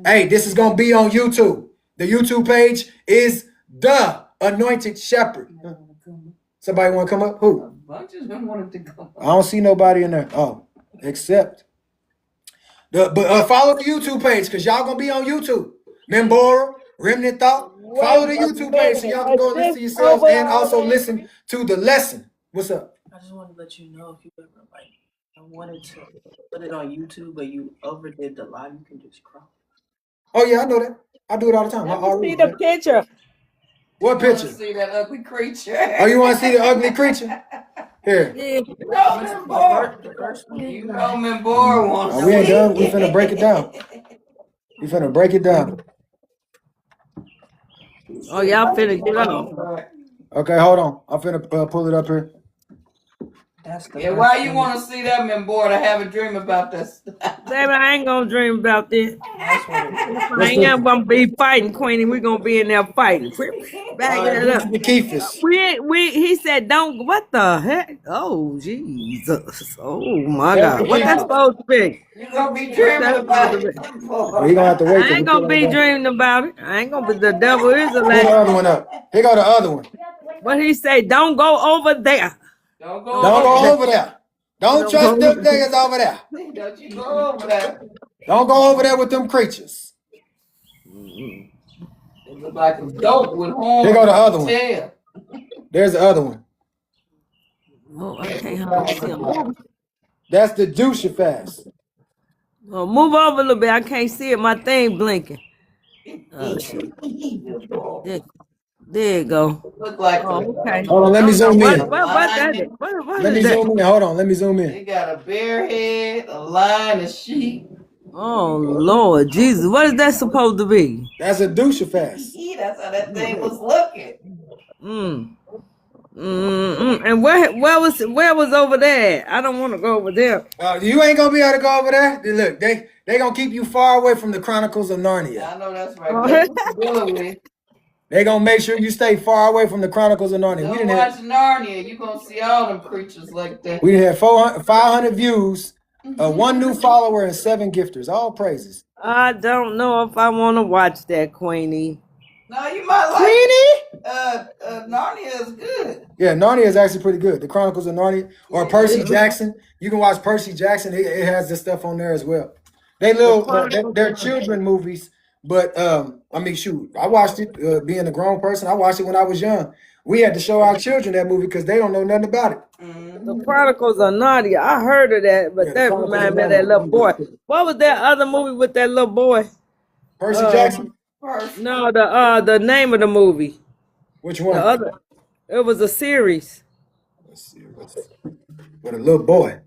Hey, this is gonna be on YouTube. The YouTube page is The Anointed Shepherd. Somebody want to come up? Who? Bunches been wanting to come I don't see nobody in there. Oh, except follow the YouTube page because y'all gonna be on YouTube. Membora, Remnant Thought. Follow the YouTube page so y'all can go listen to yourselves and also listen to the lesson. What's up? I just wanted to let you know if you ever I wanted to put it on YouTube, but you overdid the live. You can just crop. Oh yeah, I know that. I do it all the time. Let me see the picture. What picture? See that ugly creature. Oh, you want to see the ugly creature? Here. Yeah. You know Membora wants. We ain't done. We finna break it down. We finna break it down. Oh, y'all finna get on. Okay, hold on. I'm finna pull it up here. Yeah, why you want to see that Membora to have a dream about this? Baby, I ain't gonna dream about this. I ain't gonna be fighting, Queenie. We gonna be in there fighting. Back it up. He said, don't. What the heck? Oh, Jesus. Oh my God. What that's supposed to be? You gonna be dreaming about it. We gonna have to wait. I ain't gonna be dreaming about it. I ain't gonna be. The devil is a Pull the lie. other one up. Here go the other one. What he say? Don't go over there. Don't go over there. Don't trust them niggas over there. Don't you go over there. Don't go over there with them creatures. It look like a goat with horns. Here go the other one. There's the other one. Oh, I can't hardly see him. That's the Jushafast. Oh, move over a little bit. I can't see it. My thing blinking. Oh, shit. There you go. Look like okay. Hold on, let me zoom in. Let me zoom in. Hold on, let me zoom in. They got a bear head, a lion, a sheep. Oh Lord Jesus, what is that supposed to be? That's a Jushafast. That's how that thing was looking. And where was over there? I don't want to go over there. You ain't gonna be able to go over there. Look, they gonna keep you far away from the Chronicles of Narnia. I know that's right. They gonna make sure you stay far away from the Chronicles of Narnia. Don't watch Narnia. You gonna see all them creatures like that. We had 500 views, 1 new follower, and 7 gifters. All praises. I don't know if I want to watch that, Queenie. No, you might like Queenie. Narnia is good. Yeah, Narnia is actually pretty good. The Chronicles of Narnia or Percy Jackson. You can watch Percy Jackson. It has this stuff on there as well. They're children movies. But I mean, shoot, I watched it. Being a grown person, I watched it when I was young. We had to show our children that movie because they don't know nothing about it. The Chronicles of Narnia. I heard of that, but that reminded me of that little boy. What was that other movie with that little boy? Percy Jackson. No, the name of the movie. Which one? It was a series. Let's see. With a little boy.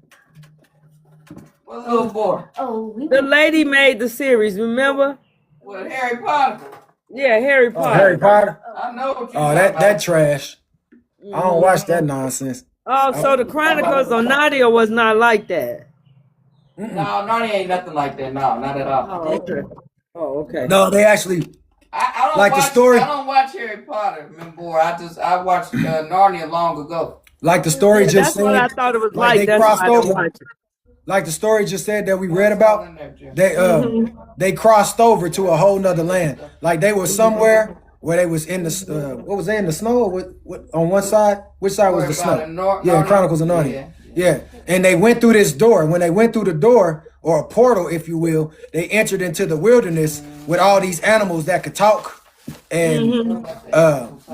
What little boy? The lady made the series. Remember? With Harry Potter. Yeah, Harry Potter. Harry Potter. I know what you're that trash. I don't watch that nonsense. Oh, so the Chronicles of Narnia was not like that. No, Narnia ain't nothing like that. No, not at all. Oh, okay. No, they actually. I don't like watch, the story. I don't watch Harry Potter, Membora. I watched Narnia long ago. Like the story just said. That's what I thought it was like. They That's crossed why I don't over. watch it. Like the story just said that we read about, they crossed over to a whole nother land. Like they were somewhere where they was in the what was they in the snow? Or what on one side? Which side was the snow? Yeah, Chronicles of Narnia. Yeah, and they went through this door. When they went through the door or a portal, if you will, they entered into the wilderness with all these animals that could talk, and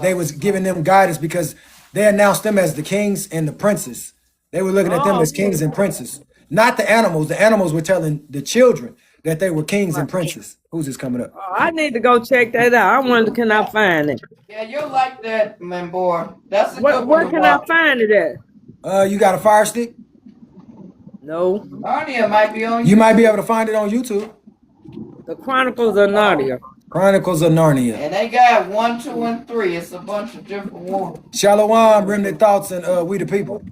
they was giving them guidance because they announced them as the kings and the princes. They were looking at them as kings and princes. Not the animals. The animals were telling the children that they were kings and princes. Who's this coming up? Oh, I need to go check that out. I wonder, can I find it? Yeah, you'll like that, Membora. That's a good Where can I find it at? You got a Fire Stick? No. Narnia might be on YouTube. You might be able to find it on YouTube. The Chronicles of Narnia. Chronicles of Narnia. And they got 1, 2, and 3. It's a bunch of different ones. Shalom, Remnant Thoughts, and We the People.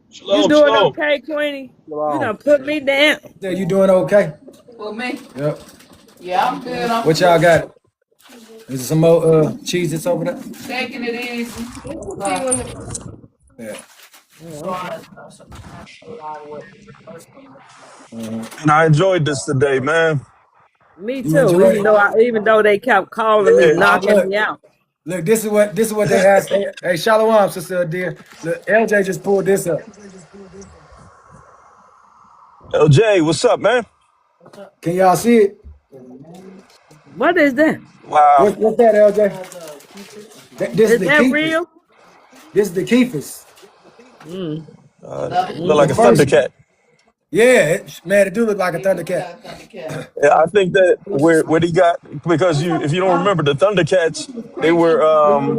Shalom, you doing okay, Queenie? Shalom. You done put me down. Yeah, you doing okay? For me? Yep. Yeah, I'm good. What y'all got? Is there some more Cheez-Its over there? Taking it easy. Yeah. And I enjoyed this today, man. Me You want too. Jermaine? Even though they kept calling me, Yeah. knocking Look, me out. look. This is what they asked. Hey, Shalom, sister dear. Look, LJ just pulled this up. LJ, what's up, man? Can y'all see it? What is that? Wow. What's that, LJ? This is Is the that Kephas. real? This is the Kephas. Mm. Look like a The first, Thundercat. yeah, man, it do look like a Thundercat. Yeah, I think that where he got, because if you don't remember, the Thundercats, they were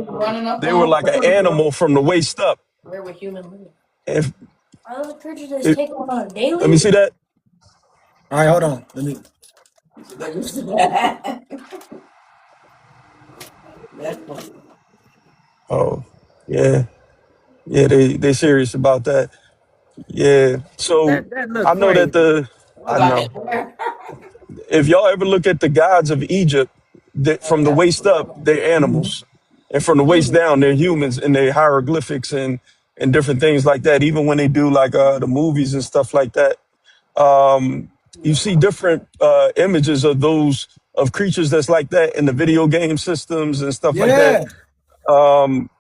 Running up they were on like an animal from the waist up. Where would human live? If Are those creatures that's it, taken on a let daily? me see that. All right, hold on. Let me. Oh, yeah, yeah, they serious about that. Yeah. So That look I know that crazy. I know if y'all ever look at the gods of Egypt, that from the waist up, they're animals, and from the waist down, they're humans, and they hieroglyphics and different things like that. Even when they do like the movies and stuff like that, you see different images of those of creatures that's like that in the video game systems and stuff like that. Yeah,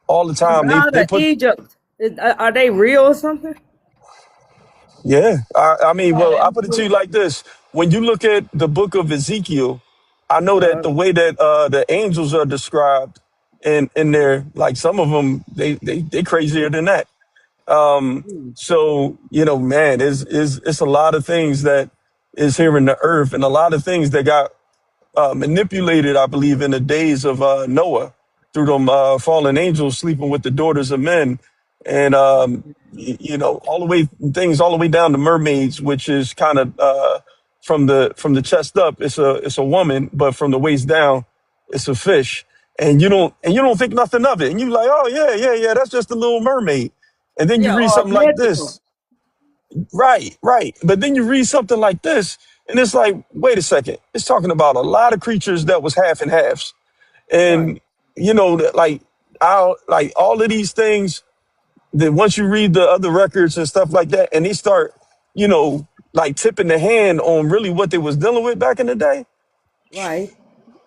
All the The time, God they of put. Egypt. Are they real or something? Yeah, I mean, well, I put it to you like this: when you look at the book of Ezekiel, I know that the way that the angels are described in there, like some of them, they crazier than that. So man, it's a lot of things that is here in the earth, and a lot of things that got manipulated, I believe, in the days of Noah through them fallen angels sleeping with the daughters of men, and all the way things all the way down to mermaids, which is kind of from the chest up, it's a woman, but from the waist down, it's a fish, and you don't think nothing of it, and you like, oh yeah, that's just a little mermaid, and then you Yeah, read or something like mythical. this. Right. But then you read something like this, and it's like, wait a second. It's talking about a lot of creatures that was half and halves, Right. and like all of these things. That once you read the other records and stuff like that, and they start, like tipping the hand on really what they was dealing with back in the day, Right.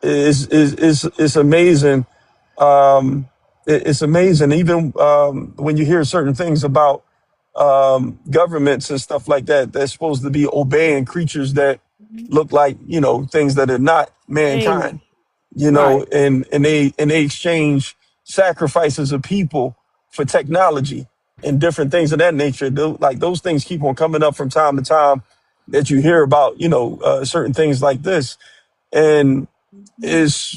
is amazing. It's amazing. Even when you hear certain things about governments and stuff like that, that's supposed to be obeying creatures that look like things that are not Angel. mankind. Right. And they exchange sacrifices of people for technology and different things of that nature. Like those things keep on coming up from time to time that you hear about. Certain things like this, and it's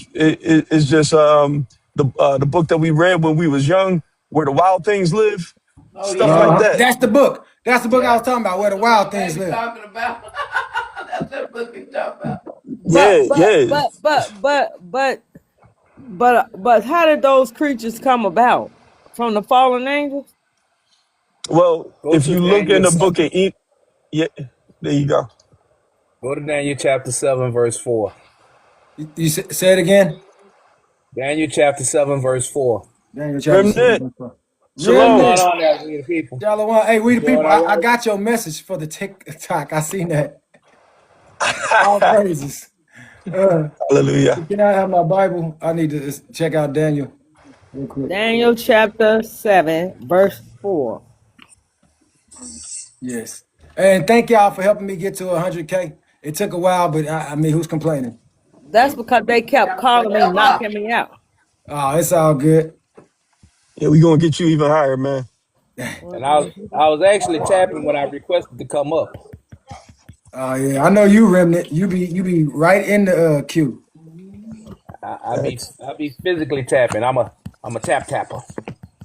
just the book that we read when we was young, Where the Wild Things Live, Oh stuff like yeah. that. that's the book. That's the book I was talking about, where the wild They things be live. talking about. That's what book we talking about. Yeah, yeah. But how did those creatures come about? From the fallen angels? Well, Go if to you look in Daniel the book 7. of yeah, there you go. Go to Daniel chapter 7, verse 4. You say it again. Daniel chapter 7, verse 4. Daniel chapter 7. Remnant, What's shalom. going Remnant. on there, we the people? Shalom. Hey, we You the doing people. all I right? got your message for the TikTok. I seen that. All praises. Hallelujah. Can I have my Bible? I need to check out Daniel real quick. Daniel chapter 7, verse 4. Yes. And thank y'all for helping me get to 100K. It took a while, but I mean, who's complaining? That's because they kept calling me, knocking me out. Oh, it's all good. Yeah, we gonna get you even higher, man. And I was actually tapping when I requested to come up. Oh yeah, I know you, Remnant. You be right in the queue. I be physically tapping. I'm a tap tapper.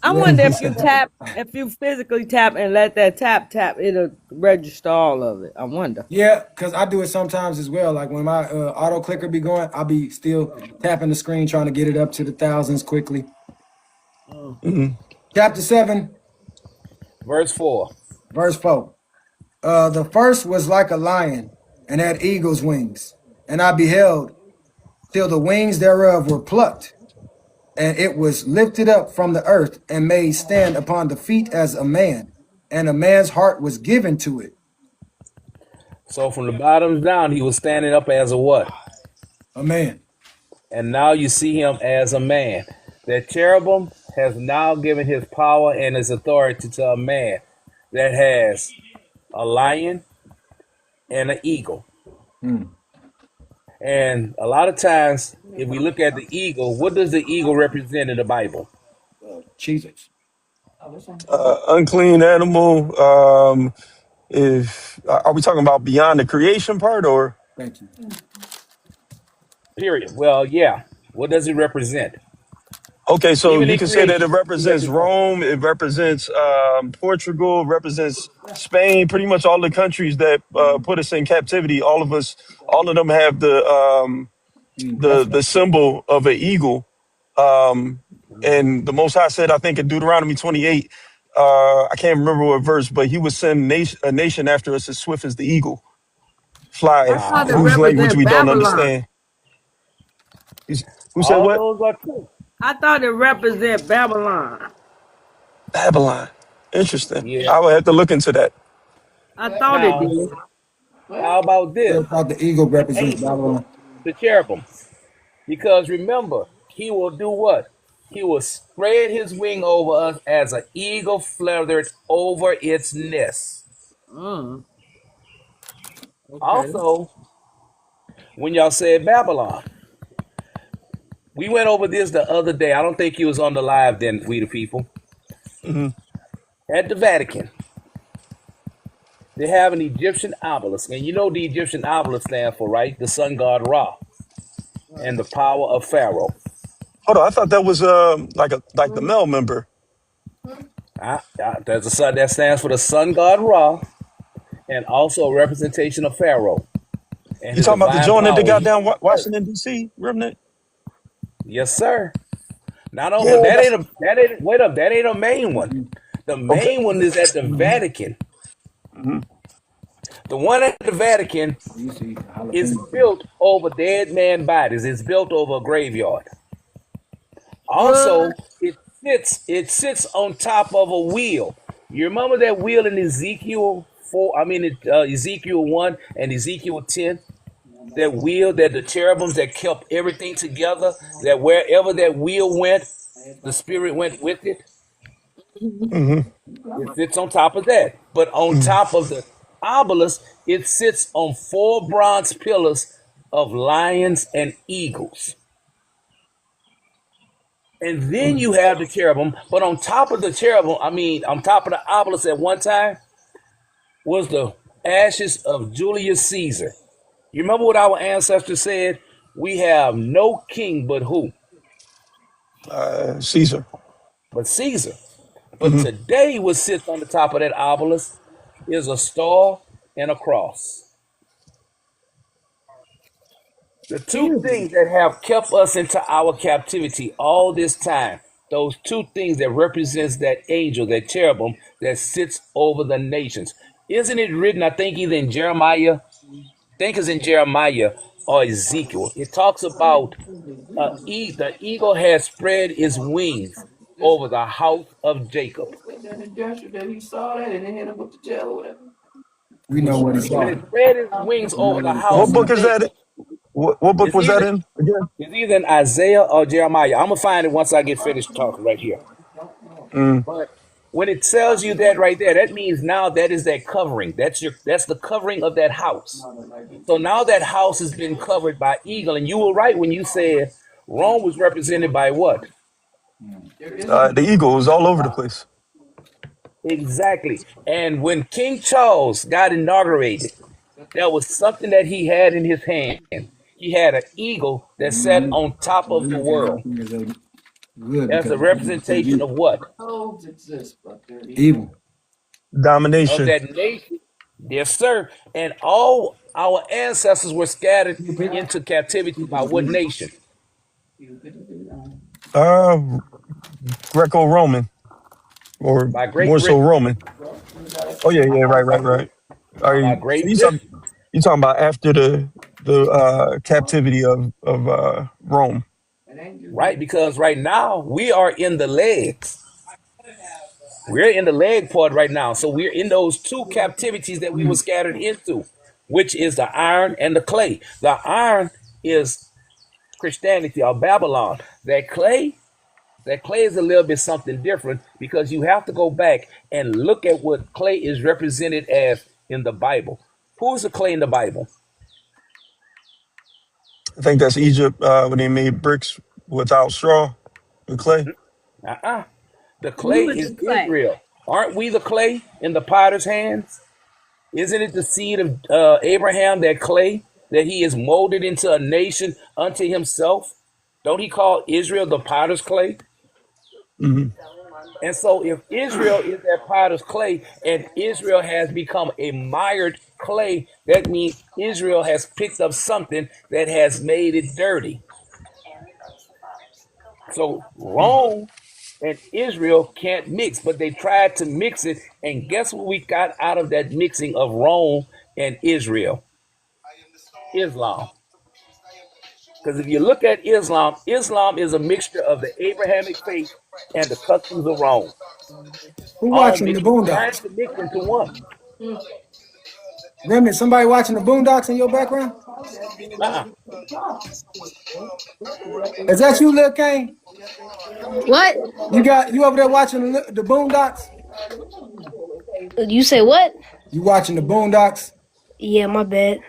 I wonder if you physically tap and let that tap, it'll register all of it. I wonder. Yeah, because I do it sometimes as well. Like when my auto clicker be going, I'll be still tapping the screen trying to get it up to the thousands quickly. Chapter 7, Verse 4. verse 4. The first was like a lion and had eagle's wings. And I beheld till the wings thereof were plucked, and it was lifted up from the earth and made stand upon the feet as a man, and a man's heart was given to it. So from the bottoms down, he was standing up as a what? A man. And now you see him as a man. That cherubim has now given his power and his authority to a man that has a lion and an eagle. And a lot of times, if we look at the eagle, what does the eagle represent in the Bible? Jesus. Unclean animal. If are we talking about beyond the creation part, or Thank you. Period. Well, yeah. What does it represent? okay? So Even you in can say that it creation, represents Rome. It represents Portugal. Represents Spain. Pretty much all the countries that put us in captivity. All of us. All of them have the symbol of an eagle. And the Most High said, I think in Deuteronomy 28, I can't remember what verse, but he would send a nation after us as swift as the eagle, fly, I thought it whose language represent we don't Babylon. understand. Who said all what? those are true. I thought it represent Babylon. Babylon. Interesting. Yeah. I would have to look into that. I thought it Now, did. how about I this? thought the eagle represents Angel, Babylon. the cherubim. Because remember, he will do what? He will spread his wing over us as an eagle feathered over its nest. Okay. Also, when y'all said Babylon, we went over this the other day. I don't think you was on the live then, we the people. At the Vatican, they have an Egyptian obelisk. And you know the Egyptian obelisk stands for, right? The sun god Ra and the power of Pharaoh. Hold on, I thought that was like the male member. There's a sun that stands for the sun god Ra and also a representation of Pharaoh. And You his talking about the divine joint that they power. got down Washington D.C. Remnant? Yes, sir. Not only, Yeah, but that's that ain't a main one. The main one is at the Vatican. The one at the Vatican You see the is jalapeno. built over dead man bodies. It's built over a graveyard. Also, it sits on top of a wheel. You remember that wheel in Ezekiel 4? I mean, Ezekiel 1 and Ezekiel 10. That wheel, that the cherubims that kept everything together. That wherever that wheel went, the spirit went with it. It sits on top of that. But on top of the obelisk, it sits on 4 bronze pillars of lions and eagles. And then you have the cherubim, but on top of the cherubim, on top of the obelisk at one time was the ashes of Julius Caesar. You remember what our ancestors said? We have no king but who? Caesar. But Caesar. But today what sits on the top of that obelisk is a star and a cross. The two things that have kept us into our captivity all this time, those two things that represents that angel, that cherubim that sits over the nations. Isn't it written, I think either in Jeremiah, I think it's in Jeremiah or Ezekiel. It talks about the eagle has spread its wings over the house of Jacob. Joshua that he saw that and then hit him with the tail or whatever. We know what he When saw. it spread its wings over the house What book of is that? Jacob, What book it's was that either, in again? it's either in Isaiah or Jeremiah. I'm gonna find it once I get finished talking right here. But when it tells you that right there, that means now that is that covering. That's the covering of that house. So now that house has been covered by eagle, and you were right when you said Rome was represented by what? The eagle was all over the place. Exactly. And when King Charles got inaugurated, that was something that he had in his hand. He had an eagle that sat on top of the world. Good That's a because representation of what? Codes exist, but they're evil. Of Domination. that nation. Yes, sir. And all our ancestors were scattered into captivity by what nation? Greco-Roman, or By Great more so Britain. Roman. Oh yeah, right. Are By you, so Great Britain. you talking about after the captivity of Rome? Right, because right now we are in the legs. We're in the leg part right now. So we're in those two captivities that we were scattered into, which is the iron and the clay. The iron is Christianity or Babylon. That clay is a little bit something different because you have to go back and look at what clay is represented as in the Bible. Who's the clay in the Bible? I think that's Egypt when they made bricks without straw with clay. Uh-uh. The clay Who is is the clay? Israel. Aren't we the clay in the potter's hands? Isn't it the seed of Abraham, that clay, that he is molded into a nation unto himself? Don't he call Israel the potter's clay? Hmm. And so if Israel is that potter's clay and Israel has become a mired clay, that means Israel has picked up something that has made it dirty. So Rome and Israel can't mix, but they tried to mix it. And guess what we got out of that mixing of Rome and Israel? Islam. Because if you look at Islam, Islam is a mixture of the Abrahamic faith and the customs of Rome. Who All watching the mixed, trying Boondocks? to mix into one. Remember, somebody watching the Boondocks in your background? Uh-uh. Is that you, Lil Kane? What? You over there watching the Boondocks? You say what? You watching the Boondocks? Yeah, my bad.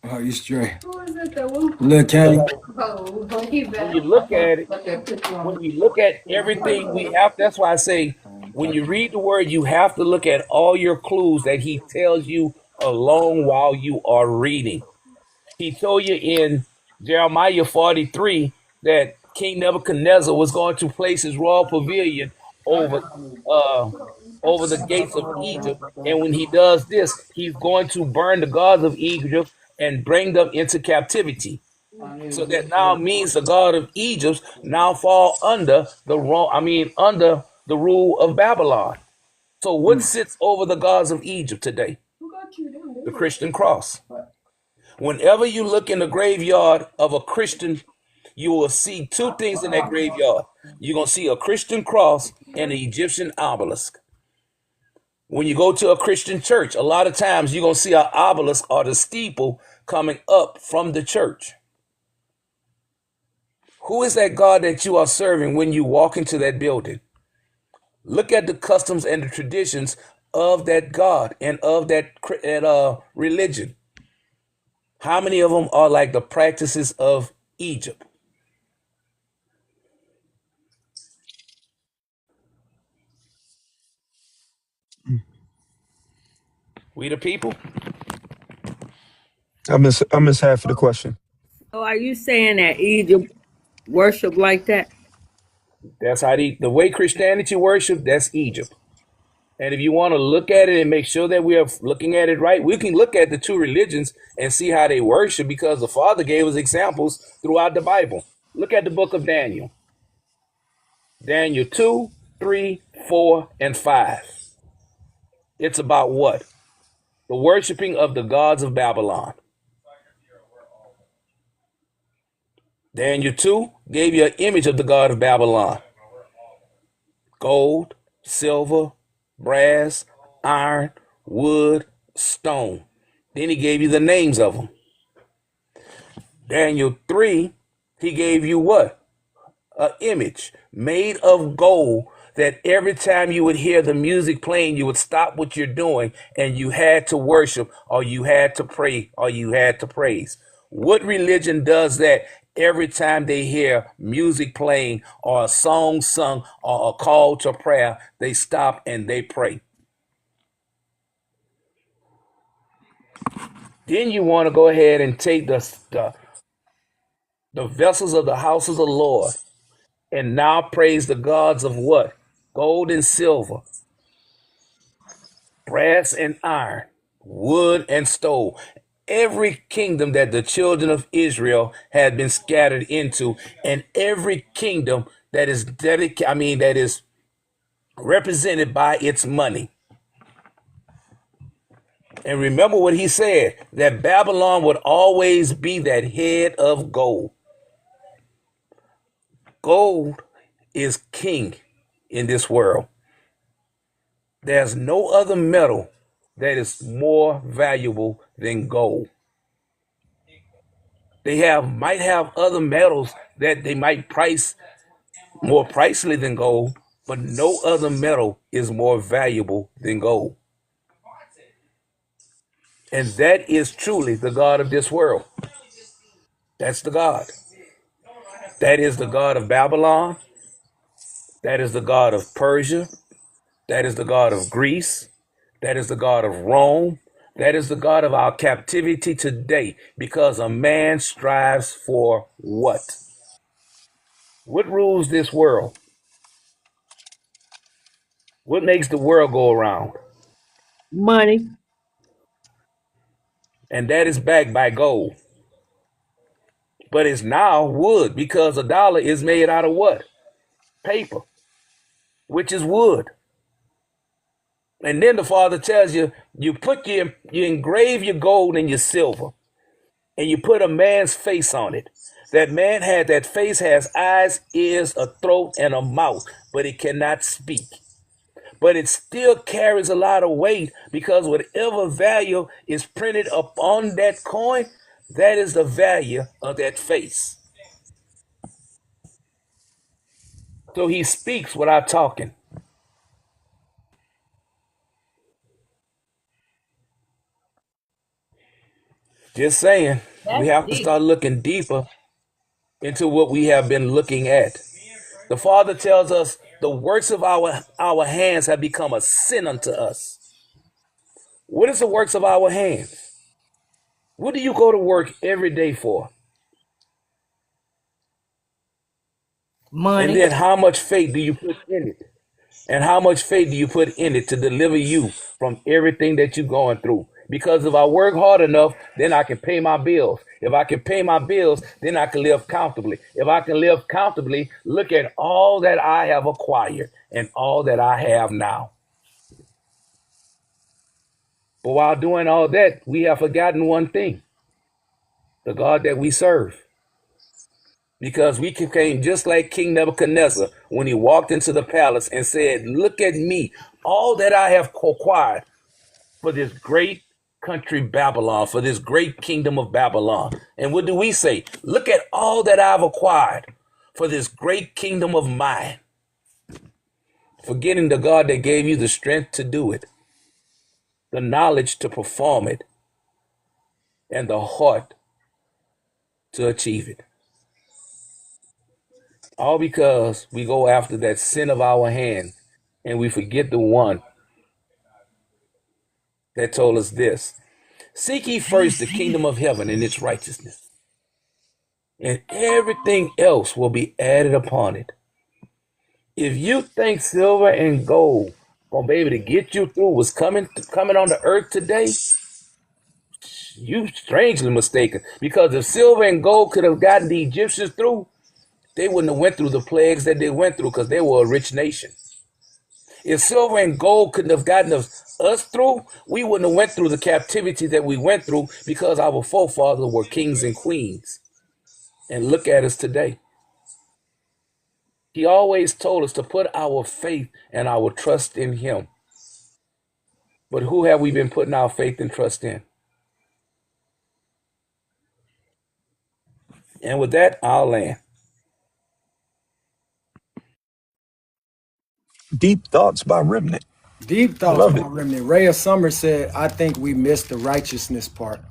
Oh, you straight. Lil Kane. When you look at it, when you look at everything we have, that's why I say when you read the word, you have to look at all your clues that he tells you along while you are reading. He told you in Jeremiah 43 that King Nebuchadnezzar was going to place his royal pavilion over over the gates of Egypt. And when he does this, he's going to burn the gods of Egypt and bring them into captivity. So that now means the god of Egypt now fall under under the rule of Babylon. So what sits over the gods of Egypt today? The Christian cross. Whenever you look in the graveyard of a Christian, you will see two things in that graveyard. You're going to see a Christian cross and an Egyptian obelisk. When you go to a Christian church, a lot of times you're going to see an obelisk or the steeple coming up from the church. Who is that God that you are serving when you walk into that building? Look at the customs and the traditions of that God and of that religion. How many of them are like the practices of Egypt? We the people? I miss half of the question. So are you saying that Egypt worship like that? That's how the way Christianity worship, that's Egypt. And if you want to look at it and make sure that we are looking at it right, we can look at the two religions and see how they worship because the Father gave us examples throughout the Bible. Look at the book of Daniel. Daniel 2, 3, 4, and 5. It's about what? The worshiping of the gods of Babylon. Daniel 2 gave you an image of the god of Babylon. Gold, silver, brass, iron, wood, stone. Then he gave you the names of them. Daniel 3, he gave you what? An image made of gold that every time you would hear the music playing, you would stop what you're doing and you had to worship or you had to pray or you had to praise. What religion does that? Every time they hear music playing or a song sung or a call to prayer, they stop and they pray. Then you want to go ahead and take the vessels of the house of the Lord and now praise the gods of what? Gold and silver, brass and iron, wood and stone. Every kingdom that the children of Israel had been scattered into, and every kingdom that is that is represented by its money. And remember what he said, that Babylon would always be that head of gold. Gold is king in this world. There's no other metal that is more valuable than gold. They might have other metals that they might price more pricely than gold, but no other metal is more valuable than gold. And that is truly the God of this world. That's the God. That is the God of Babylon. That is the God of Persia. That is the God of Greece. That is the God of Rome. That is the God of our captivity today, because a man strives for what? What rules this world? What makes the world go around? Money. And that is backed by gold. But it's now wood, because a dollar is made out of what? Paper, which is wood. And then the Father tells you, you engrave your gold and your silver, and you put a man's face on it. That face has eyes, ears, a throat, and a mouth, but it cannot speak. But it still carries a lot of weight, because whatever value is printed upon that coin, that is the value of that face. So he speaks without talking. Just saying, we That's have to deep. start looking deeper into what we have been looking at. The Father tells us the works of our hands have become a sin unto us. What is the works of our hands? What do you go to work every day for? And Money. then how much faith do you put in it? And how much faith do you put in it to deliver you from everything that you're going through? Because if I work hard enough, then I can pay my bills. If I can pay my bills, then I can live comfortably. If I can live comfortably, look at all that I have acquired and all that I have now. But while doing all that, we have forgotten one thing: the God that we serve. Because we became just like King Nebuchadnezzar when he walked into the palace and said, "Look at me, all that I have acquired for this great country Babylon, for this great kingdom of Babylon." And what do we say? Look at all that I've acquired for this great kingdom of mine. Forgetting the God that gave you the strength to do it, the knowledge to perform it, and the heart to achieve it. All because we go after that sin of our hand and we forget the one that told us this: seek ye first the kingdom of heaven and its righteousness, and everything else will be added upon it. If you think silver and gold gonna be able to get you through what's coming on the earth today, you strangely mistaken. Because if silver and gold could have gotten the Egyptians through, they wouldn't have went through the plagues that they went through, because they were a rich nation. If silver and gold couldn't have gotten us through, we wouldn't have went through the captivity that we went through, because our forefathers were kings and queens. And look at us today. He always told us to put our faith and our trust in him. But who have we been putting our faith and trust in? And with that, I'll land. Deep thoughts by Remnant. Deep I thoughts love by it. Remnant. Raya Summer said, I think we missed the righteousness part.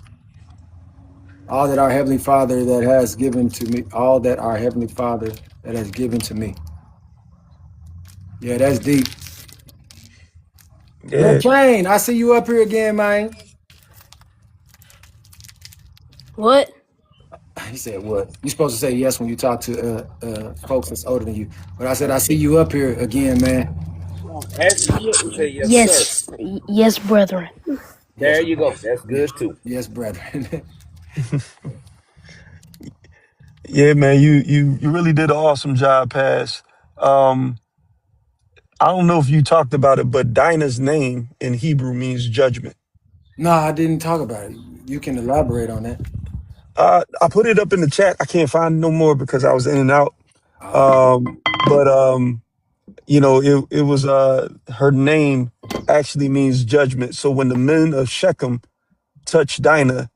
All that our Heavenly Father that has given to me, all that our Heavenly Father that has given to me. Yeah, that's deep. Yeah. Kane, I see you up here again, man. What? He said, what? You're supposed to say yes when you talk to folks that's older than you. But I said, I see you up here again, man. As you say, yes, Yes. sir. Yes, brethren. There you go. That's good too. Yes, brethren. Yeah, man, you really did an awesome job, Pass. I don't know if you talked about it, but Dinah's name in Hebrew means judgment. No, I didn't talk about it. You can elaborate on that. I put it up in the chat. I can't find no more because I was in and out. But you know, it was her name actually means judgment. So when the men of Shechem touched Dinah,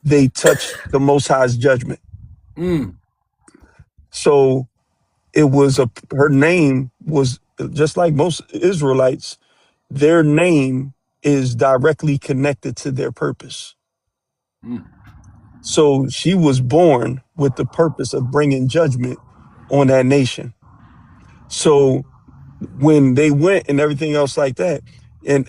they touched the Most High's judgment. So it was her name was just like most Israelites, their name is directly connected to their purpose. So she was born with the purpose of bringing judgment on that nation. So when they went and everything else like that, and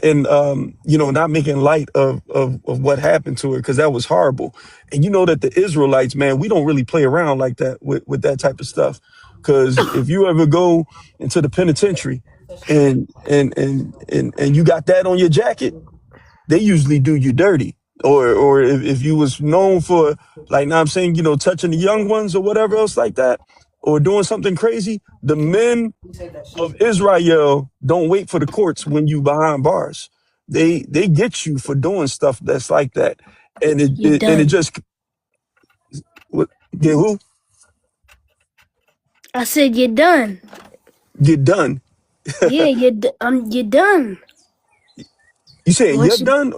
not making light of what happened to her, because that was horrible. And you know that the Israelites, man, we don't really play around like that with that type of stuff. Because if you ever go into the penitentiary and you got that on your jacket, they usually do you dirty. Or if you was known for, like, now I'm saying, touching the young ones or whatever else like that, or doing something crazy, the men of Israel don't wait for the courts when you behind bars. They get you for doing stuff that's like that. And it just get who? I said you're done. Get done. Yeah, you're done. You saying you're done?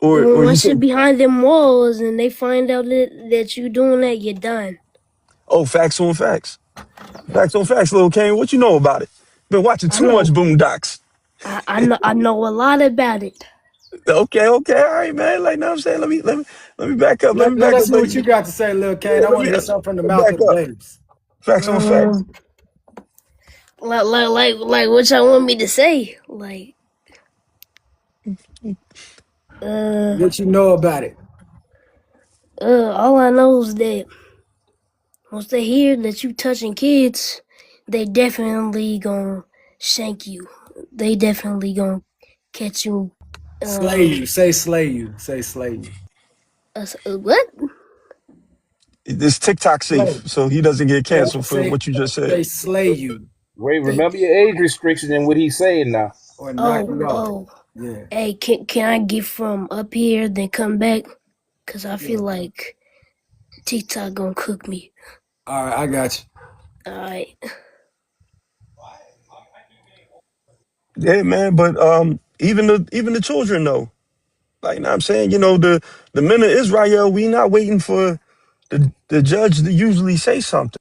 Or you Once you're said, behind them walls and they find out that you're doing that, you're done. oh, facts on facts. Facts on facts, Lil Kane. What you know about it? Been watching too much Boondocks. I know a lot about it. Okay, all right, man. Like, now I'm saying, let me back up. Let us know what you got to say, Lil Kane. I want to hear something from the mouth of the babes. Facts on facts. Like what y'all want me to say? Like, what you know about it? all I know is that once they hear that you touching kids, they definitely gonna shank you. They definitely gonna catch you. Slay you. Say slay you. Say slay you. What? This TikTok safe, so he doesn't get canceled for what you just said. They slay you. Wait, remember your age restriction and what he's saying now. Or knock you out. Yeah. Hey, can I get from up here then come back? Cause I feel like TikTok gonna cook me. All right, I got you. All right. Yeah, man. But even the children know. Like, I'm saying, the men of Israel, we not waiting for the judge to usually say something.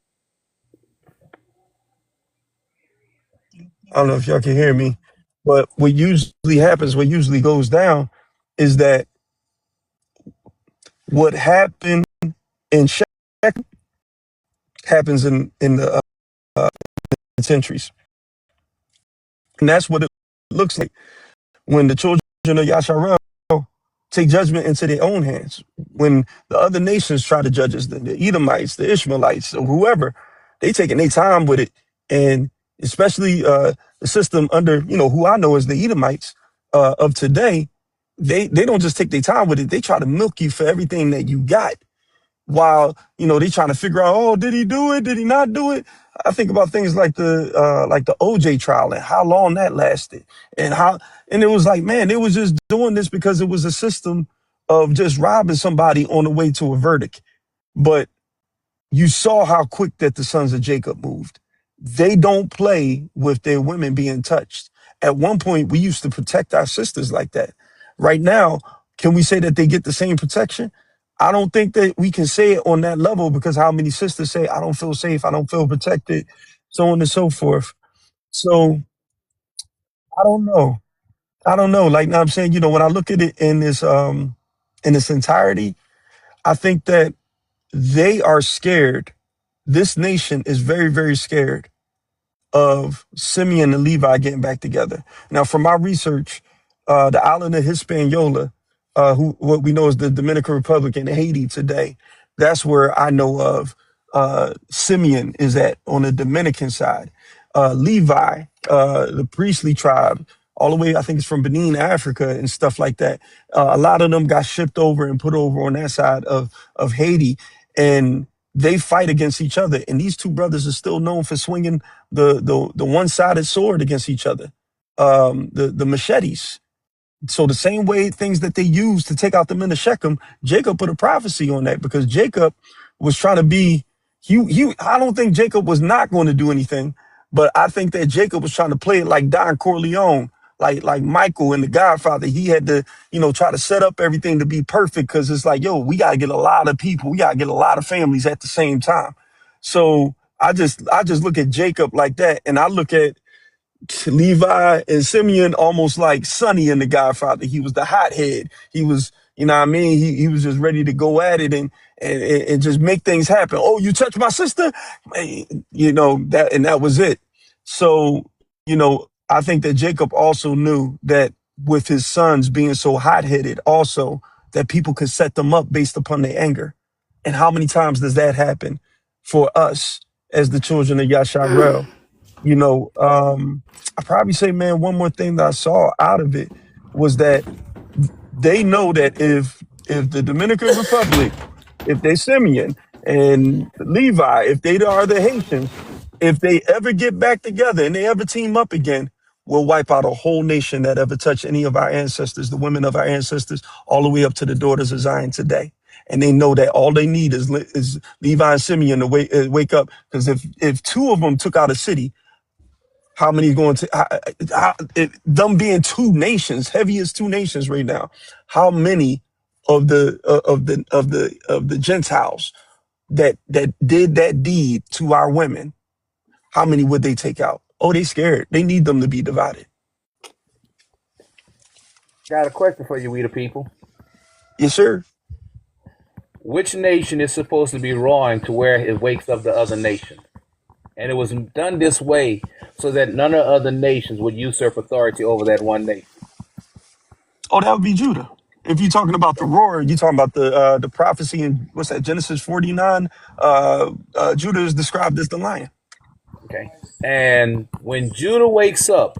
I don't know if y'all can hear me, but what usually happens, what usually goes down, is that what happened in Shechem happens in the centuries, and that's what it looks like when the children of Yasharel take judgment into their own hands. When the other nations try to judge us, the Edomites, the Ishmaelites, or whoever, they taking their time with it, and especially the system under, who I know as the Edomites of today, they don't just take their time with it. They try to milk you for everything that you got, while they trying to figure out, oh, did he do it? Did he not do it? I think about things like the OJ trial and how long that lasted, and it was like, man, they was just doing this because it was a system of just robbing somebody on the way to a verdict. But you saw how quick that the sons of Jacob moved. They don't play with their women being touched. At one point, we used to protect our sisters like that. Right now, can we say that they get the same protection? I don't think that we can say it on that level, because how many sisters say, I don't feel safe, I don't feel protected, so on and so forth. So I don't know. Like, now I'm saying, when I look at it in this entirety, I think that they are scared. This nation is very, very scared of Simeon and Levi getting back together. Now, from my research, the island of Hispaniola, what we know is the Dominican Republic and Haiti today, that's where I know of Simeon is at, on the Dominican side. Levi, the priestly tribe, all the way, I think it's from Benin, Africa, and stuff like that. A lot of them got shipped over and put over on that side of Haiti, and they fight against each other. And these two brothers are still known for swinging the one-sided sword against each other, the machetes. So the same way things that they used to take out the men of Shechem, Jacob put a prophecy on that, because Jacob was trying to be, I don't think Jacob was not going to do anything, but I think that Jacob was trying to play it like Don Corleone, like Michael in The Godfather, he had to, try to set up everything to be perfect because it's like, yo, we gotta get a lot of people, we gotta get a lot of families at the same time. So I just look at Jacob like that, and I look at Levi and Simeon almost like Sonny in The Godfather. He was the hothead. He was, you know what I mean? He was just ready to go at it and just make things happen. Oh, you touched my sister? That was it. So, I think that Jacob also knew that with his sons being so hot-headed also, that people could set them up based upon their anger. And how many times does that happen for us as the children of Yasharel? I probably say, man, one more thing that I saw out of it was that they know that if the Dominican Republic, if they Simeon and Levi, if they are the Haitians, if they ever get back together and they ever team up again, we'll wipe out a whole nation that ever touched any of our ancestors, the women of our ancestors, all the way up to the daughters of Zion today. And they know that all they need is Levi and Simeon to wake up. Because if two of them took out a city, how many going to them being two nations, heavy as two nations right now? How many of the Gentiles that did that deed to our women? How many would they take out? Oh, they scared. They need them to be divided. Got a question for you, we the people. Yes, sir. Which nation is supposed to be roaring to where it wakes up the other nation? And it was done this way so that none of the other nations would usurp authority over that one nation. Oh, that would be Judah. If you're talking about the roar, you're talking about the prophecy in what's that, Genesis 49. Judah is described as the lion. Okay. And when Judah wakes up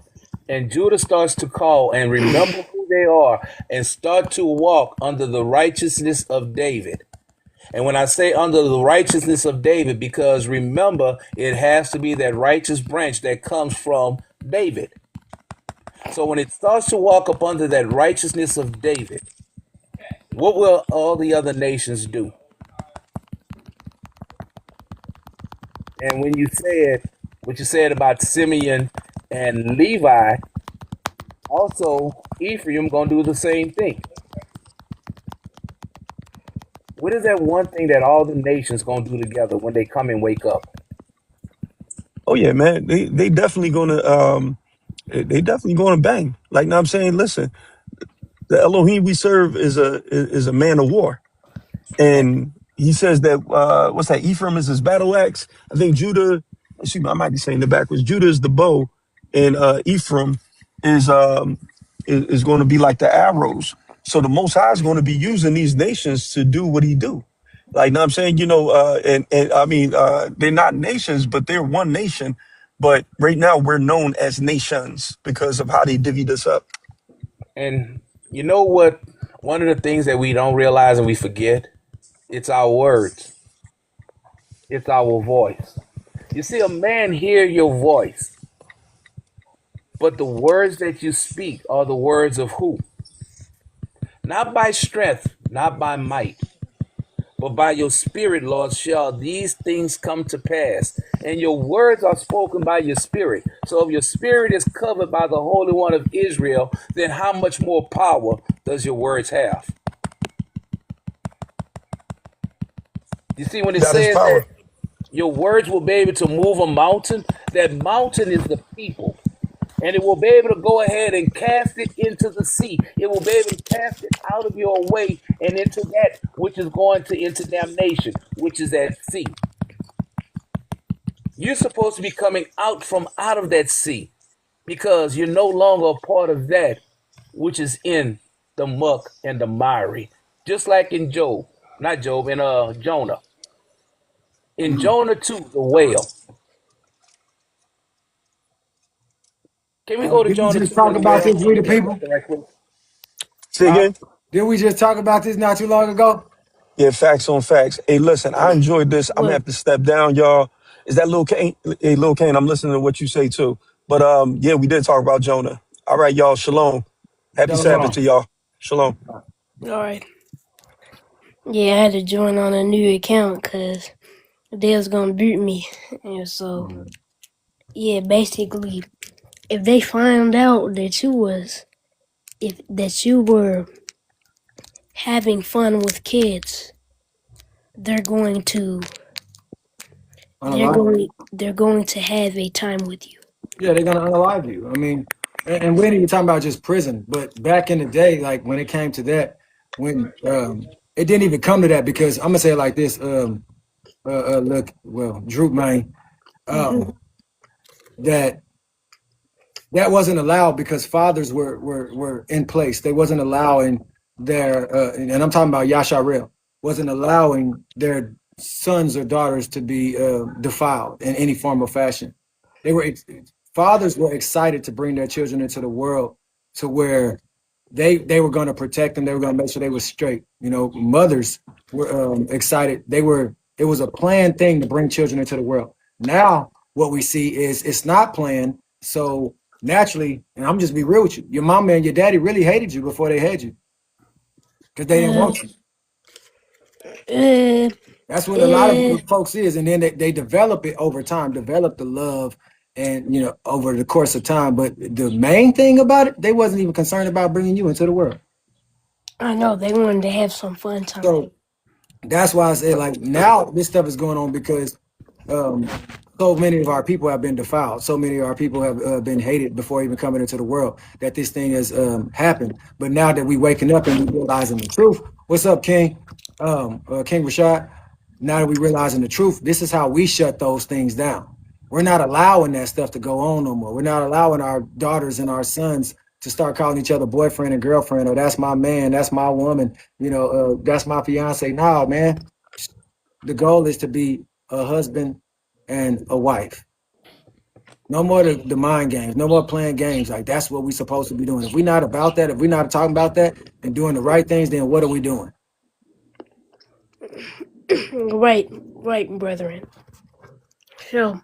and Judah starts to call and remember who they are and start to walk under the righteousness of David. And when I say under the righteousness of David, because remember, it has to be that righteous branch that comes from David. So when it starts to walk up under that righteousness of David, what will all the other nations do? And when you said what you said about Simeon and Levi, also Ephraim gonna do the same thing. What is that one thing that all the nations gonna do together when they come and wake up? Oh yeah, man. They definitely gonna bang. Like, now I'm saying, listen, the Elohim we serve is a man of war. And he says that what's that? Ephraim is his battle axe. I think Judah, excuse me, I might be saying it backwards. Judah is the bow, and Ephraim is going to be like the arrows. So the Most High is going to be using these nations to do what he do. Like, now I'm saying, and I mean, they're not nations, but they're one nation. But right now we're known as nations because of how they divvied us up. And you know what? One of the things that we don't realize and we forget, it's our words. It's our voice. You see, a man hear your voice, but the words that you speak are the words of who? Not by strength, not by might, but by your spirit, Lord, shall these things come to pass. And your words are spoken by your spirit. So if your spirit is covered by the Holy One of Israel, then how much more power does your words have? You see, when it says that your words will be able to move a mountain, that mountain is the people. And it will be able to go ahead and cast it into the sea. It will be able to cast it out of your way and into that which is going to into damnation, which is at sea. You're supposed to be coming out of that sea because you're no longer a part of that which is in the muck and the miry. Just like in Jonah. In Jonah 2, the whale. Can we go to Jonah 2? Just talk about this, we the people. Say again? Didn't we just talk about this not too long ago? Yeah, facts on facts. Hey, listen, I enjoyed this. I'm gonna have to step down, y'all. Is that Lil Kane? Hey, Lil Kane, I'm listening to what you say too. But yeah, we did talk about Jonah. All right, y'all. Shalom. Happy Sabbath to y'all. Shalom. All right. Yeah, I had to join on a new account because they was gonna boot me, and so yeah, basically if they find out that you were having fun with kids, they're going to have a time with you. Yeah, they're gonna unalive you. I mean, and we ain't even talking about just prison, but back in the day, like when it came to that, when it didn't even come to that because I'm gonna say it like this. Look, well, Droop man, that wasn't allowed because fathers were in place. They wasn't allowing their and I'm talking about Yasharel, wasn't allowing their sons or daughters to be defiled in any form or fashion. Fathers were excited to bring their children into the world to where they were going to protect them. They were going to make sure they were straight. You know, mothers were excited. It was a planned thing to bring children into the world. Now what we see is it's not planned. So naturally, and I'm just be real with you, your mama and your daddy really hated you before they had you because they didn't want you. That's what a lot of folks is, and then they develop it over time, develop the love, and over the course of time. But the main thing about it, they wasn't even concerned about bringing you into the world. I know they wanted to have some fun time. So that's why I say, like, now this stuff is going on because so many of our people have been defiled. So many of our people have been hated before even coming into the world that this thing has happened. But now that we waking up and we realizing the truth, what's up, King? King Rashad? Now that we realizing the truth, this is how we shut those things down. We're not allowing that stuff to go on no more. We're not allowing our daughters and our sons to start calling each other boyfriend and girlfriend, or that's my man, that's my woman, that's my fiance. Nah, man. The goal is to be a husband and a wife. No more the mind games, no more playing games. Like, that's what we're supposed to be doing. If we're not about that, if we're not talking about that and doing the right things, then what are we doing? Right, brethren. So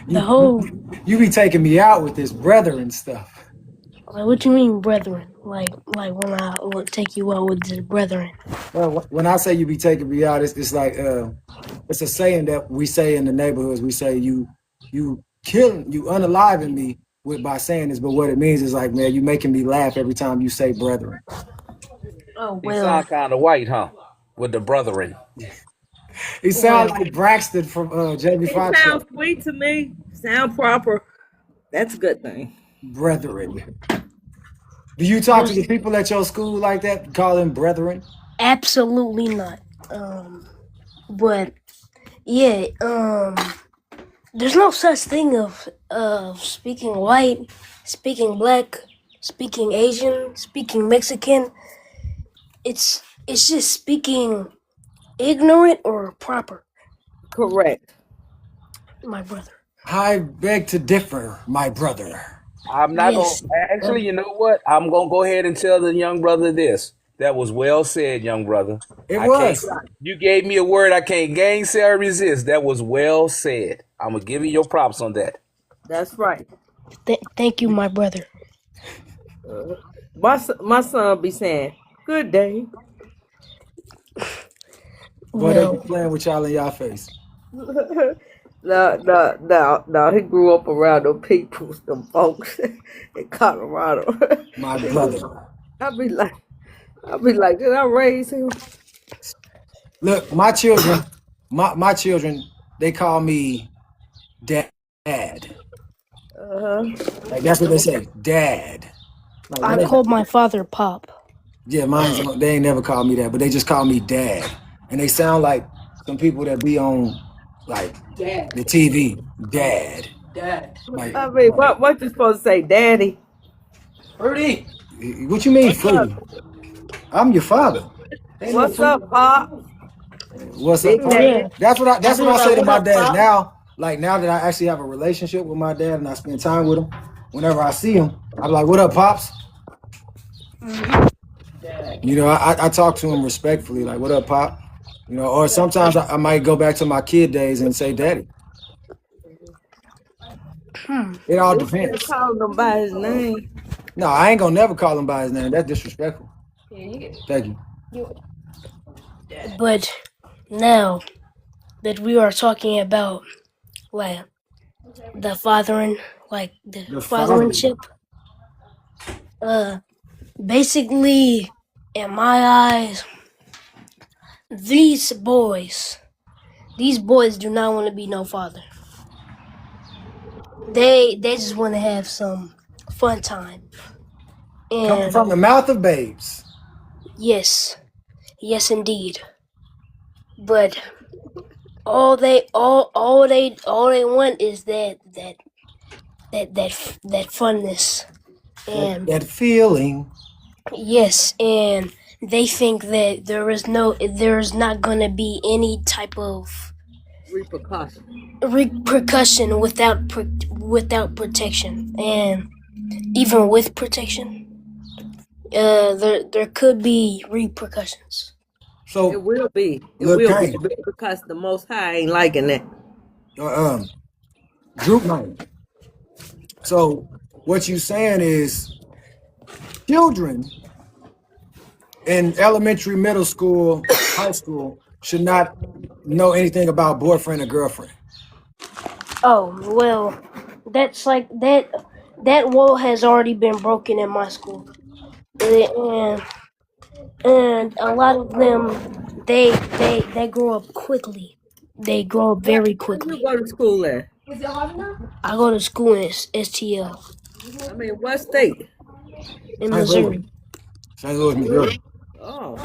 the whole you be taking me out with this brethren stuff. Like, what you mean, brethren? Like when I would take you out with the brethren. Well, when I say you be taking me out, it's like it's a saying that we say in the neighborhoods. We say you unaliving me by saying this, but what it means is like, man, you making me laugh every time you say brethren. Oh, He sound kind of white, huh? With the brethren. He sounds like Braxton from Jamie Foxx. Sounds sweet to me. Sound proper. That's a good thing. Brethren. Do you talk to the people at your school like that? Call them brethren? Absolutely not. But yeah, there's no such thing of speaking white, speaking black, speaking Asian, speaking Mexican. It's just speaking ignorant or proper. Correct. My brother. I beg to differ, my brother. I'm not going to, actually, you know what? I'm going to go ahead and tell the young brother this. That was well said, young brother. It was. You gave me a word I can't gainsay or resist. That was well said. I'm going to give you your props on that. That's right. Thank you, my brother. My son be saying, good day. Boy, they be playing with y'all in y'all face. No, he grew up around them people, them folks in Colorado. My brother. I'll be like, did I raise him? Look, my children, my children, they call me dad. Like, that's what they say, dad. Like, I called my father Pop. Yeah, they ain't never called me that, but they just call me dad. And they sound like some people that be on, like, Dad. the TV. Dad. Like, I mean, what you supposed to say, daddy? Fruity. what you mean, fruity? I'm your father. What's up, Pop? What's up? Yeah. That's what I say to my dad now. Like, now that I actually have a relationship with my dad and I spend time with him, whenever I see him, I'm like, what up, Pops? You know, I talk to him respectfully, like, what up, Pop? You know, or sometimes I might go back to my kid days and say, Daddy. It all depends. Call him by his name. No, I ain't gonna never call him by his name. That's disrespectful. Thank you. But now that we are talking about, like, the fathering, like the The father. fathership. Basically, in my eyes, these boys do not want to be no father. They just want to have some fun time. Coming And from the mouth of babes. yes, indeed. But all they want is that funness. And That feeling. yes, and they think that there is not gonna be any type of repercussion without protection, and even with protection, there could be repercussions. It So will be. It look, will be Kane, because the Most High ain't liking that. group name. So what you saying is children in elementary, middle school, high school should not know anything about boyfriend or girlfriend. Oh well, that's like that. That wall has already been broken in my school, and a lot of them they grow up quickly. They grow up very Where you quickly. go to school at? I go to school in STL I mean, what state? in St. Louis, Missouri. St. Louis, Missouri. Oh,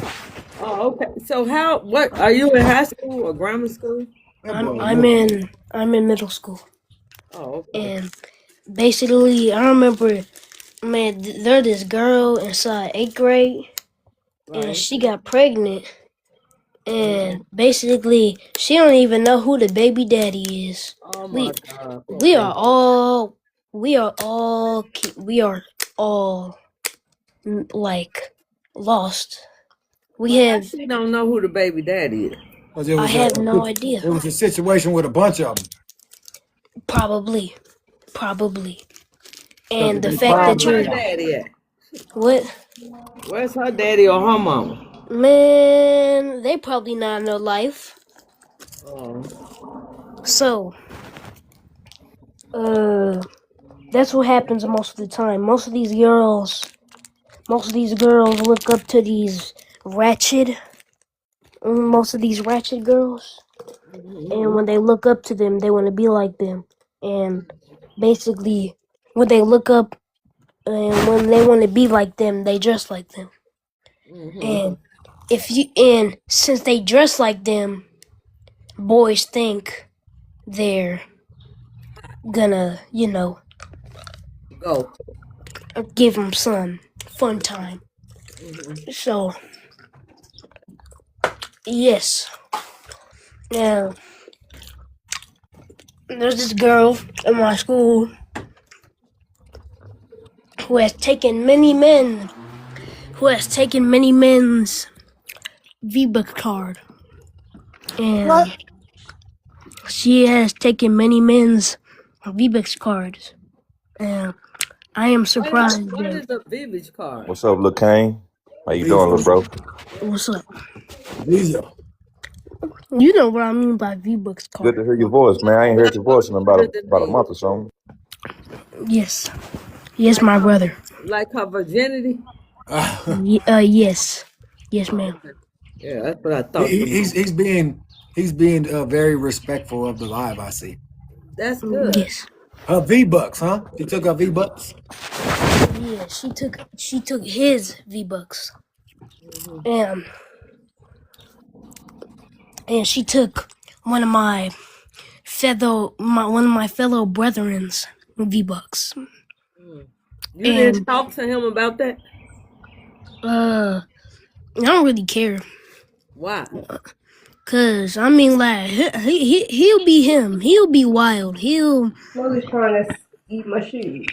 okay. So what are you in high school or grammar school? I'm in middle school, Oh, okay. and basically I remember, man, there's this girl inside 8th grade, and Right. she got pregnant, and basically she don't even know who the baby daddy is. Oh my We God. we are all like lost. We have She don't know who the baby daddy is. I have no idea. It was a situation with a bunch of them. Probably. And the They fact that Where's her you're daddy at? what? Where's her daddy or her mama? Man, they probably not in their life. Oh, So, that's what happens most of the time. Most of these girls look up to these ratchet girls, and when they look up to them, they want to be like them. And basically, when they look up and when they want to be like them, they dress like them. And since they dress like them, boys think they're gonna, go. give them some fun time. So, yes. Now, there's this girl in my school who has taken many men's V-Bucks card. And she has taken many men's V-Bucks cards. And I am surprised. What is a Vivage card? What's up, Lil Kane? How you doing, little bro? What's up? Visa. You know what I mean by V-Bucks card. Good to hear your voice, man. I ain't heard your voice in about a month or so. Yes. Yes, my brother. Like her virginity? Yes. Yes, ma'am. Yeah, that's what I thought. He's being very respectful of the live. I see. That's good. Yes. Her V-Bucks, huh? She took her V-Bucks. Yeah, she took his V-Bucks. And she took one of my fellow brethren's V-Bucks. You didn't talk to him about that? I don't really care. Why? Cause I mean, like he'll be him. He'll be wild. Slowly trying to eat my shoes.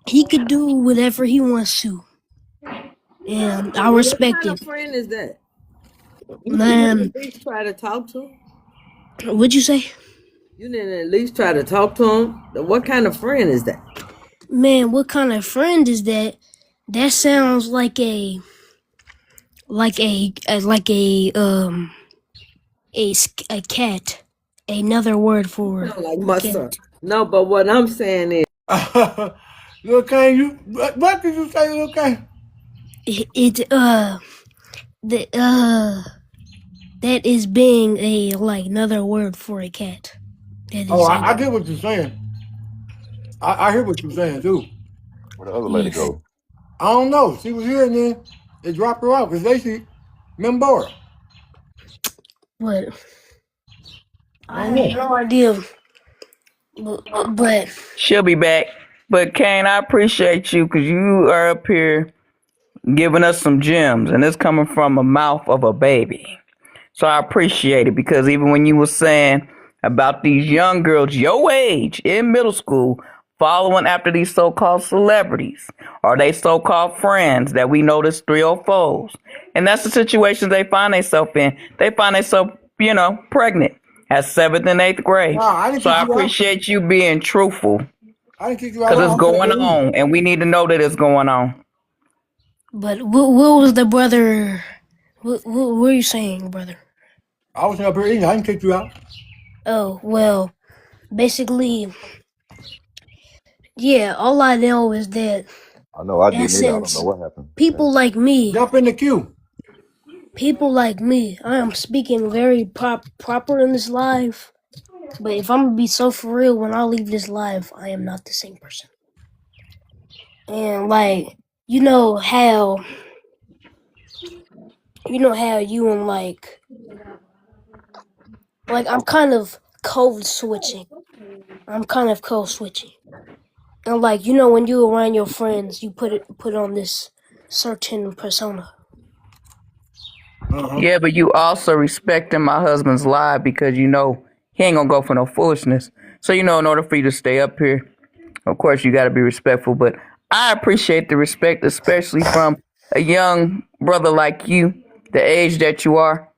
He could do whatever he wants to, and I respect What kind it. of friend is that? Man, At least try to talk to him. what'd you say? You didn't at least try to talk to him. What kind of friend is that? Man, what kind of friend is that? That sounds like a cat. another word for Sound like my cat. son. No, but what I'm saying is, Lil Kane, what did you say, Lil Kane? That is being another word for a cat. That Oh, is I get what you're saying. I hear what you're saying too. Where the other lady yes. go? I don't know. She was here and then they dropped her off. It's Lacey Membora. But I have no idea. But She'll be back. But Kane, I appreciate you because you are up here giving us some gems, and it's coming from a mouth of a baby. So I appreciate it because even when you were saying about these young girls your age in middle school following after these so-called celebrities or they so-called friends that we know as 304s, and that's the situation they find themselves in. They find themselves, pregnant at 7th and 8th grade. Nah, I didn't So kick I you out. appreciate you being truthful I didn't kick you out. because it's I'm saying going for you. on, and we need to know that it's going on. what was the brother? What were you saying, brother? I was up here eating. I didn't kick you out. Oh well, basically, yeah. All I know is that I know I didn't either. I don't know since what happened. people like me, Jump in the queue. I am speaking very proper in this live. But if I'm gonna be so for real, when I leave this live, I am not the same person. And you know how you and I'm kind of code switching. And when you around your friends, you put on this certain persona. Uh-huh. Yeah, but you also respecting my husband's life because he ain't gonna go for no foolishness. So in order for you to stay up here, of course you gotta be respectful. But I appreciate the respect, especially from a young brother like you, the age that you are.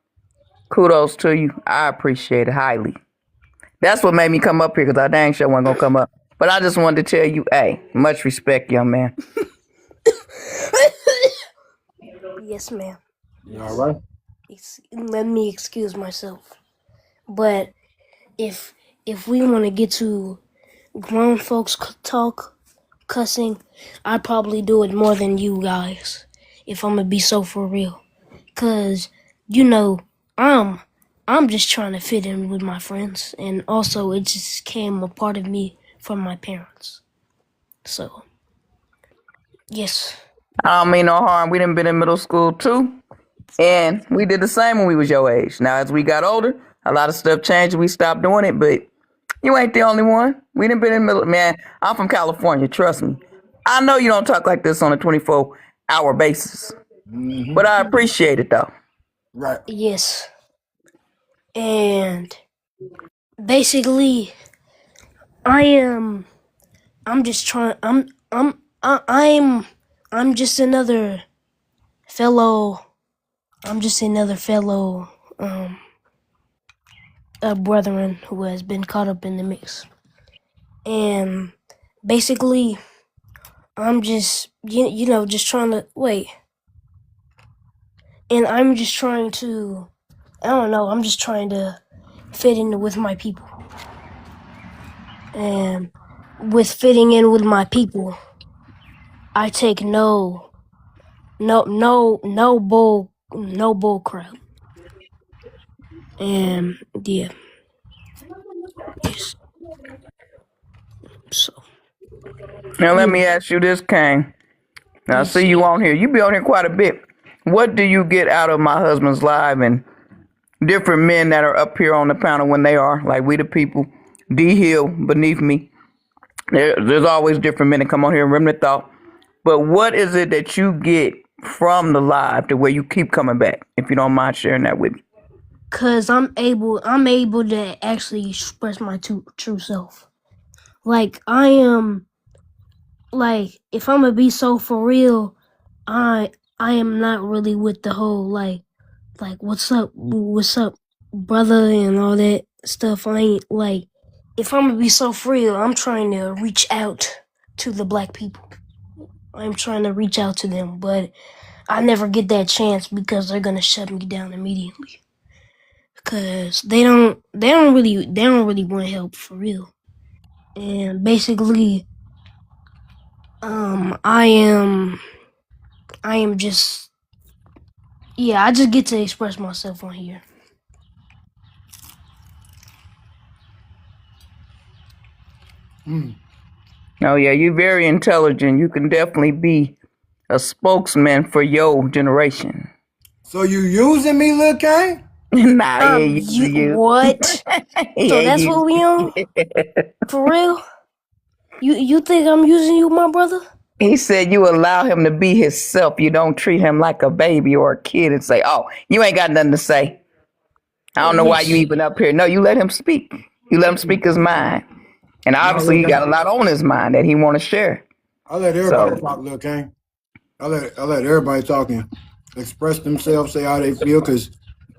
Kudos to you. I appreciate it highly. That's what made me come up here because I dang sure wasn't gonna come up. But I just wanted to tell you, hey, much respect, young man. Yes, ma'am. You all right? Let me excuse myself. But if we want to get to grown folks talk, cussing, I'd probably do it more than you guys. If I'm gonna be so for real, cause I'm just trying to fit in with my friends, and also it just came a part of me from my parents. So yes. I don't mean no harm. We done been in middle school too. And we did the same when we was your age. Now, as we got older, a lot of stuff changed. We stopped doing it, but you ain't the only one. We done been in middle. Man, I'm from California. Trust me. I know you don't talk like this on a 24-hour basis, but I appreciate it though. Right. Yes. And basically, I'm just another fellow. I'm just another fellow brethren who has been caught up in the mix. And basically, I'm just just trying to wait. And I'm just trying to, I don't know, I'm just trying to fit in with my people. And with fitting in with my people, I take no bull crap. And yeah. Yes. So Now, let me ask you this, Kane. Now, I see you on here. You be on here quite a bit. What do you get out of my husband's live and different men that are up here on the panel when they are, like We the People, D Hill beneath me? There's always different men that come on here and remnant thought. But what is it that you get from the live to where you keep coming back, if you don't mind sharing that with me? Cause I'm able to actually express my true self. Like I am, like if I'm gonna be so for real, I am not really with the whole like what's up, brother, and all that stuff. I ain't like, if I'm gonna be so for real, I'm trying to reach out to the black people. I'm trying to reach out to them, but I never get that chance because they're gonna shut me down immediately. cause they don't really want help for real. And basically, I am just, yeah, I just get to express myself on here. Oh yeah, you're very intelligent. You can definitely be a spokesman for your generation. So you using me, Lil Kane? Nah, yeah, you. What? So Yeah, that's you. what we on? For real? You think I'm using you, my brother? He said you allow him to be himself. You don't treat him like a baby or a kid and say, "Oh, you ain't got nothing to say." I don't know why you even up here. No, you let him speak. You let him speak his mind. And obviously he got a lot on his mind that he want to share. I let everybody talk, Lil Kane. I let everybody talk and express themselves, say how they feel, because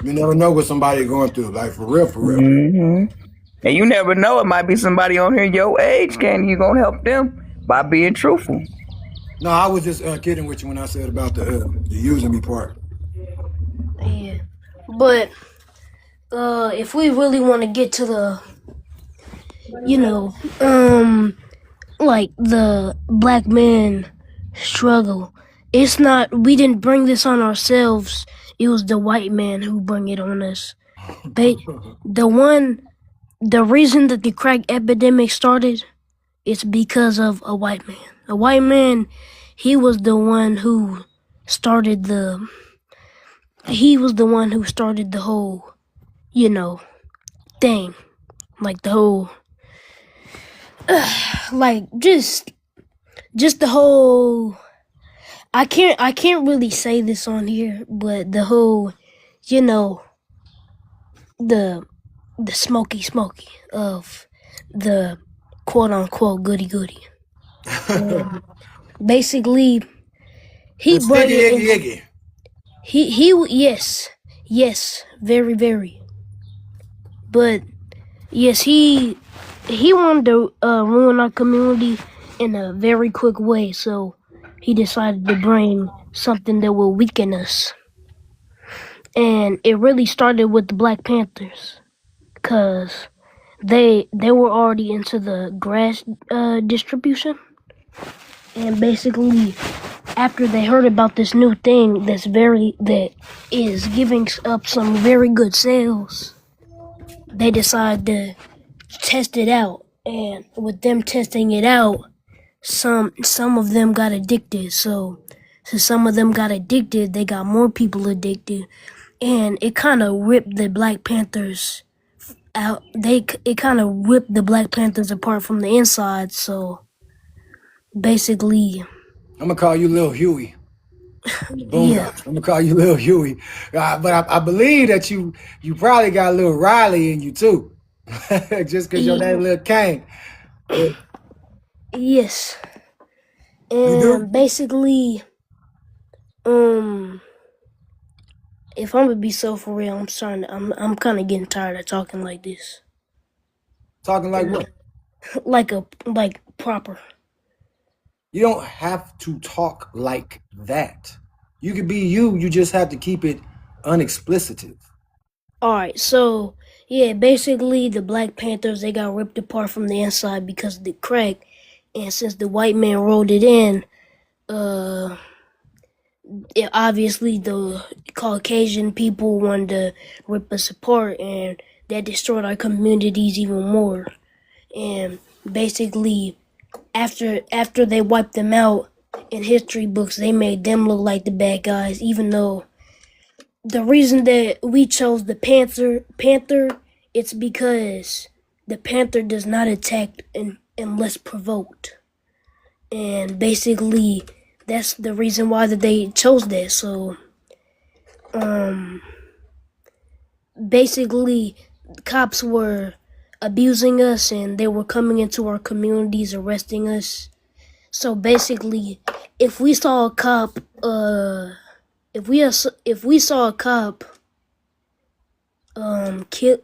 you never know what somebody going through. Like for real, for real. Mm-hmm. And you never know, it might be somebody on here your age, Candy. You gonna help them by being truthful. No, I was just kidding with you when I said about the using me part. Yeah. But if we really want to get to the, like the black man struggle, it's not, we didn't bring this on ourselves. It was the white man who bring it on us. The reason that the crack epidemic started, it's because of a white man. A white man, he was the one who started the whole, thing. Like the whole, like just the whole, I can't really say this on here, but the whole, the smoky of the quote unquote goody. Basically, he brought it in. Yes, very, very. But yes, he wanted to ruin our community in a very quick way, so he decided to bring something that will weaken us. And it really started with the Black Panthers, because they were already into the grass distribution. And basically, after they heard about this new thing that is giving up some very good sales, they decided to test it out. And with them testing it out, some of them got addicted. So some of them got addicted, they got more people addicted, and it kind of ripped the Black Panthers out. It kind of ripped the Black Panthers apart from the inside. So basically, I'm gonna call you Lil Huey. yeah. I'm gonna call you Lil Huey. But I believe that you probably got a little Riley in you too. Just because your name Lil Kane. Yes. And basically, if I'm gonna be so for real, I'm kind of getting tired of talking like this. Talking like what? Like proper. You don't have to talk like that. You could be you. You just have to keep it unexplicitive. All right. So yeah, basically the Black Panthers, they got ripped apart from the inside because of the crack, and since the white man rolled it in, obviously the Caucasian people wanted to rip us apart, and that destroyed our communities even more. And basically, after they wiped them out in history books, they made them look like the bad guys, even though the reason that we chose the panther, it's because the panther does not attack unless provoked. And basically, that's the reason why that they chose that. So, basically, cops were abusing us, and they were coming into our communities, arresting us. So basically, if we saw a cop, if we saw a cop, kill,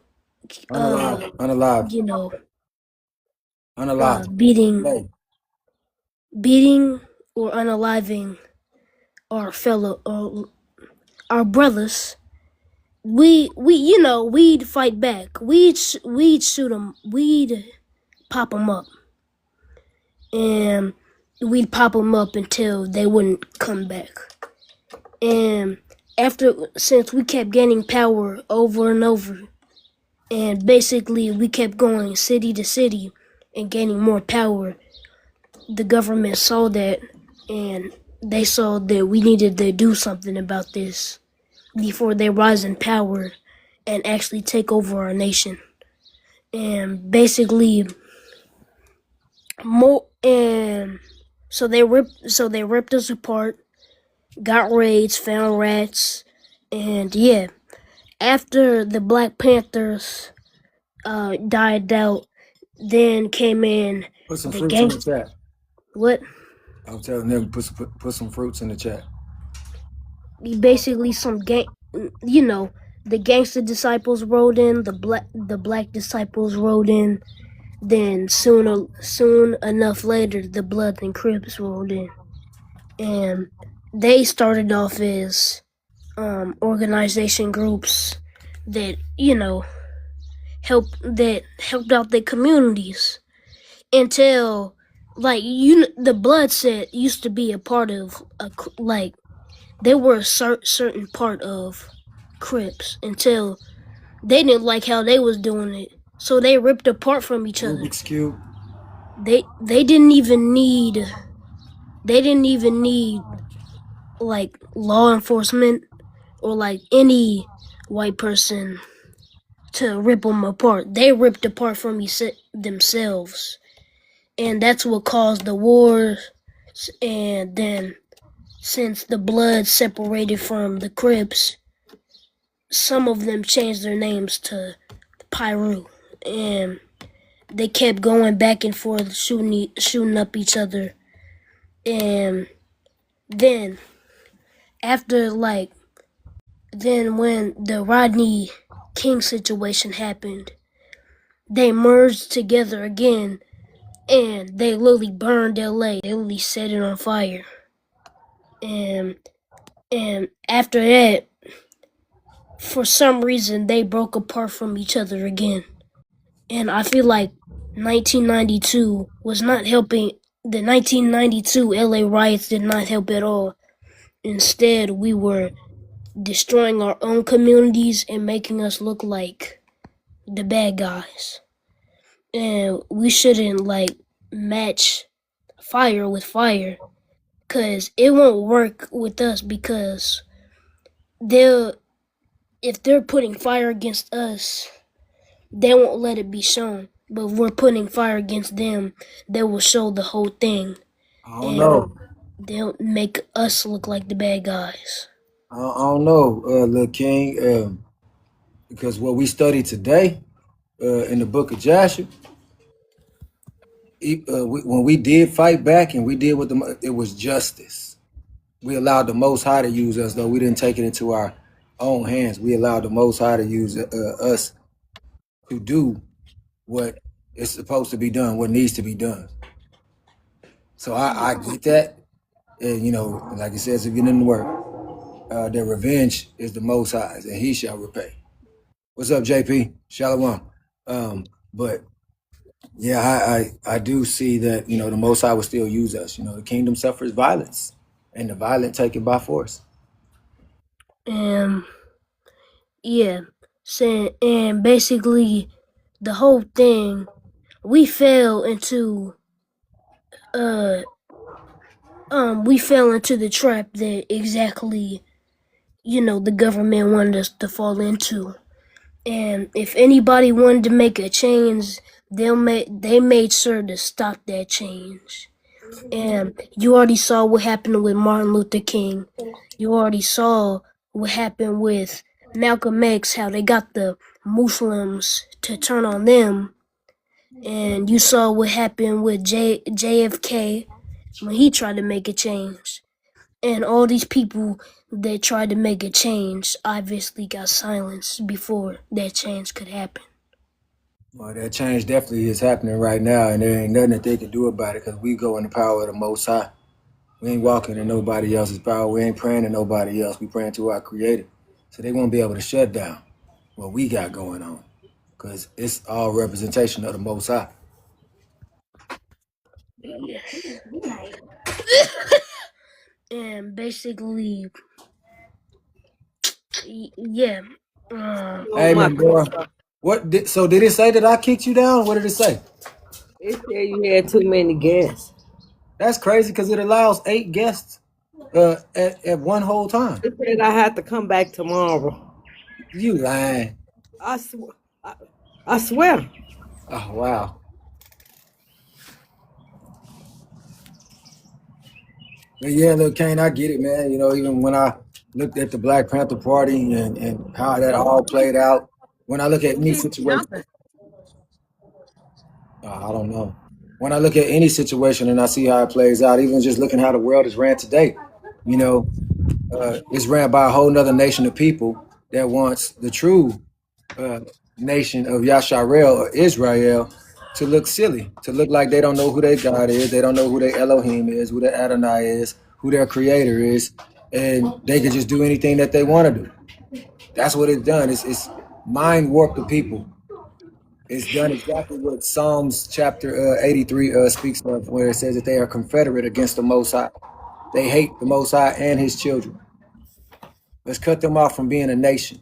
Unalive. beating or unaliving our brothers, we'd fight back. We'd shoot them. We'd pop them up, and we'd pop them up until they wouldn't come back. And since we kept gaining power over and over, and basically we kept going city to city and gaining more power, the government saw that, and they saw that we needed to do something about this before they rise in power and actually take over our nation. And basically, so they ripped us apart, got raids, found rats, and yeah. After the Black Panthers died out, then came in Put some the fruits in the chat. What? I was telling them put some fruits in the chat. Basically, the gangster disciples rode in, the black disciples rode in. Then soon enough later, the Bloods and Crips rolled in, and they started off as organization groups that helped out the communities until the Blood set used to be a part of they were a certain part of Crips until they didn't like how they was doing it, so they ripped apart from each other. Rubik's Cube. They didn't even need like law enforcement or like any white person to rip them apart. They ripped apart from themselves, and that's what caused the war. And then since the Bloods separated from the Crips, some of them changed their names to Piru, and they kept going back and forth, shooting up each other. And then when the Rodney King situation happened, they merged together again, and they literally burned LA. They literally set it on fire. And after that, for some reason, they broke apart from each other again. And I feel like 1992 was not helping. The 1992 LA riots did not help at all. Instead, we were destroying our own communities and making us look like the bad guys. And we shouldn't match fire with fire, because it won't work with us, because if they're putting fire against us, they won't let it be shown. But if we're putting fire against them, they will show the whole thing. I don't know. They'll make us look like the bad guys. I don't know, Lil King, because what we studied today in the book of Joshua, when we did fight back and we did with them, it was justice. We allowed the Most High to use us, though we didn't take it into our own hands. We allowed the Most High to use us to do what is supposed to be done, what needs to be done. So I get that. And, like it says, if you're in the word, their revenge is the Most High's, and he shall repay. What's up, JP? Shalom. But yeah, I do see that, the Most High will still use us. The kingdom suffers violence, and the violent take it by force. Yeah. And basically, the whole thing, we fell into the trap that exactly, the government wanted us to fall into. And if anybody wanted to make a change, they made sure to stop that change. And you already saw what happened with Martin Luther King. You already saw what happened with Malcolm X, how they got the Muslims to turn on them. And you saw what happened with JFK when he tried to make a change. And all these people that tried to make a change obviously got silenced before that change could happen. Well, that change definitely is happening right now, and there ain't nothing that they can do about it, because we go in the power of the Most High. We ain't walking in nobody else's power. We ain't praying to nobody else. We praying to our Creator. So they won't be able to shut down what we got going on, because it's all representation of the Most High. Yes. And basically, yeah. Hey, man, boy. So did it say that I kicked you down? What did it say? It said you had too many guests. That's crazy because it allows 8 guests at one whole time. It said I had to come back tomorrow. You lying. I swear. Oh, wow. But yeah, look, Kane, I get it, man. You know, even when I looked at the Black Panther Party and how that all played out, when I look at any situation, I don't know. When I look at any situation and I see how it plays out, even just looking how the world is ran today, you know, it's ran by a whole nother nation of people that wants the true nation of Yasharel or Israel to look silly, to look like they don't know who their God is, they don't know who their Elohim is, who their Adonai is, who their creator is, and they can just do anything that they want to do. That's what it's done. It's mind warped the people. It's done exactly what Psalms chapter 83 speaks of, where it says that they are confederate against the Most High. They hate the Most High and his children. Let's cut them off from being a nation,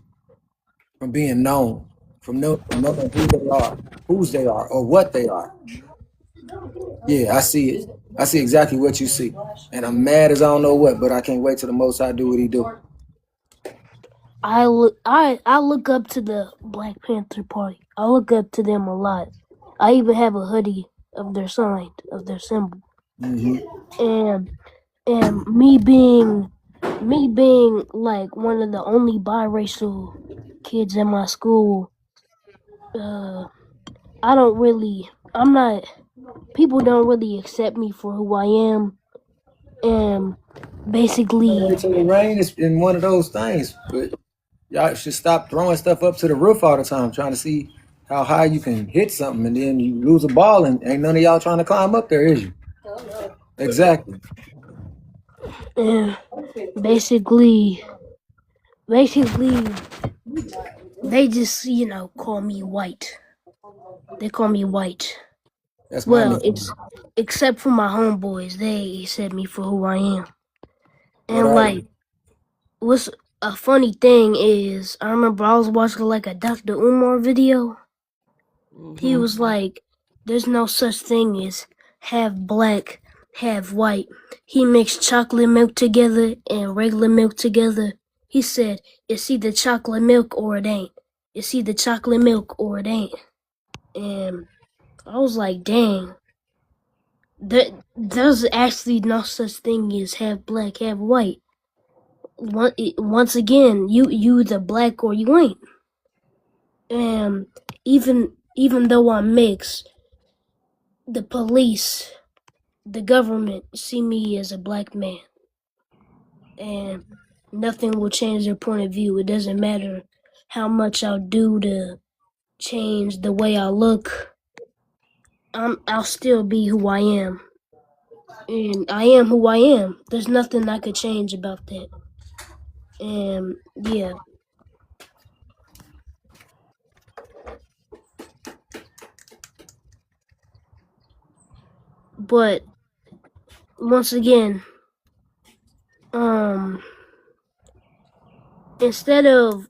from being known, from knowing who they are, whose they are, or what they are. Yeah, I see it. I see exactly what you see. And I'm mad as I don't know what, but I can't wait till the Most High do what he do. I look up to the Black Panther Party. I look up to them a lot. I even have a hoodie of their sign, of their symbol. Mm-hmm. And me being like one of the only biracial kids in my school, people don't really accept me for who I am. And basically, rain is in one of those things, but y'all should stop throwing stuff up to the roof all the time, trying to see how high you can hit something, and then you lose a ball, and ain't none of y'all trying to climb up there, is you? Exactly. And basically, they just, call me white. They call me white. That's well, it's except for my homeboys. They accept me for who I am. And what's a funny thing is, I remember I was watching like a Dr. Umar video. Mm-hmm. He was like, "There's no such thing as half black, half white." He mixed chocolate milk together and regular milk together. He said, "It's either chocolate milk or it ain't. It's either chocolate milk or it ain't." And I was like, dang. There's actually no such thing as half black, half white. Once again, you either black or you ain't. And even though I'm mixed, the police, the government see me as a black man. And nothing will change their point of view. It doesn't matter how much I'll do to change the way I look. I'll still be who I am. And I am who I am. There's nothing I could change about that. And yeah. But once again, instead of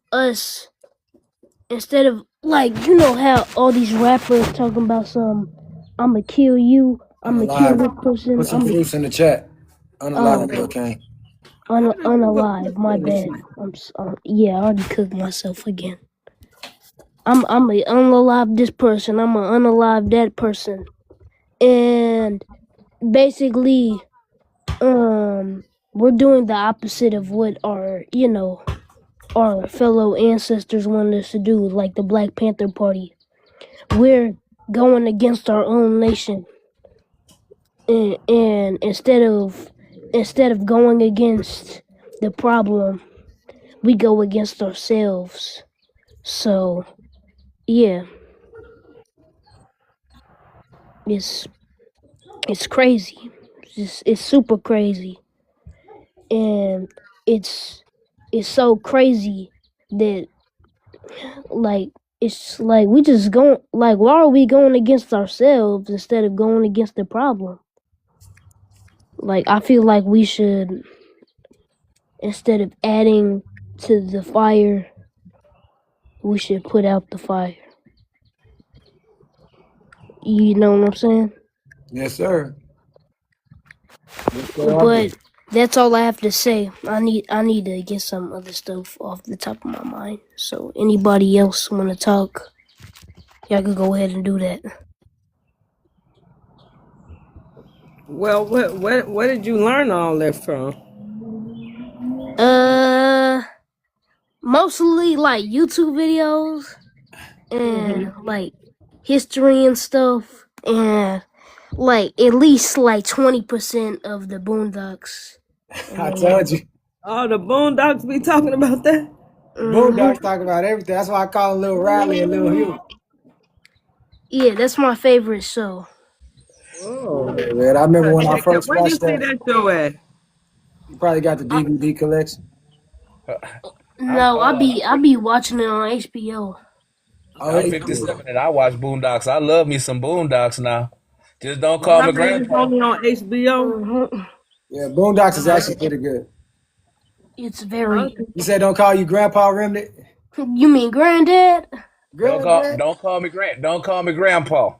like, how all these rappers talking about I'ma kill you, I'ma kill this person. Put some proofs in the chat. Unalive, okay. Unalive, my bad. I already cooked myself again. I'ma unalive this person, I'ma unalive that person. And basically, we're doing the opposite of what our fellow ancestors wanted us to do, like the Black Panther Party. We're going against our own nation. And instead of going against the problem, we go against ourselves. So, yeah. It's crazy. It's super crazy. And it's so crazy that like it's like we just going like why are we going against ourselves instead of going against the problem? Like I feel like we should, instead of adding to the fire, we should put out the fire. You know what I'm saying? Yes, sir. But that's all I have to say. I need to get some other stuff off the top of my mind. So anybody else want to talk, y'all can go ahead and do that. Well, what did you learn all that from? Mostly like YouTube videos and like history and stuff, and like at least like 20% of the Boondocks. I told you. Oh, the Boondocks be talking about that? Boondocks talk about everything. That's why I call him Lil Riley and Lil Huey. Yeah, that's my favorite show. Oh, man, I remember when I first where you watched see that show at? You probably got the DVD collection. No, I be watching it on HBO. I'm 57 and I watch Boondocks. I love me some Boondocks now. Just don't call me grandpa. Only on HBO. Yeah, Boondocks is actually pretty good. It's very. You said don't call you Grandpa Remnant? You mean Granddad? Don't call me grandpa.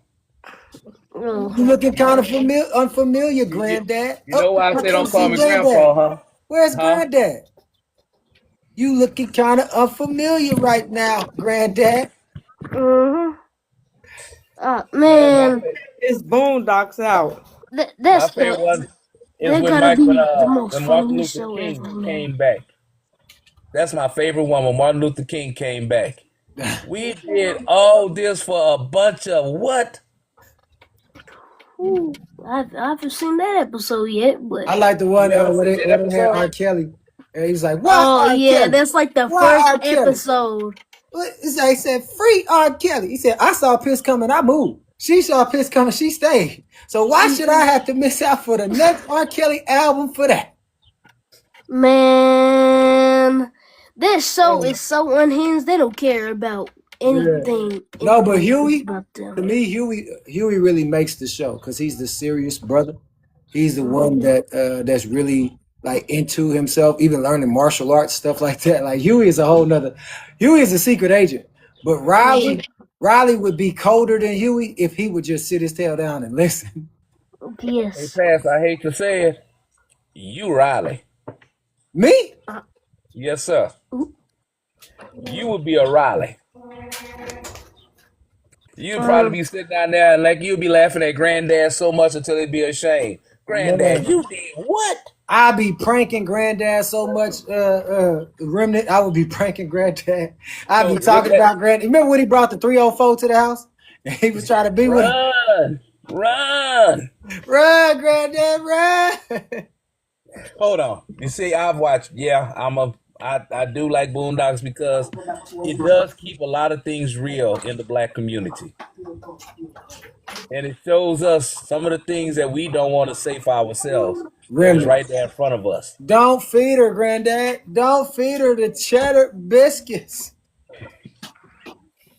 You looking kind of unfamiliar, Granddad. You know why I say don't call me grandpa, huh? Where's Granddad? You looking kind of unfamiliar right now, Granddad. Man, it's Boondocks out. That's my favorite one is when Martin Luther King came back. That's my favorite one, when Martin Luther King came back. We did all this for a bunch of what? Ooh, I haven't seen that episode yet, but I like the one where they had R. Kelly. And he was like, "What?" Oh yeah, that's like the first episode. He said, "Free R. Kelly." He said, "I saw piss coming, I moved. She saw piss coming, she stayed. So why should I have to miss out for the next R. Kelly album for that?" Man, that show is so unhinged. They don't care about anything. No, but Huey, to me, Huey really makes the show because he's the serious brother. He's the one that's really like into himself, even learning martial arts, stuff like that. Like Huey is Huey is a secret agent. But Riley would be colder than Huey if he would just sit his tail down and listen. Yes. Hey, Pass, I hate to say it, you Riley. Me? Yes, sir. You would be a Riley. You'd probably be sitting down there and like you'd be laughing at Granddad so much until he'd be ashamed. Granddad, you did what? I'd be pranking Granddad so much, Remnant. I would be pranking Granddad. I'd be talking about Granddad. Remember when he brought the 304 to the house? And he was trying to be with him. Run, Granddad, run. Hold on. You see, I've watched. Yeah, I do like Boondocks because it does keep a lot of things real in the black community, and it shows us some of the things that we don't want to say for ourselves. It's right there in front of us. Don't feed her, Granddad. Don't feed her the cheddar biscuits.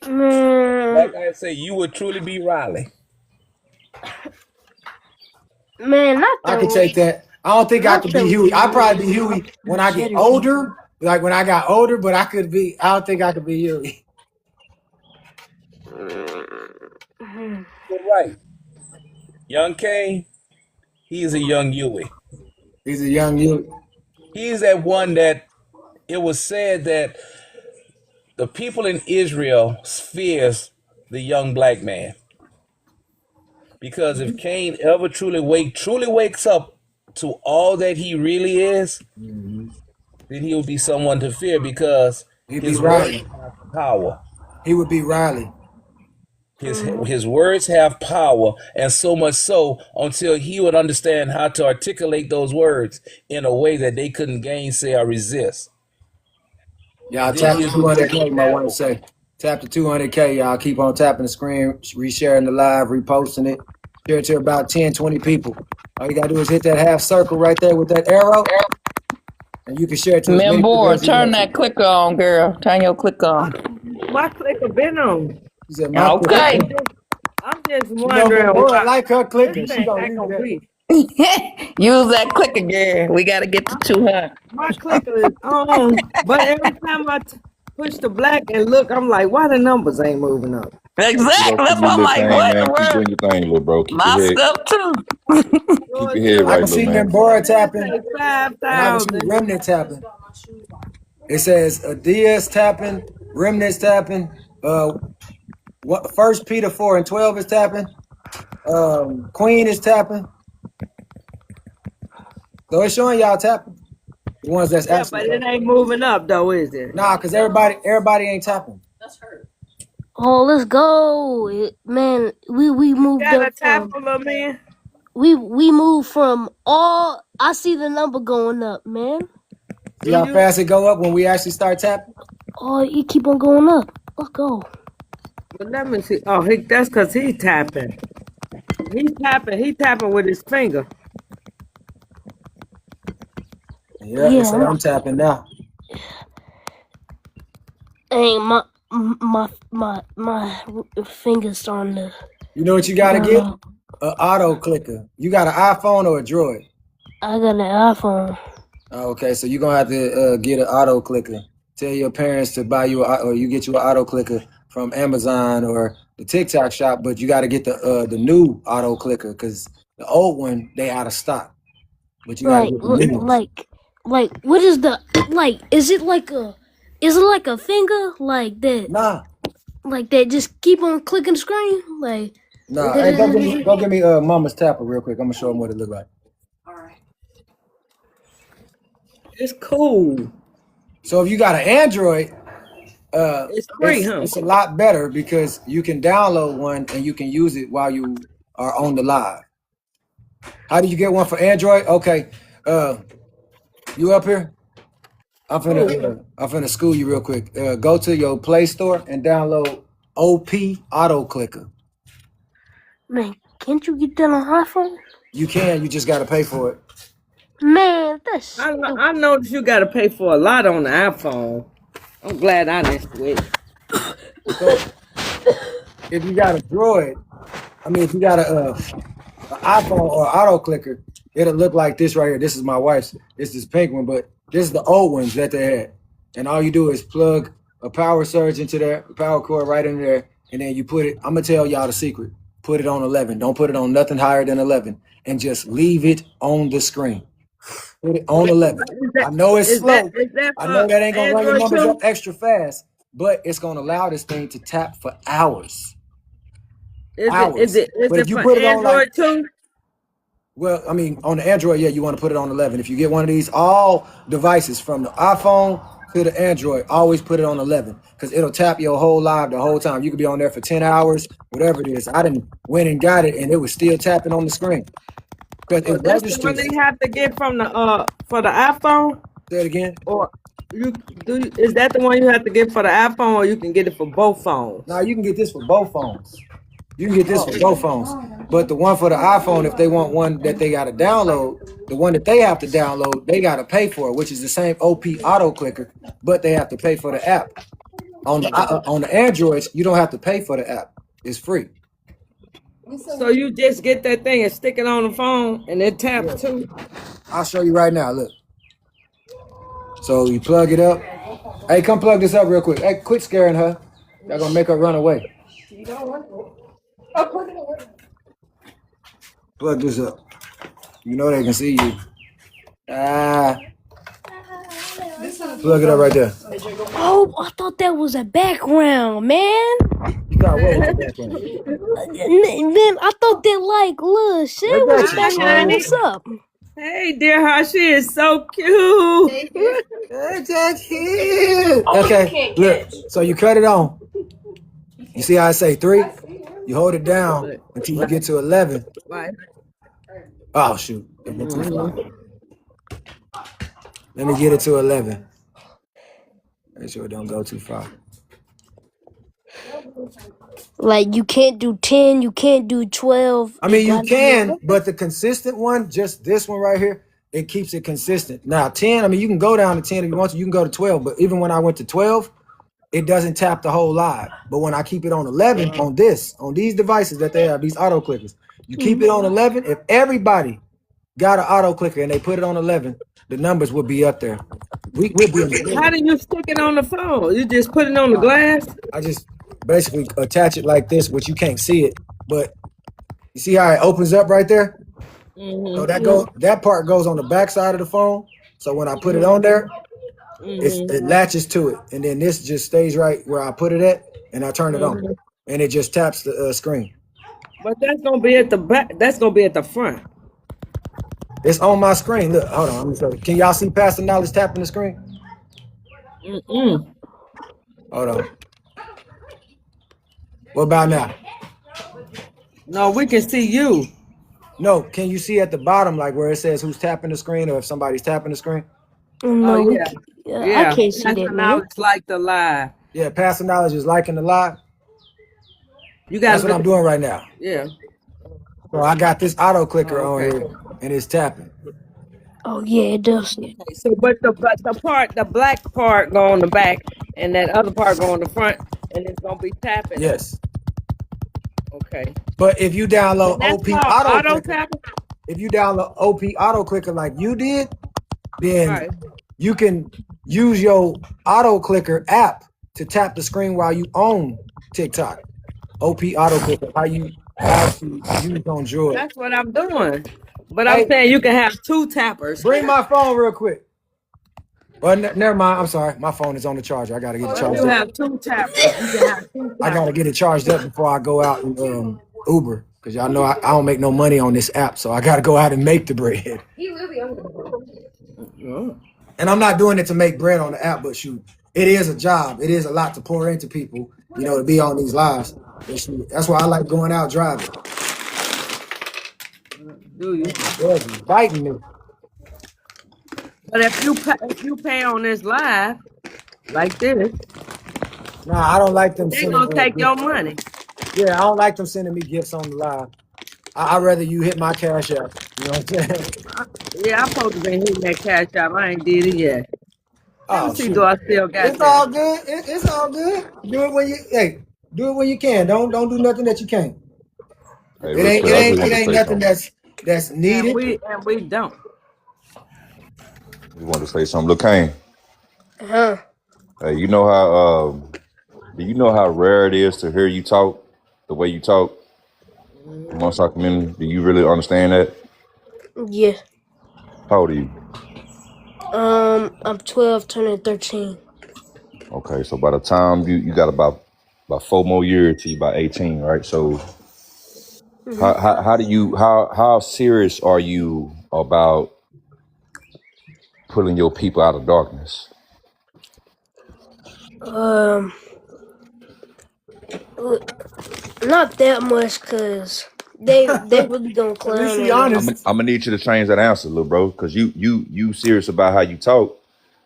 Like I say, you would truly be Riley. Man, I can take that. I don't think I could be Huey. I'd probably be Huey when I get older. Like when I got older, but I don't think I could be Huey. You're right. Young Kane, he's a young Huey. He's a young Huey. He's that one that it was said that the people in Israel fears the young black man. Because if Kane ever truly wakes up to all that he really is, then he'll be someone to fear because his words have power. He would be Riley. His words have power, and so much so until he would understand how to articulate those words in a way that they couldn't gainsay or resist. Y'all tap the 200K, I want to say. Tap the 200K, y'all. Keep on tapping the screen, resharing the live, reposting it. Share it to about 10, 20 people. All you got to do is hit that half circle right there with that arrow. And you can share it to as many people Membor, as you turn want to. that clicker on, girl. Turn your clicker on. My clicker been on. She said, my Okay. I'm just you know, wondering Membora why like her clicker. this She thing gonna ain't leave gonna that. be. Use that clicker, girl. We gotta get to 200. My clicker is on, but every time I push the black and look, I'm like, why the numbers ain't moving up? Exactly. Keep That's your why I'm little like, thing, what in man. the Keep world? doing your thing, little bro. Keep My your head, stuff too. keep your head I right, can little see man. Membora tapping, and I can see 5,000. Remnant tapping. It says Diaz tapping, Remnant's tapping. What? First Peter 4:12 is tapping. Queen is tapping. So it's showing y'all tapping. The ones that's Yeah, actually but it tapping. ain't moving up though, is it? Nah, cause everybody ain't tapping. Oh, let's go, man. We moved Got a up tap from for little man. we moved from all. I see the number going up, man. See how You fast it go up when we actually start tapping? Oh, you keep on going up. Let's go. but let me see. Oh, that's cause he's tapping. He's tapping. He tapping with his finger. Yeah, it said I'm tapping now. Hey, my fingers starting to. You know what you gotta get? An auto clicker. You got an iPhone or a Droid? I got an iPhone. Okay, so you're gonna have to get an auto clicker. Tell your parents to buy you or you get you an auto clicker from Amazon or the TikTok shop, but you got to get the new auto clicker because the old one they out of stock. But you gotta get the new ones. Like what is the is it like a finger like that? Nah. Like that just keep on clicking the screen? Like Nah, hey, go give me Mama's Tapper real quick. I'm gonna show them what it look like. It's cool. So if you got an Android, it's free, huh? It's a lot better because you can download one and you can use it while you are on the live. How do you get one for Android? Okay, you up here? I'm finna school you real quick. Go to your Play Store and download OP Auto Clicker. Man, can't you get that on iPhone? You can. You just gotta pay for it. Man, that's. I noticed you got to pay for a lot on the iPhone. I'm glad I didn't switch. So, if you got a Droid, if you got an iPhone or auto clicker, it'll look like this right here. This is my wife's. This is pink one, but this is the old ones that they had. And all you do is plug a power surge into there, a power cord right in there, and then you put it. I'm gonna tell y'all the secret. Put it on 11. Don't put it on nothing higher than 11, and just leave it on the screen. Put it on 11. I know it's slow. I know that ain't gonna run your numbers up extra fast, but it's gonna allow this thing to tap for hours. Is it you for put it Android on too? Well, on the Android, yeah, you want to put it on 11. If you get one of these, all devices from the iPhone to the Android, always put it on 11 because it'll tap your whole live the whole time. You could be on there for 10 hours, whatever it is. I didn't went and got it, and it was still tapping on the screen. Because it That's the one they have to get from the for the iPhone. Say it again. Or is that the one you have to get for the iPhone, or you can get it for both phones? No, you can get this for both phones. You can get this for both phones. But the one for the iPhone, if they want one that they got to download, the one that they have to download, they got to pay for it, which is the same OP Auto Clicker, but they have to pay for the app. On the Androids, you don't have to pay for the app. It's free. So you just get that thing and stick it on the phone, and it taps too. I'll show you right now. Look. So you plug it up. Hey, come plug this up real quick. Hey, quit scaring her. Y'all gonna make her run away. Plug this up. You know they can see you. Plug it up right there. Oh, I thought that was a background, man. You got what with the background? Then I thought that little shit was the background. What's up? Hey, dear, how she is so cute. Okay, look. So you cut it on. You see how I say 3? You hold it down until you get to 11. Oh shoot! Let me get it to 11. Make sure it don't go too far. Like you can't do 10, you can't do 12. You can, but the consistent one, just this one right here, it keeps it consistent. Now 10, I mean, you can go down to 10 if you want to. You can go to 12, but even when I went to 12, it doesn't tap the whole live. But when I keep it on 11, on these devices that they have, these auto clickers, you keep it on 11. If everybody got an auto clicker and they put it on 11, the numbers would be up there. We'll be in the How do you stick it on the phone? You just put it on the glass? I just basically attach it like this, which you can't see it, but you see how it opens up right there? So that part goes on the back side of the phone. So when I put it on there, it latches to it, and then this just stays right where I put it at, and I turn it on, and it just taps the screen. But that's gonna be at the back. That's gonna be at the front. It's on my screen. Look, hold on. Let me show you. Can y'all see Pastor Knowledge tapping the screen? Hold on. What about now? No, we can see you. No, can you see at the bottom, like where it says who's tapping the screen, or if somebody's tapping the screen? No, Yeah. I can't see Pastor that, man. Knowledge like the live. Yeah, Pastor Knowledge is liking the live. You got That's what I'm doing right now. Yeah. So I got this auto clicker on here, and it's tapping. Oh yeah, it does. Okay, so but the black part go on the back, and that other part go on the front, and it's gonna be tapping. Yes. Okay. But if you download That's OP called Auto auto Clicker, tapping. if you download OP Auto Clicker like you did, then Right. you can use your Auto Clicker app to tap the screen while you own TikTok. OP Auto Clicker, how you use on Droid. That's what I'm doing. But I'm saying you can have two tappers. Bring my phone real quick. Well, never mind. I'm sorry. My phone is on the charger. I gotta get it charged You up. have two tappers. You can have two tappers. I gotta get it charged up before I go out and Uber, because y'all know I don't make no money on this app, so I gotta go out and make the bread. He will be on the And I'm not doing it to make bread on the app, but shoot, it is a job. It is a lot to pour into people, to be on these lives. And shoot, that's why I like going out driving. Do you? They're biting me. But if you pay on this live like this, Nah, I don't like them they sending gonna take gifts. your money. Yeah, I don't like them sending me gifts on the live. I'd rather you hit my cash app. You know what I'm saying? Yeah, I'm supposed to be hitting that cash out. I ain't did it yet. Let me see, do I still got It's all good. It's all good. Do it when you can. Don't do nothing that you can't. Hey, It ain't nothing that's needed. And we don't. You want to say something? Look, Kane. Huh? Hey, you know how do you know how rare it is to hear you talk the way you talk amongst our community? Do you really understand that? Yeah. How old are you? I'm 12, turning 13. Okay, so by the time you got about 4 more years till you about 18, right? So how serious are you about pulling your people out of darkness? Not that much, cause they really gonna clown me. I'm gonna need you to change that answer, little bro, because you serious about how you talk.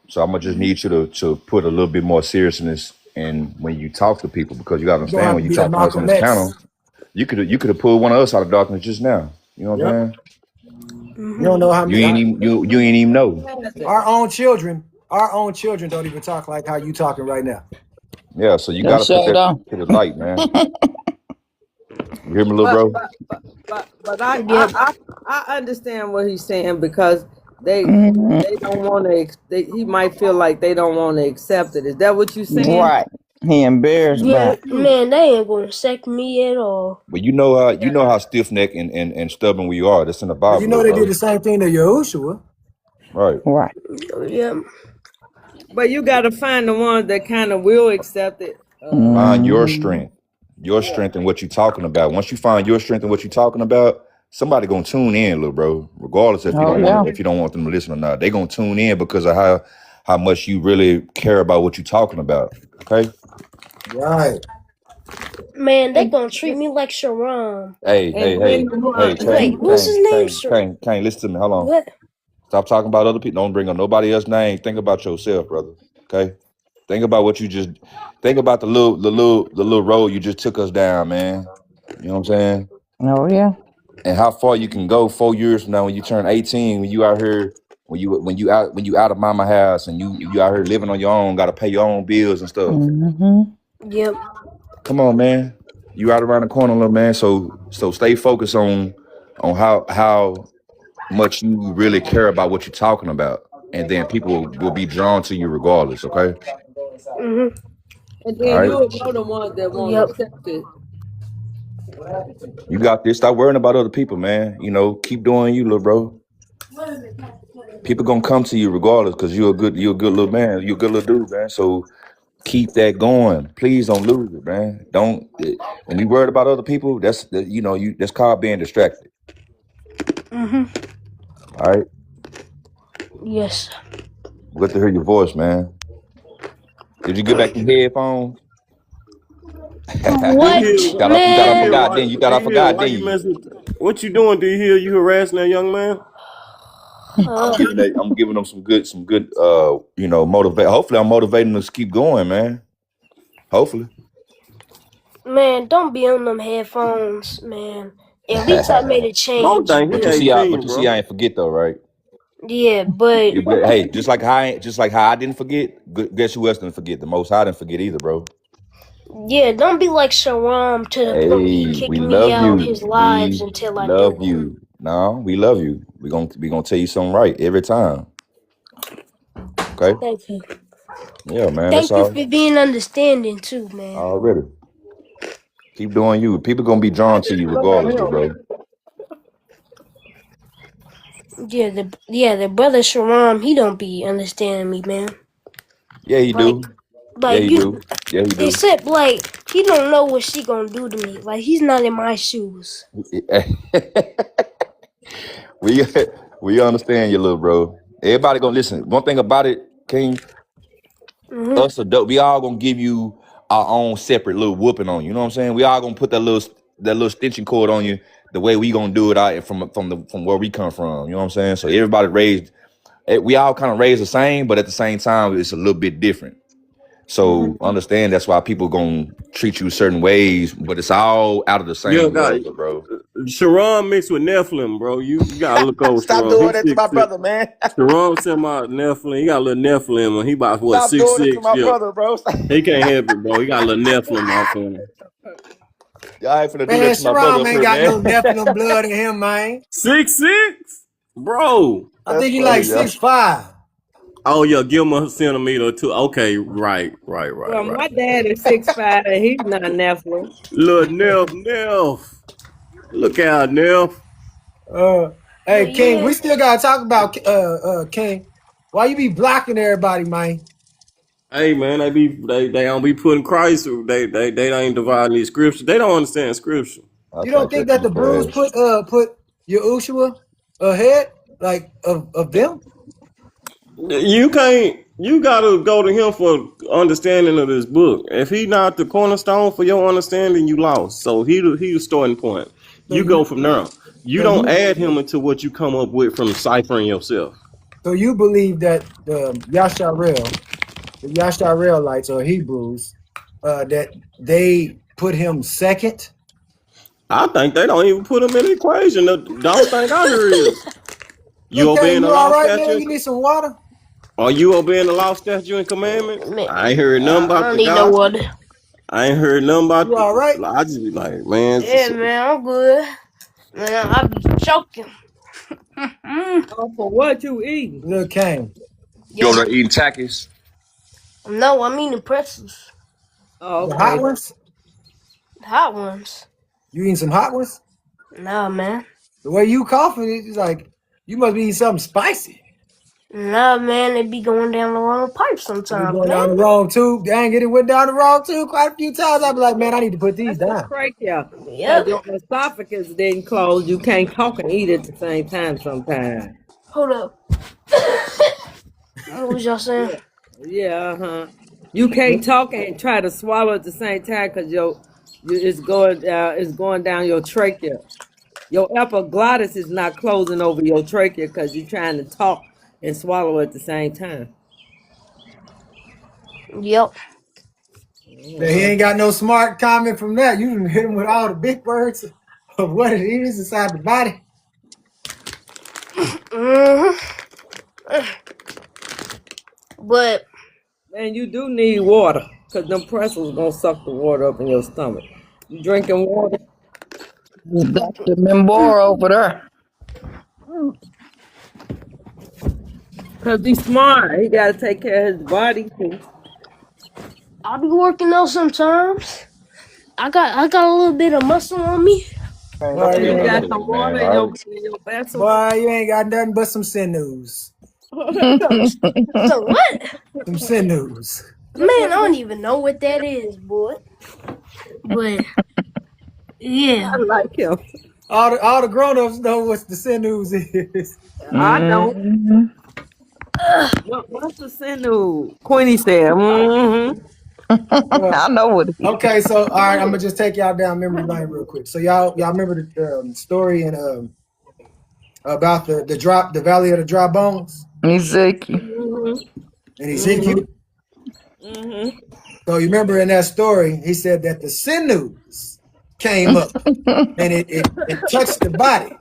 So I'm gonna just need you to put a little bit more seriousness in when you talk to people, because you gotta understand when you talk to us on this channel, you could have pulled one of us out of darkness just now. You know what I'm saying? You don't know how many. You ain't even know. Our own children don't even talk like how you talking right now. Yeah, so you gotta put that to the light, man. You hear me, little bro? But I understand what he's saying, because they don't want to. He might feel like they don't want to accept it. Is that what you saying? Right. He embarrassed by it. Man, they ain't gonna accept me at all. But you know how stiff necked and stubborn we are. That's in the Bible. You know they did the same thing to Yahushua. Right. Right. Yeah. But you got to find the ones that kind of will accept it. Find your strength and what you're talking about. Once you find your strength and what you're talking about, somebody gonna tune in, little bro. Regardless if you don't want them to listen or not, they gonna tune in because of how much you really care about what you're talking about. Okay. Right. Man, they gonna treat me like Sharon. Hey, Wait, what's his name? Kane, listen to me. Hold on. What? Stop talking about other people. Don't bring up nobody else's name. Think about yourself, brother. Okay. Think about the little road you just took us down, man. You know what I'm saying? Oh yeah. and how far you can go 4 years from now when you turn 18, when you out here, when you out of mama house and you out here living on your own, got to pay your own bills and stuff. Yep. Come on, man. You out around the corner, little man. So stay focused on how much you really care about what you're talking about, and then people will be drawn to you regardless. Okay. Mhm. And All then right. you'll know the ones that won't Yep. accept it. You got this. Stop worrying about other people, man. You know, keep doing you, little bro. People gonna come to you regardless because you're a good little man. You're a good little dude, man. So keep that going. Please don't lose it, man. When we worried about other people, that's called being distracted. Mhm. All right. Yes. Good to hear your voice, man. Did you get back the headphones? What, You thought I forgot, then you thought I forgot, Why didn't you you? messing? What you doing? Do you hear you harassing that young man? I'm giving them some good motivate. Hopefully I'm motivating them to keep going, man. Hopefully. Man, don't be on them headphones, man. At least I made a Don't change. think he But you see, 18, bro. I ain't forget though, right? Yeah, but Hey, just like how I didn't forget, guess who else didn't forget? The Most High didn't forget either, bro. yeah, don't be like Sharam to the point he Hey, kicked we me love out you. his lives We until I love do. you. No, we love you. We gonna tell you something right every time. Okay? Thank you. Yeah, man. That's Thank you all. for being understanding too, man. Already. Keep doing you. People gonna be drawn to you regardless, bro. Yeah, the brother Sharam, he don't be understanding me, man. Yeah, he do. Yeah, Like he you, do. Yeah, he do. except like he don't know what she gonna do to me. Like he's not in my shoes. we understand you, little bro. Everybody gonna listen. One thing about it, King, us adult, we all gonna give you our own separate little whooping on you. You know what I'm saying? We all gonna put that little stitching cord on you the way we gonna do it out from where we come from. You know what I'm saying? So everybody raised, we all kind of raised the same, but at the same time, it's a little bit different. So understand that's why people gonna treat you certain ways, but it's all out of the same love, bro. Sharon mixed with Nephilim, bro. You gotta look over Stop Sharon. doing that to my brother, man. Sharon said my Nephilim. He got a little Nephilim, and he about what Stop doing it to 6'6". my Yeah, brother, bro. he can't help it, bro. He got a little Nephilim off him. Y'all ain't finna do Man, that to my brother Sharam up ain't here, got man. no Nephilim blood in him, man. 6'6", bro. I That's think he funny, like y'all. 6'5". Oh yeah, give him a centimeter or two. Okay, right. Well, my dad is 6'5" and he's not Nephilim. Little Neff. Look out, Neff. Hey, But King, yeah, we still gotta talk about King. Why you be blocking everybody, man? Hey man, they don't be putting Christ. They ain't dividing these scriptures. They don't understand scripture. I'll You don't take think that that the deep bruise ass. put Yahushua ahead, like of them? You can't. You gotta go to him for understanding of this book. If he not the cornerstone for your understanding, you lost. So he the starting point. So You go from there. You so don't you add him into what you come up with from ciphering yourself. so you believe that the Yasharelites or Hebrews, that they put him second? I think they don't even put him in the equation. The don't think I hear is you Okay, obeying the you all law, right, man? statute. You need some water? Are you obeying the law, statute, and commandments? man, I ain't heard nothing I about don't the need no gospel. water. I ain't heard nothing about. You all right? I just be like, man. Yeah, man, I'm good. Man, I be choking. Oh, for what you eating? Look, King. You Yo, over there eating Takis? no, I mean the pretzels, Oh, The hot okay. ones? the hot ones. You eating some hot ones? Nah, man. The way you coughing, it's like you must be eating something spicy. Nah, man, they be going down the wrong pipe You sometimes, going down man. the wrong tube. Dang it went down the wrong tube quite a few times. I be like, man, I need to put these That's your down. trachea. Yep. Because your esophagus didn't close. You can't talk and eat at the same time sometimes. Hold up. What was y'all saying? Yeah, uh-huh. You can't talk and try to swallow at the same time because it's going down your trachea. Your epiglottis is not closing over your trachea because you're trying to talk and swallow at the same time. Yep. He ain't got no smart comment from that. You done hit him with all the big words. of what it is inside the body? But Man, you do need water, because them pretzels gonna suck the water up in your stomach. You drinking water? Dr. Mimbora over there. Because he's smart. He got to take care of his body, too. I'll be working out sometimes. I got a little bit of muscle on me. Boy, You you, got some water in your vessel. boy, you ain't got nothing but some sinews. So what? Some sinews. Man, I don't even know what that is, boy. But yeah, I like him. All the grown-ups know what the sinews is. I don't. What's the sinew? Queenie said, I know what it is. Okay, so all right, I'm gonna just take y'all down memory lane real quick. So y'all remember the story and about the valley of the dry bones Ezekiel. and Ezekiel. So you remember in that story, he said that the sinews came up and it touched the body.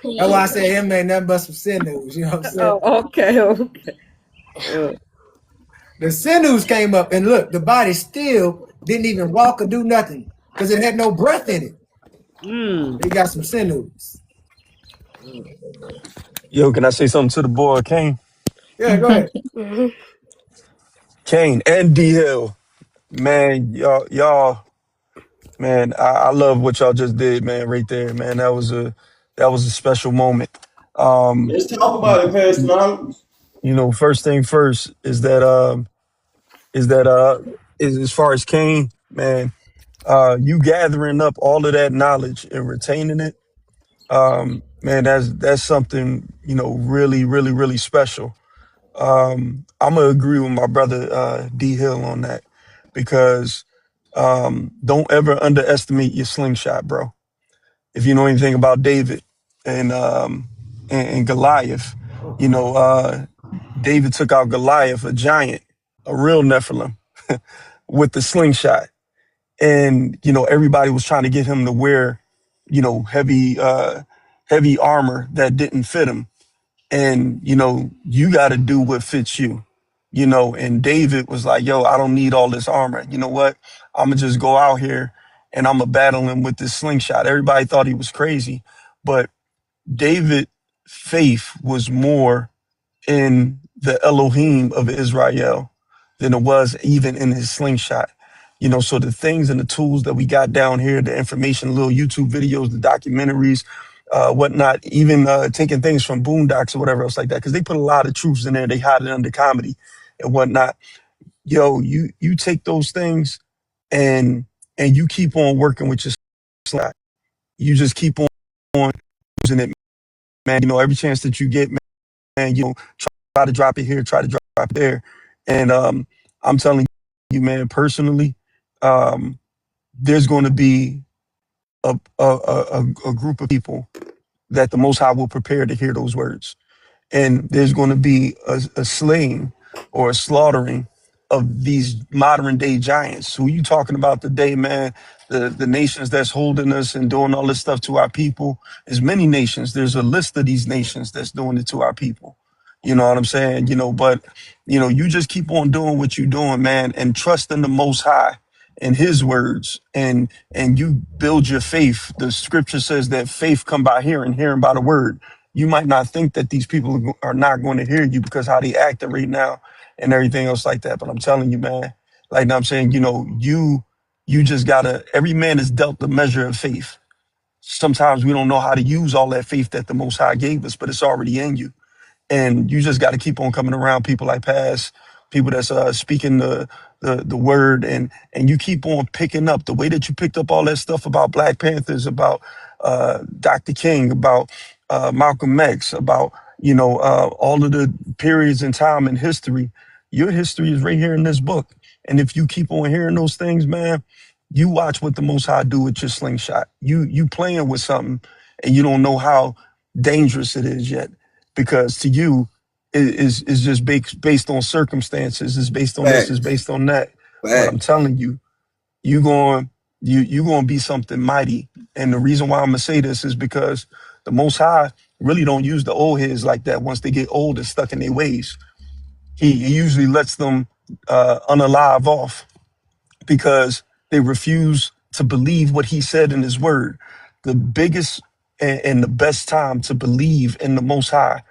That's why I said him ain't nothing but some sinews. You know what I'm saying? Oh, okay. The sinews came up, and look, the body still didn't even walk or do nothing because it had no breath in it. It got some sinews. Yo, can I say something to the boy Kane? Yeah, go ahead. Kane and D Hill, man, y'all, man, I love what y'all just did, man, right there, man. That was a special moment. Let's talk about it, Pastor Knowledge. You know, first thing first is that as far as Kane, man, you gathering up all of that knowledge and retaining it, man, that's something, you know, really, really, really special. I'm gonna agree with my brother D Hill on that because don't ever underestimate your slingshot, bro. If you know anything about David and Goliath, you know, David took out Goliath, a giant, a real Nephilim, with the slingshot. And, you know, everybody was trying to get him to wear, you know, heavy armor that didn't fit him. And, you know, you got to do what fits you, you know. And David was like, yo, I don't need all this armor. You know what? I'm going to just go out here and I'm going to battle him with this slingshot. Everybody thought he was crazy. But David's faith was more in the Elohim of Israel than it was even in his slingshot. You know, so the things and the tools that we got down here, the information, little YouTube videos, the documentaries, whatnot, even taking things from Boondocks or whatever else like that, because they put a lot of truths in there. They hide it under comedy and whatnot. Yo, you take those things and you keep on working with your slingshot. You just keep on using it, man. You know, every chance that you get, man, you know, try to drop it here, try to drop it there. And I'm telling you, man, personally, there's going to be a group of people that the Most High will prepare to hear those words. And there's going to be a slaying or a slaughtering of these modern day giants. Who you talking about today, man? The nations that's holding us and doing all this stuff to our people. There's many nations. There's a list of these nations that's doing it to our people. You know what I'm saying? You know, but, you know, you just keep on doing what you're doing, man, and trust in the Most High and his words, and you build your faith. The scripture says that faith come by hearing, hearing by the word. You might not think that these people are not going to hear you because how they acting right now and everything else like that. But I'm telling you, man, like I'm saying, you know, you just gotta, every man is dealt a measure of faith. Sometimes we don't know how to use all that faith that the Most High gave us, but it's already in you. And you just got to keep on coming around people like Paz, people that's speaking the word, and you keep on picking up the way that you picked up all that stuff about Black Panthers, about Dr. King, about Malcolm X, about, you know, all of the periods in time in history. Your history is right here in this book. And if you keep on hearing those things, man, you watch what the Most High do with your slingshot. You playing with something and you don't know how dangerous it is yet. Because to you, is just based on circumstances, it's based on this, it's based on that. But I'm telling you, you going you're gonna be something mighty. And the reason why I'm gonna say this is because the Most High really don't use the old heads like that. Once they get old and stuck in their ways, he usually lets them unalive off because they refuse to believe what he said in his word. The biggest and the best time to believe in the Most High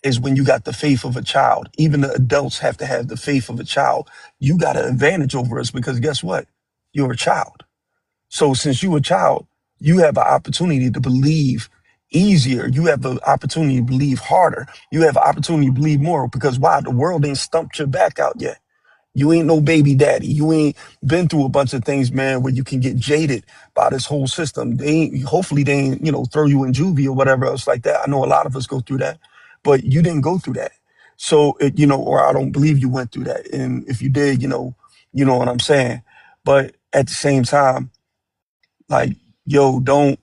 is when you got the faith of a child. Even the adults have to have the faith of a child. You got an advantage over us because guess what? You're a child. So since you're a child, you have an opportunity to believe easier. You have the opportunity to believe harder. You have an opportunity to believe more because why? The world ain't stumped your back out yet. You ain't no baby daddy. You ain't been through a bunch of things, man, where you can get jaded by this whole system. Hopefully they ain't, throw you in juvie or whatever else like that. I know a lot of us go through that, but you didn't go through that. So, or I don't believe you went through that. And if you did, you know what I'm saying? But at the same time, like, yo, don't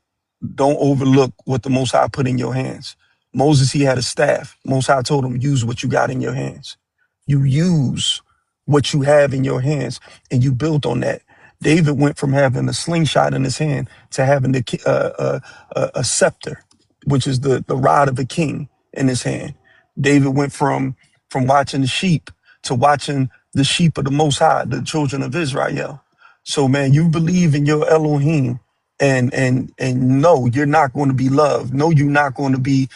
overlook what the Most High put in your hands. Moses, he had a staff. Most High told him, use what you got in your hands. You use what you have in your hands, and you built on that. David went from having a slingshot in his hand to having a scepter, which is the rod of a king in his hand. David went from watching the sheep to watching the sheep of the Most High, the children of Israel. So, man, you believe in your Elohim, and no, you're not going to be loved. No, you're not going to be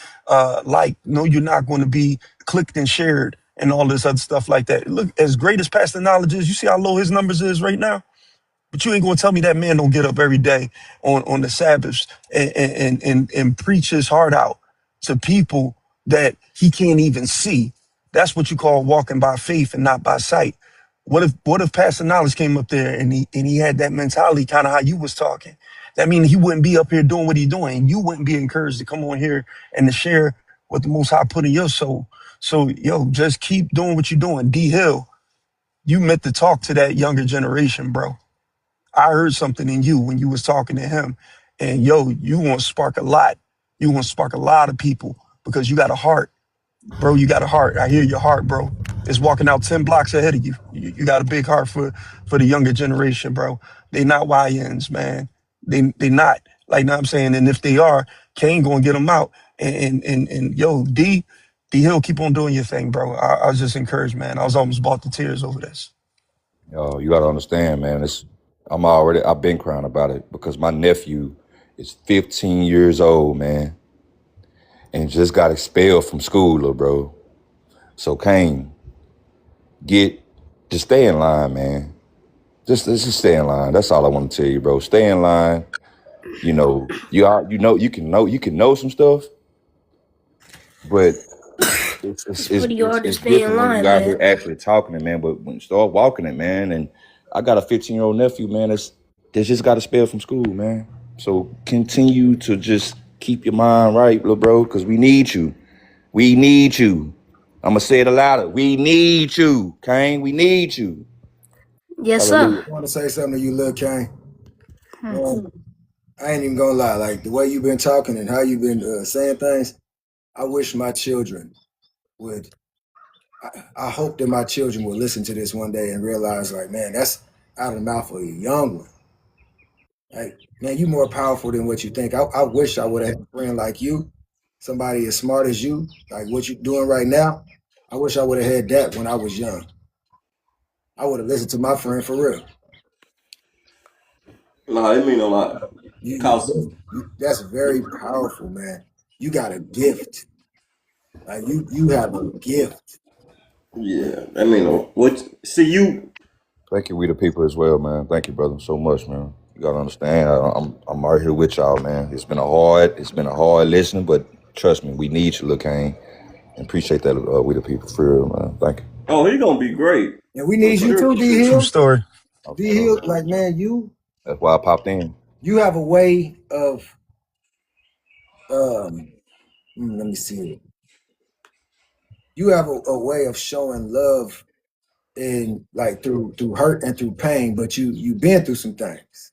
liked. No, you're not going to be clicked and shared and all this other stuff like that. Look, as great as Pastor Knowledge is, you see how low his numbers is right now? But you ain't gonna tell me that man don't get up every day on the Sabbaths and preach his heart out to people that he can't even see. That's what you call walking by faith and not by sight. What if Pastor Knowledge came up there and he had that mentality, kind of how you was talking? That means he wouldn't be up here doing what he's doing, and you wouldn't be encouraged to come on here and to share what the Most High put in your soul. So, yo, just keep doing what you're doing. D Hill, you meant to talk to that younger generation, bro. I heard something in you when you was talking to him, and yo, you want to spark a lot. You want to spark a lot of people because you got a heart, bro. You got a heart. I hear your heart, bro. It's walking out 10 blocks ahead of you. You got a big heart for the younger generation, bro. They not YNs, man. They not, like, know what I'm saying? And if they are, Kane gonna get them out. And yo, D Hill, keep on doing your thing, bro. I was just encouraged, man. I was almost brought to tears over this. You gotta understand, man. I've been crying about it because my nephew is 15 years old, man, and just got expelled from school, little bro. So Kane, just stay in line, man. Just stay in line. That's all I want to tell you, bro. Stay in line. You can know some stuff, but it's pretty hard to stay in different when line, you out man. here actually talking it, man. But when you start walking it, man, and I got a 15-year-old nephew, man, that's just got expelled from school, man. So continue to just keep your mind right, little bro, because we need you. We need you. I'm gonna say it louder. We need you, Kane. We need you. Yes, Hallelujah. sir. I want to say something to you, Lil Kane. I ain't even gonna lie. Like the way you've been talking and how you've been saying things, I wish my children would. I hope that my children will listen to this one day and realize, like, man, that's out of the mouth of a young one. Like, man, you more powerful than what you think. I wish I would have had a friend like you, somebody as smart as you, like what you're doing right now. I wish I would have had that when I was young. I would have listened to my friend for real. No, it mean a lot. Cause That's very powerful, man. You got a gift. Like you have a gift. yeah, I mean what see you. Thank you, we the people as well, man. Thank you, brother, so much, man. You gotta understand. I'm right here with y'all, man. It's been a hard listening, but trust me, we need you, Lil Kane. And appreciate that, we the people, for real, man. Thank you. Oh, he gonna be great. And we need you too, D True Hill. story. D Hill, like, man, That's why I popped in. you have a way of let me see. You have a way of showing love in, like, through hurt and through pain, but you've been through some things.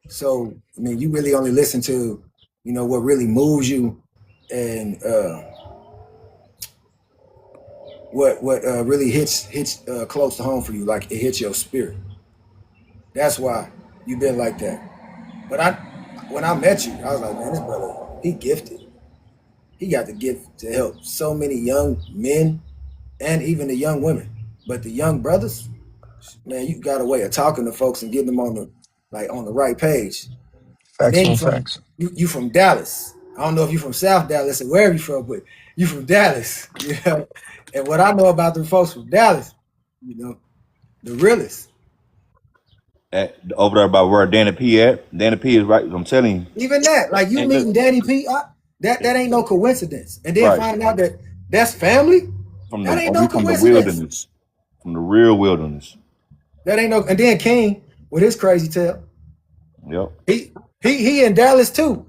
So I mean, you really only listen to, what really moves you, and what really hits close to home for you, like it hits your spirit. That's why you've been like that. But when I met you, I was like, man, this brother, he gifted. He got the gift to help so many young men and even the young women. But the young brothers, man, you got a way of talking to folks and getting them on the right page. And Facts then on facts. you from Dallas. I don't know if you from South Dallas or wherever you from, but you from Dallas. You know? And what I know about them folks from Dallas, you know, the realest. Over there by where Danny P at. Danny P is right. I'm telling you. Even that, like you And meeting look, Danny P, that ain't no coincidence. And then right. finding out that that's family, From that the ain't no from the coincidence. wilderness. From the real wilderness. That ain't no. And then King with his crazy tail. Yep. He in Dallas too.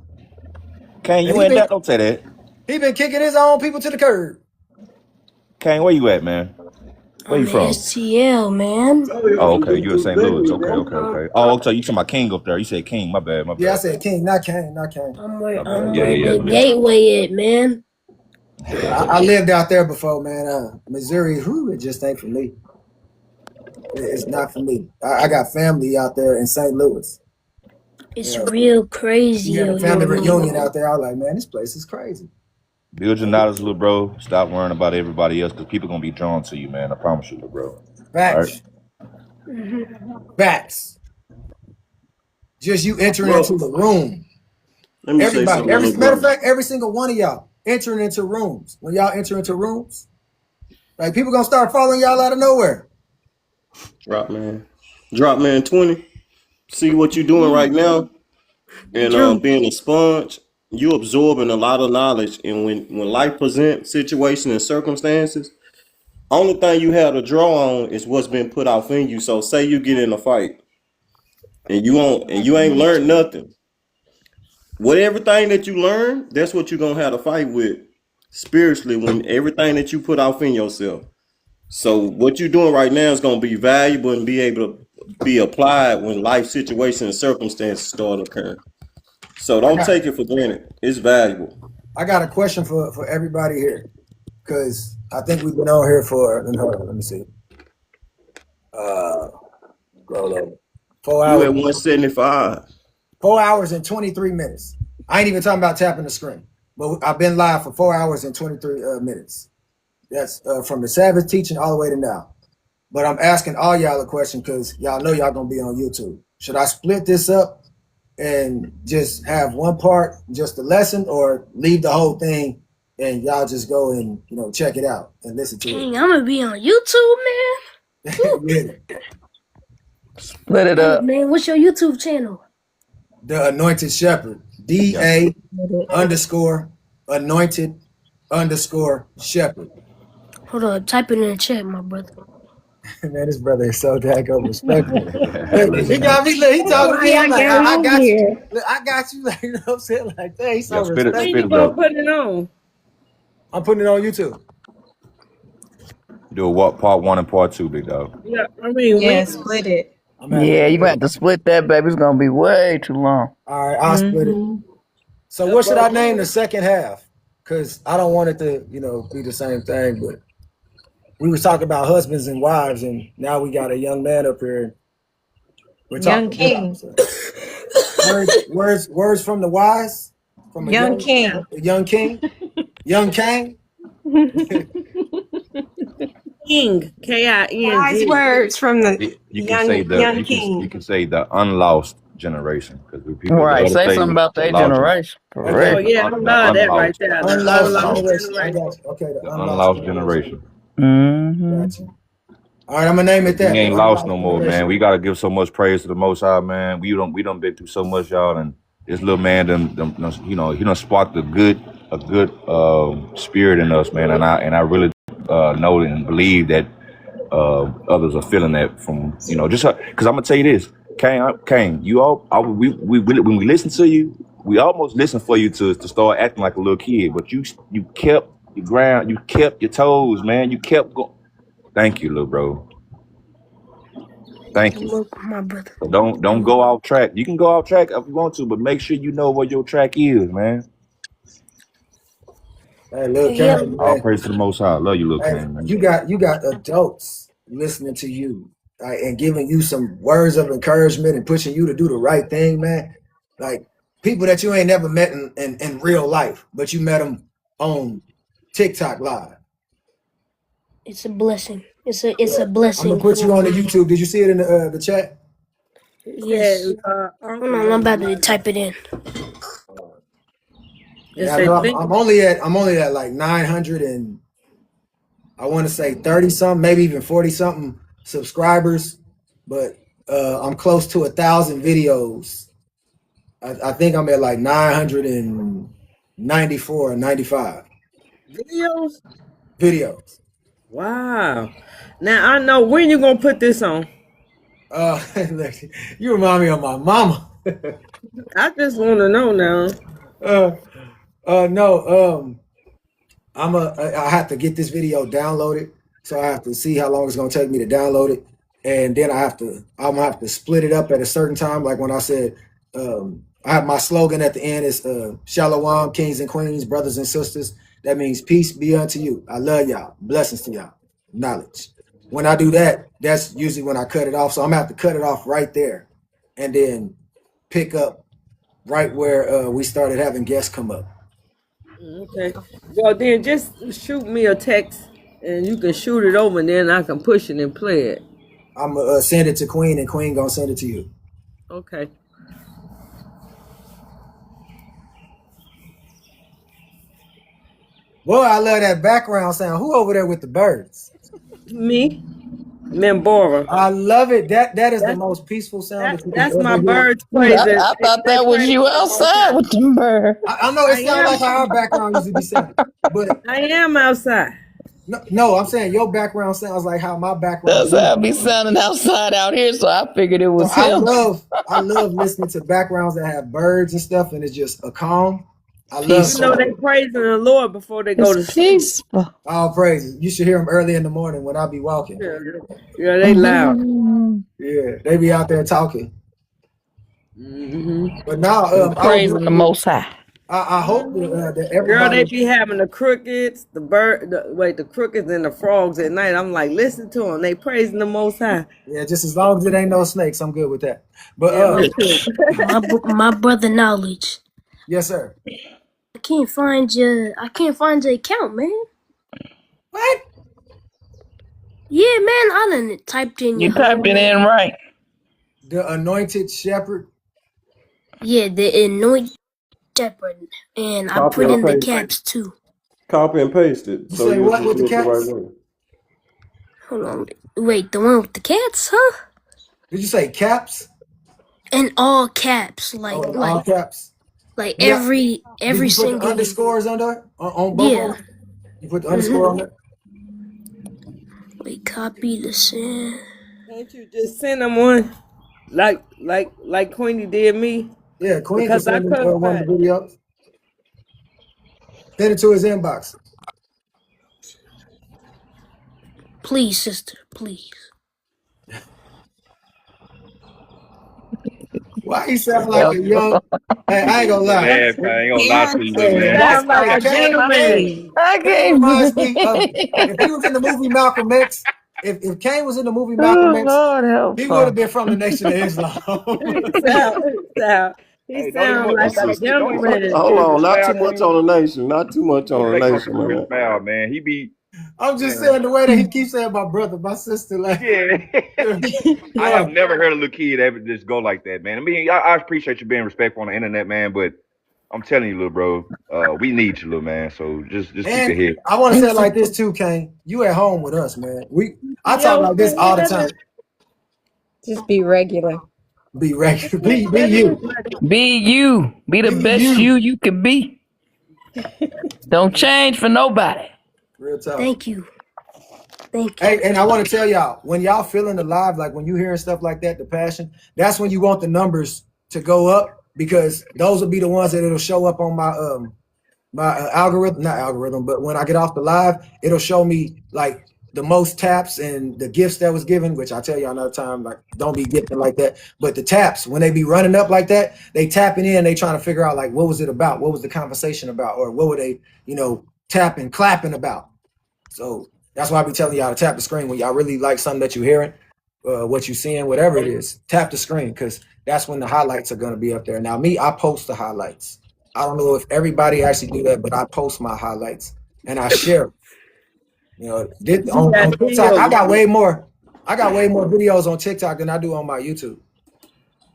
Kane, you And ain't that. Don't say that. he been kicking his own people to the curb. Kane, where you at, man? Where I'm you from? in STL, man. Oh, okay. You in St. Louis. Okay. Oh, so you talking about King up there. You said King. My bad. Yeah, I said King, not Kane. I'm where Yeah. the gateway at, man. I lived out there before, man. Missouri, it just ain't for me. It's not for me. I got family out there in St. Louis. It's real crazy. We had a family reunion out there. I was like, man, this place is crazy. Build your knowledge, little bro. Stop worrying about everybody else because people gonna be drawn to you, man. I promise you, little bro. Facts. Right. Facts. Just you entering into the room. Let me Everybody, say matter of fact, every single one of y'all entering into rooms. When y'all enter into rooms, like people gonna start following y'all out of nowhere. Drop man 20. See what you're doing right now, and being a sponge, you absorbing a lot of knowledge. And when life presents situations and circumstances, only thing you have to draw on is what's been put out in you. So say you get in a fight and you ain't learned nothing. With everything that you learn, that's what you're gonna have to fight with spiritually when everything that you put out in yourself. So what you're doing right now is gonna be valuable and be able to be applied when life situations and circumstances start occurring. So don't take it for granted. It's valuable. I got a question for everybody here, because I think we've been on here for, let me see. 4 hours. You at 175. 4 hours and 23 minutes. I ain't even talking about tapping the screen, but I've been live for 4 hours and 23 minutes. That's from the Sabbath teaching all the way to now. But I'm asking all y'all a question because y'all know y'all gonna be on YouTube. Should I split this up and just have one part, just the lesson, or leave the whole thing and y'all just go and check it out and listen to Dang, I'm gonna be on YouTube, man. it? Split it up. Man, what's your YouTube channel? The Anointed Shepherd. DA_anointed_shepherd. Hold on, type it in the chat, my brother. Man, this brother is so daggone respectful. He got me. He talking to me. I'm like, I got you. Look, I got you. Like, you know what I'm saying? Like, that. He's so respectful. Where you gonna put it on? I'm putting it on YouTube. Do what? Part 1 and part 2, big dog. Yeah, I mean, split it. Yeah, you're gonna have to split that, baby. It's gonna be way too long. All right, I'll split it. So what should I name the second half? Because I don't want it to, be the same thing. But we was talking about husbands and wives, and now we got a young man up here. We're Young King. Words from the wise. From a Young King. A young king. Young King. King. K-I-N-G. Wise words from the You can say the unlost generation, because people Right, say something about their generation. Oh yeah, I love that right there. The unlost generation. Okay, the unlost generation. Mm-hmm. Gotcha. All right, I'm gonna name it that. We ain't lost no more, man. We gotta give so much praise to the Most High, man. We done been through so much, y'all, and this little man he done sparked a good spirit in us, man. And I really know and believe that others are feeling that from just because I'm gonna tell you this, Kane, when we listen to you, we almost listen for you to start acting like a little kid, but you kept your ground, you kept your toes, man. You kept going. Thank you, little bro. Thank you. My brother. Don't go off track. You can go off track if you want to, but make sure you know what your track is, man. Hey, little Kane, all praise to the Most High. Love you, little Kane, man. You got adults listening to you and giving you some words of encouragement and pushing you to do the right thing, man. Like people that you ain't never met in real life, but you met them on TikTok live. It's a blessing. It's a blessing. I'm gonna put you on the YouTube. Did you see it in the chat? Yes. Hold on, I'm about to type it in. Yeah, I'm only at like 900 and I want to say 30 something, maybe even 40 something subscribers, but I'm close to 1,000 videos. I think I'm at like 994 or 95 videos. Wow. Now I know when you gonna put this on. You remind me of my mama. I just want to know now. No. I have to get this video downloaded, so I have to see how long it's gonna take me to download it, and then I'm gonna have to split it up at a certain time. Like when I said, I have my slogan at the end is Shalom, kings and queens, brothers and sisters. That means peace be unto you. I love y'all. Blessings to y'all. Knowledge. When I do that, that's usually when I cut it off. So I'm gonna have to cut it off right there, and then pick up right where we started having guests come up. Okay. Well, then just shoot me a text, and you can shoot it over, and then I can push it and play it. I'm gonna send it to Queen, and Queen gonna send it to you. Okay. Boy, I love that background sound. Who over there with the birds? Me, Membora. I love it. That is the most peaceful sound. That's my birds praising. I thought that was you outside with them birds. I know it sounds like how our background used to be sounding, but I am outside. No, I'm saying your background sounds like how my background. That's how I be sounding outside out here, so I figured it was him. I love listening to backgrounds that have birds and stuff, and it's just a calm. I love. You know they praising the Lord before they go to sleep. All praises. You should hear them early in the morning when I be walking. Yeah, they loud. Yeah, they be out there talking. Mm-hmm. But now, praising the Most High. I hope that everybody. Girl, they be having the crickets, the crickets and the frogs at night. I'm like, listen to them. They praising the Most High. Yeah, just as long as it ain't no snakes, I'm good with that. But my brother Knowledge. Yes, sir. I can't find your account, man. What? Yeah, man, I done typed in You typed it in right. The Anointed Shepherd. Yeah, the Anointed Shepherd, and I put in the caps too. Copy and paste it. You say what with the caps? Right. Hold on, wait, the one with the cats, huh? Did you say caps? And all caps, like all caps. Like every single. Put the underscores under on both. Yeah. You put the underscore on there. Wait, copy the send. Can't you just send them one, like Queenie did me? Yeah, Queen can send him one of the videos. Send it to his inbox. Please, sister, please. Why he sound like a young? Hey, I ain't gonna lie. Man, I ain't gonna lie to you, man. Sound like a gentleman. I can't. If he was in the movie Malcolm X, if Kane was in the movie Malcolm X, he would have been from the Nation of Islam. He sounds like a gentleman. Hold on, not too much on the nation. Not too much on the nation, man. He be. I'm just saying the way that he keeps saying my brother, my sister, like. Yeah. I have never heard a little kid ever just go like that, man. I mean, I appreciate you being respectful on the internet, man, but I'm telling you, little bro, we need you, little man. So just keep it here. I want to say it like this too, Kane. You at home with us, man. I talk like this all the time. Just be regular. Be regular. Be you. Be you. Be the best you can be. Don't change for nobody. Real talk. Thank you. Thank you. Hey, and I want to tell y'all, when y'all feeling alive, like when you hearing stuff like that, the passion, that's when you want the numbers to go up, because those will be the ones that it'll show up on my algorithm, not algorithm, but when I get off the live, it'll show me like the most taps and the gifts that was given, which I tell y'all another time, like don't be gifting like that. But the taps, when they be running up like that, they tapping in, they trying to figure out like what was it about, what was the conversation about, or what were they, tapping, clapping about. So that's why I be telling y'all to tap the screen when y'all really like something that you're hearing. what you're seeing, whatever it is. Tap the screen because that's when the highlights are going to be up there. Now, me, I post the highlights. I don't know if everybody actually do that, but I post my highlights and I share. You know, on TikTok, I got way more videos on TikTok than I do on my YouTube.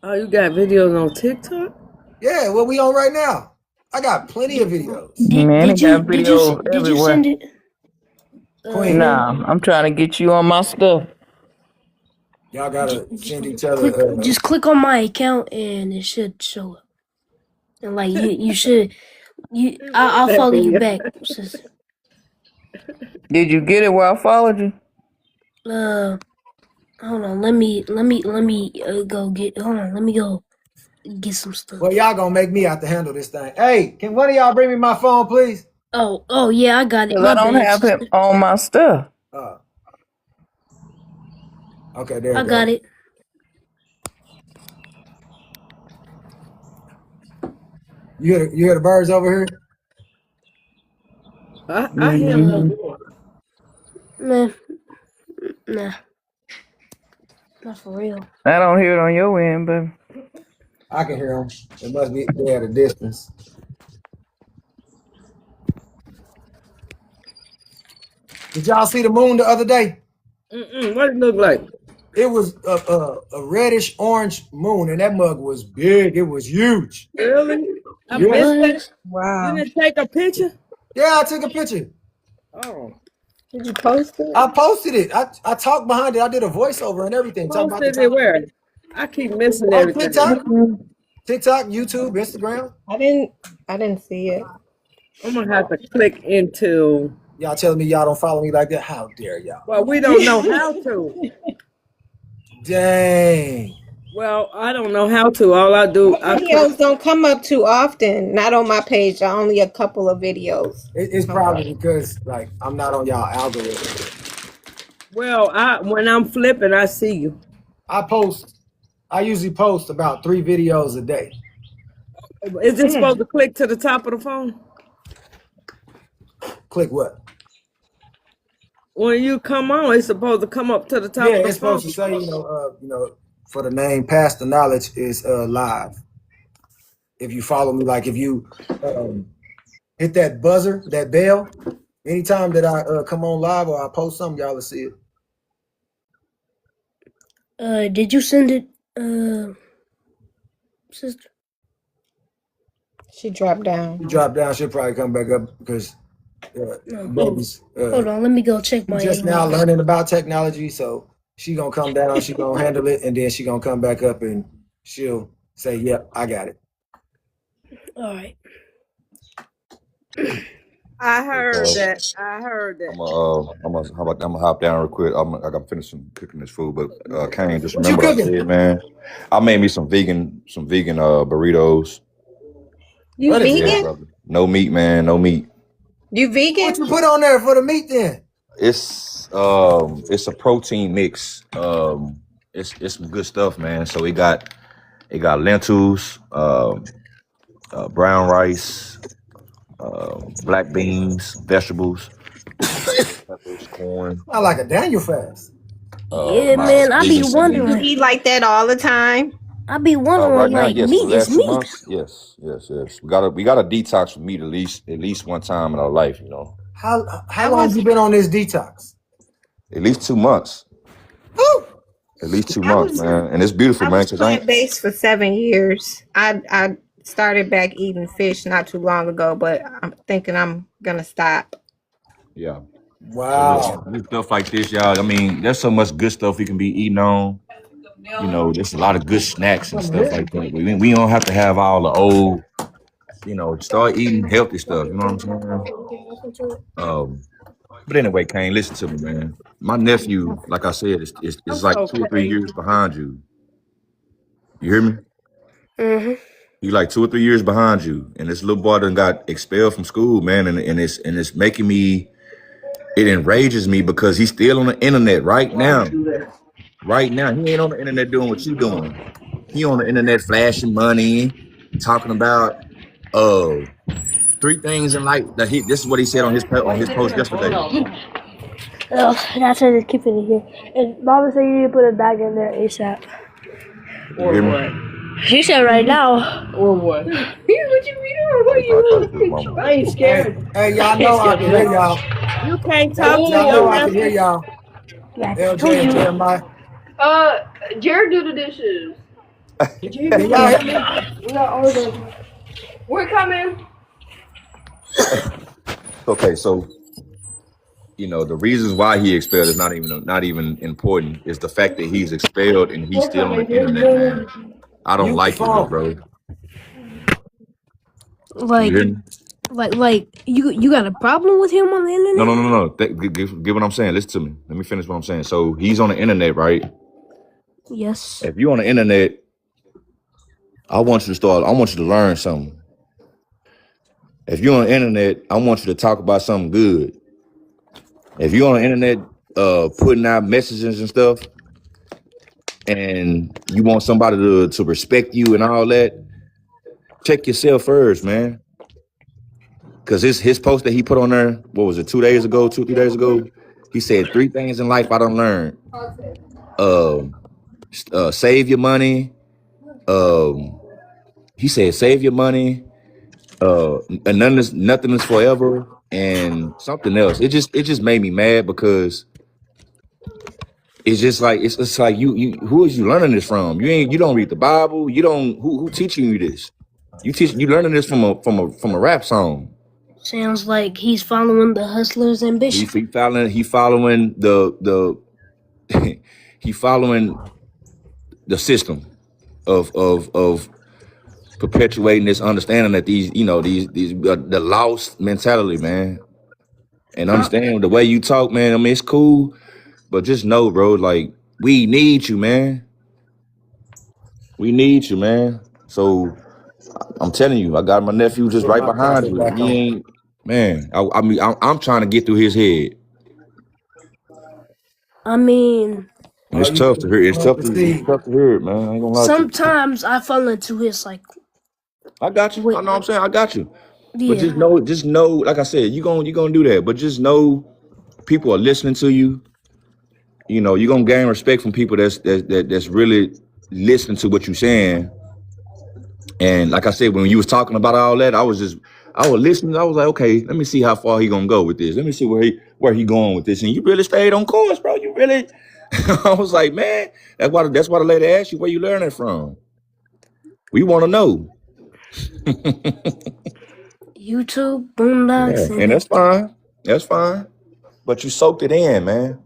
Oh, you got videos on TikTok? Yeah, what we on right now? I got plenty of videos. Did you send it? Queen. Nah, I'm trying to get you on my stuff. Y'all gotta send each other. Just click on my account and it should show up. And like you should, I'll follow you back. Did you get it where I followed you? Hold on. Let me go get. Hold on. Let me go get some stuff. Well, y'all gonna make me have to handle this thing. Hey, can one of y'all bring me my phone, please? Oh yeah, I got it. I don't have it on my stuff. Okay, there. I got it. You hear the birds over here? I hear them. Man, nah, not for real. I don't hear it on your end, baby. I can hear them. It must be they at a distance. Did y'all see the moon the other day? What it look like? It was a reddish orange moon, and that mug was big. It was huge. Really? I Yeah. missed it. Wow. You didn't take a picture? Yeah, I took a picture. Oh. Did you post it? I posted it. I talked behind it. I did a voiceover and everything. talking about Posted the it where? I keep missing on everything. TikTok, YouTube, Instagram. I didn't see it. I'm gonna have to click into. Y'all telling me y'all don't follow me like that? How dare y'all? Well, we don't know how to. Dang. Well, I don't know how to. All I do, Videos don't come up too often. Not on my page. Only a couple of videos. It's probably because like I'm not on y'all algorithm. Well, when I'm flipping, I see you. I usually post about 3 videos a day. Is it supposed to click to the top of the phone? Click what? When you come on, it's supposed to come up to the top. Yeah, of the it's supposed phone. to say, for the name Pastor Knowledge is live. If you follow me, like if you hit that buzzer, that bell, anytime that I come on live or I post something, y'all will see it. Did you send it, sister? She dropped down. You drop down, she'll probably come back up because baby's Hold on, let me go check my just now learning about technology, so she gonna come down, she gonna handle it, and then she gonna come back up and she'll say, "Yep, I got it." All right. I heard that. I'm gonna hop down real quick. I gotta finish cooking this food, but Kane, just What you remember what I cooking? said, man. I made me some vegan burritos. You What is Yeah, vegan? brother. No meat, man. No meat. You vegan? What you put on there for the meat then? It's a protein mix. It's some good stuff, man. So it got lentils, brown rice, black beans, vegetables, peppers, corn. I like a Daniel fast. Yeah, man, I be vegan wondering. You eat like that all the time? I be wondering, Right now, like, yes, meat for the is last 2 meat. months, yes. We gotta detox from meat at least one time in our life, How long you been on this detox? At least 2 months. Woo! At least 2 months, man. And it's beautiful, I man. was 'Cause I ain't, plant-based for 7 years. I started back eating fish not too long ago, but I'm thinking I'm gonna stop. yeah. Wow. So stuff like this, y'all. I mean, there's so much good stuff we can be eating on. There's a lot of good snacks and stuff like that. We don't have to have all the old, start eating healthy stuff. You know what I'm saying? But anyway, Kane, listen to me, man. My nephew, like I said, is like 2 or 3 years behind you. You hear me? Mm-hmm. He like 2 or 3 years behind you, and this little boy done got expelled from school, man, and it's making me. It enrages me because he's still on the internet right now. Right now, he ain't on the internet doing what you doing. He on the internet flashing money, talking about 3 things in life. This is what he said on his post yesterday. That's why I just keep it in here. And Mama said you need to put it back in there ASAP. You hear me? She said right now. Or what? What you mean? What you I ain't scared. Hey, y'all know I can hear y'all. You can't talk to Y'all know I your can hear y'all. Yeah, I LJ told and you. Jeremiah. Jared do the dishes. Can y'all hear me? We got all of them. We're coming. Okay, so the reasons why he expelled is not even important. It's the fact that he's expelled and he's still on the internet, man. I don't like it, little bro. Like, You hear me? like you got a problem with him on the internet? No. Get what I'm saying. Listen to me. Let me finish what I'm saying. So he's on the internet, right? Yes. If you're on the internet, I want you to learn something. If you're on the internet, I want you to talk about something good. If you're on the internet putting out messages and stuff, and you want somebody to respect you and all that, check yourself first, man. Because his post that he put on there, what was it, 3 days ago? He said 3 things in life I done learned. Save your money. He said save your money. And nothing is forever, and something else. It just made me mad because it's just like it's like you who is you learning this from? You don't read the Bible. You don't who teaching you this? You learning this from a rap song. Sounds like he's following the hustler's ambition. He following the he following the system of perpetuating this understanding that these the lost mentality, man. And understand the way you talk, man. I mean, it's cool, but just know, bro, like we need you, man. We need you, man. So I'm telling you, I got my nephew just right behind you. He ain't, man. I mean, I'm trying to get through his head. I mean, It's tough to hear. It's tough to hear it, man. I ain't gonna lie to you. sometimes I fall into his cycle. I got you. I know what I'm saying. I got you. Yeah. But just know, like I said, you gonna do that. But just know people are listening to you. You're gonna gain respect from people that's really listening to what you're saying. And like I said, when you was talking about all that, I was listening. I was like, okay, let me see how far he gonna go with this. Let me see where he going with this. And you really stayed on course, bro. You really. I was like, man, that's why the lady asked you where you learning from. We want to know. YouTube, Boondocks, and that's fine. That's fine. But you soaked it in, man.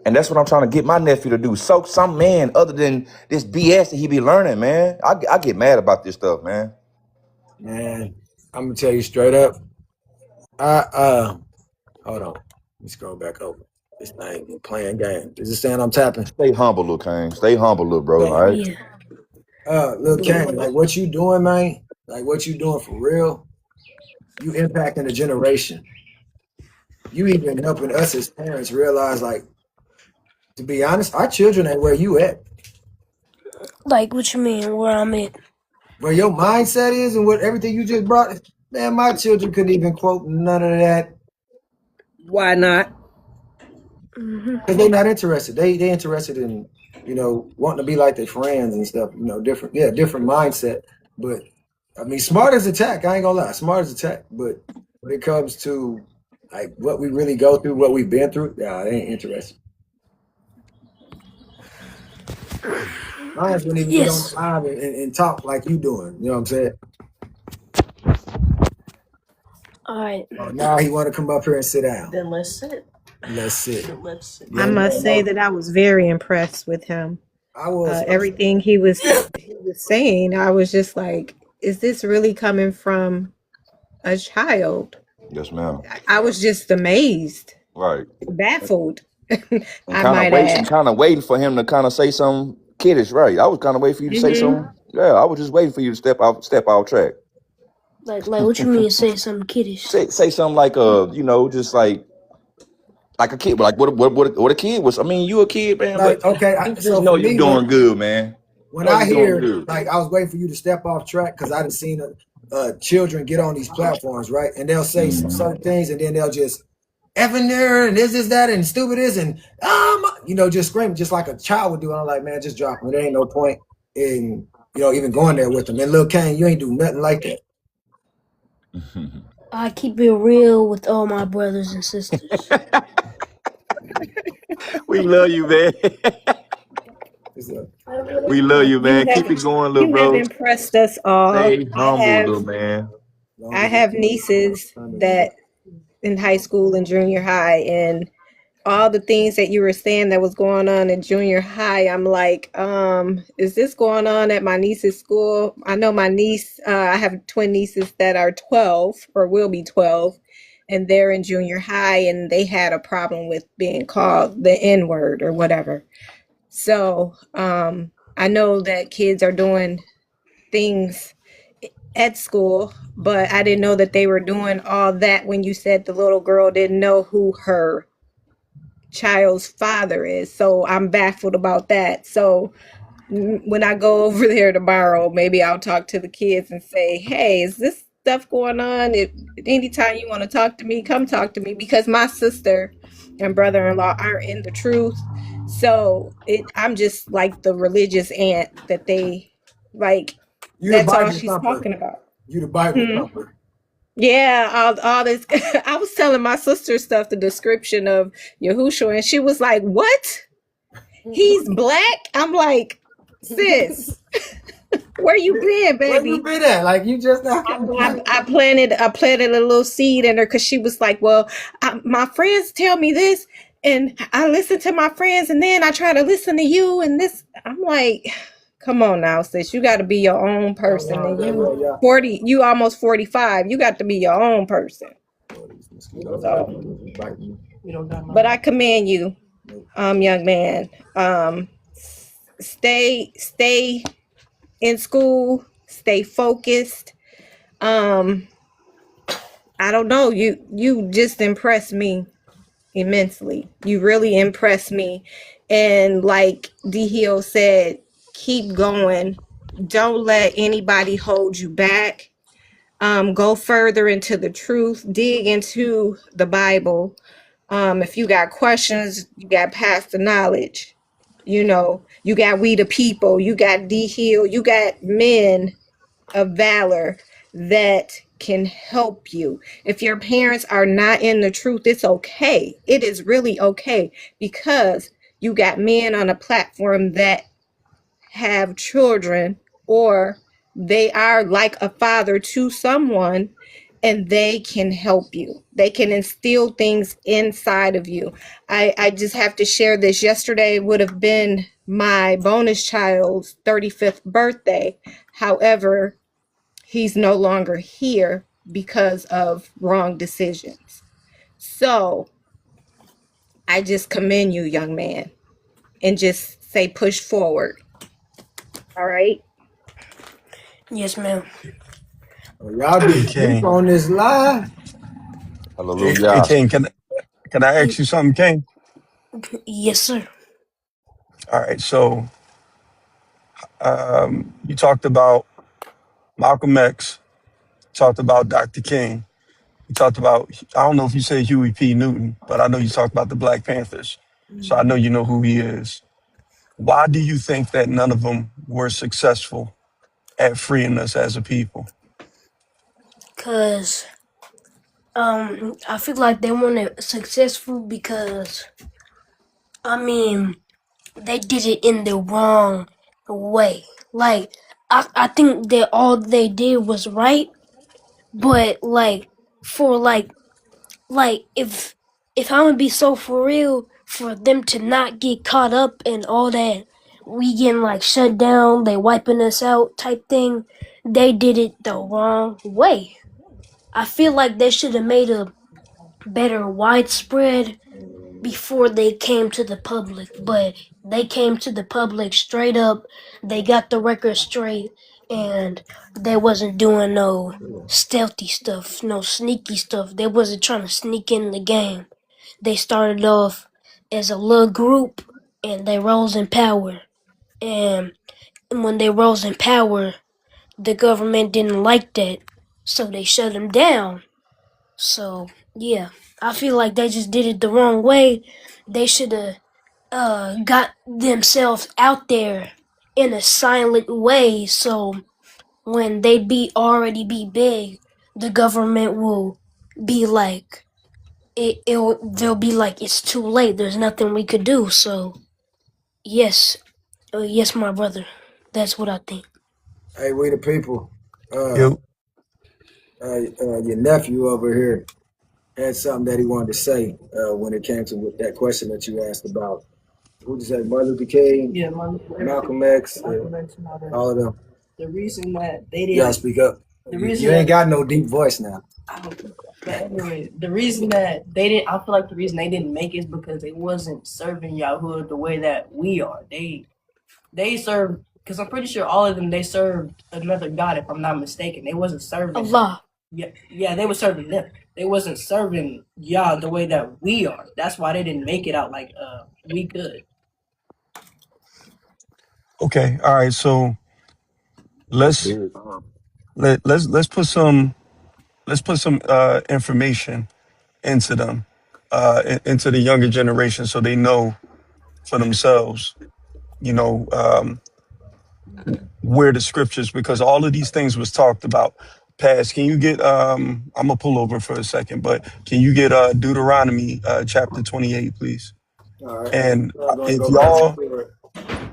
And that's what I'm trying to get my nephew to do. Soak some man other than this BS that he be learning, man. I get mad about this stuff, man. Man, I'm gonna tell you straight up. Hold on. Let me scroll back over. This thing be playing games. Is it saying I'm tapping? Stay humble, little Kane. Stay humble, little bro. All right. Yeah. Little Kane, like what you doing, man? Like what you doing for real? You impacting a generation. You even helping us as parents realize, like, to be honest, our children ain't where you at. Like, what you mean? Where I'm at? Where your mindset is and what everything you just brought. Man, my children couldn't even quote none of that. Why not? Because they're not interested. They interested in, wanting to be like their friends and stuff. Different mindset. But I mean, smart as a tech. I ain't gonna lie, smart as a tech. But when it comes to like what we really go through, what we've been through, they ain't interested. Mine wouldn't even get on time and talk like you doing. You know what I'm saying? All right. Now he want to come up here and sit down. Then let's sit. Let's sit. I must say that I was very impressed with him. I was everything he was saying. I was just like, is this really coming from a child? Yes, ma'am. I was just amazed, Right. baffled. And kind of waiting for him to kind of say something kiddish, right? I was kind of waiting for you to say something. Yeah, I was just waiting for you to step out track. Like what you mean? Say something kiddish? Say something like just like a kid, like what a kid was. I mean, you a kid, man. Like, but okay, just know you're doing good, man. When I hear, like, I was waiting for you to step off track because I done seen children get on these platforms, right? And they'll say some certain things, and then they'll just effing there and this, that, and stupid is, and just screaming just like a child would do. I'm like, man, just drop him. There ain't no point in even going there with him. And Lil Kane, you ain't do nothing like that. I keep it real with all my brothers and sisters. We love you, man. We love you, man. Keep it going, little You bro. have impressed us all. Stay humble, little man. I have nieces that in high school and junior high, and all the things that you were saying that was going on in junior high, I'm like, is this going on at my niece's school? I know my niece, I have twin nieces that are 12 or will be 12, and they're in junior high, and they had a problem with being called the N-word or whatever. So I know that kids are doing things at school, but I didn't know that they were doing all that when you said the little girl didn't know who her child's father is. So I'm baffled about that. So when I go over there tomorrow, maybe I'll talk to the kids and say, hey, is this stuff going on? If anytime you want to talk to me, come talk to me, because my sister and brother-in-law are in the truth. So I'm just like the religious aunt that they like. That's all she's talking about. You the Bible thumper. Yeah, all this. I was telling my sister stuff, the description of Yahushua, and she was like, what? He's black? I'm like, sis, where you been, baby? Where you been at? Like, you just not. I planted a little seed in her because she was like, well, my friends tell me this, and I listen to my friends, and then I try to listen to you, and this. I'm like, come on now, sis. You got to be your own person. And you 40, you almost 45. You got to be your own person. So, but I commend you, young man. Stay in school. Stay focused. I don't know. You just impressed me immensely. You really impressed me. And like D Hill said, keep going. Don't let anybody hold you back. Go further into the truth. Dig into the Bible. If you got questions, you got Pastor Knowledge. You got We the People. You got D Hill. You got men of valor that can help you. If your parents are not in the truth, it's okay. It is really okay, because you got men on a platform that have children, or they are like a father to someone, and they can help you. They can instill things inside of you. I just have to share this. Yesterday would have been my bonus child's 35th birthday. However, he's no longer here because of wrong decisions. So I just commend you, young man, and just say push forward. All right? Yes, ma'am. Y'all be deep on this live. Hallelujah. Hey, King, can I ask you something, King? Yes, sir. All right, so you talked about Malcolm X, talked about Dr. King, you talked about, I don't know if you said Huey P. Newton, but I know you talked about the Black Panthers, so I know you know who he is. Why do you think that none of them were successful at freeing us as a people? Because I feel like they weren't successful because, they did it in the wrong way. Like, I think that all they did was right, but if I'm gonna be so for real, for them to not get caught up in all that, we getting like shut down, they wiping us out type thing, they did it the wrong way. I feel like they should have made a better widespread before they came to the public, but they came to the public straight up. They got the record straight, and they wasn't doing no stealthy stuff, no sneaky stuff. They wasn't trying to sneak in the game. They started off as a little group, and they rose in power. And when they rose in power, the government didn't like that, so they shut them down. So yeah, I feel like they just did it the wrong way. They should have got themselves out there in a silent way, so when they already be big, the government will be like they'll be like it's too late. There's nothing we could do. So yes, yes, my brother. That's what I think. Hey, we the people. Yo, Your nephew over here had something that he wanted to say when it came to that question that you asked about. Who did you say? Martin Luther King? Yeah, Malcolm X, Malcolm X and all that. all of them. The reason that they You didn't. gotta speak up. The reason You ain't that- got no deep voice now. But anyway, the reason that they didn't, I feel like the reason they didn't make it is because they wasn't serving Yahuwah the way that we are. They served, because I'm pretty sure all of them, they served another God, if I'm not mistaken. They wasn't serving Allah. Yeah, they were serving them. They wasn't serving Yah the way that we are. That's why they didn't make it out like we could. okay, all right. So let's put some information into them, into the younger generation, so they know for themselves, you know, where the scriptures, because all of these things was talked about. Past, can you get? I'm gonna pull over for a second, but can you get Deuteronomy chapter 28, please? All right. And I'm gonna if go back y'all to it.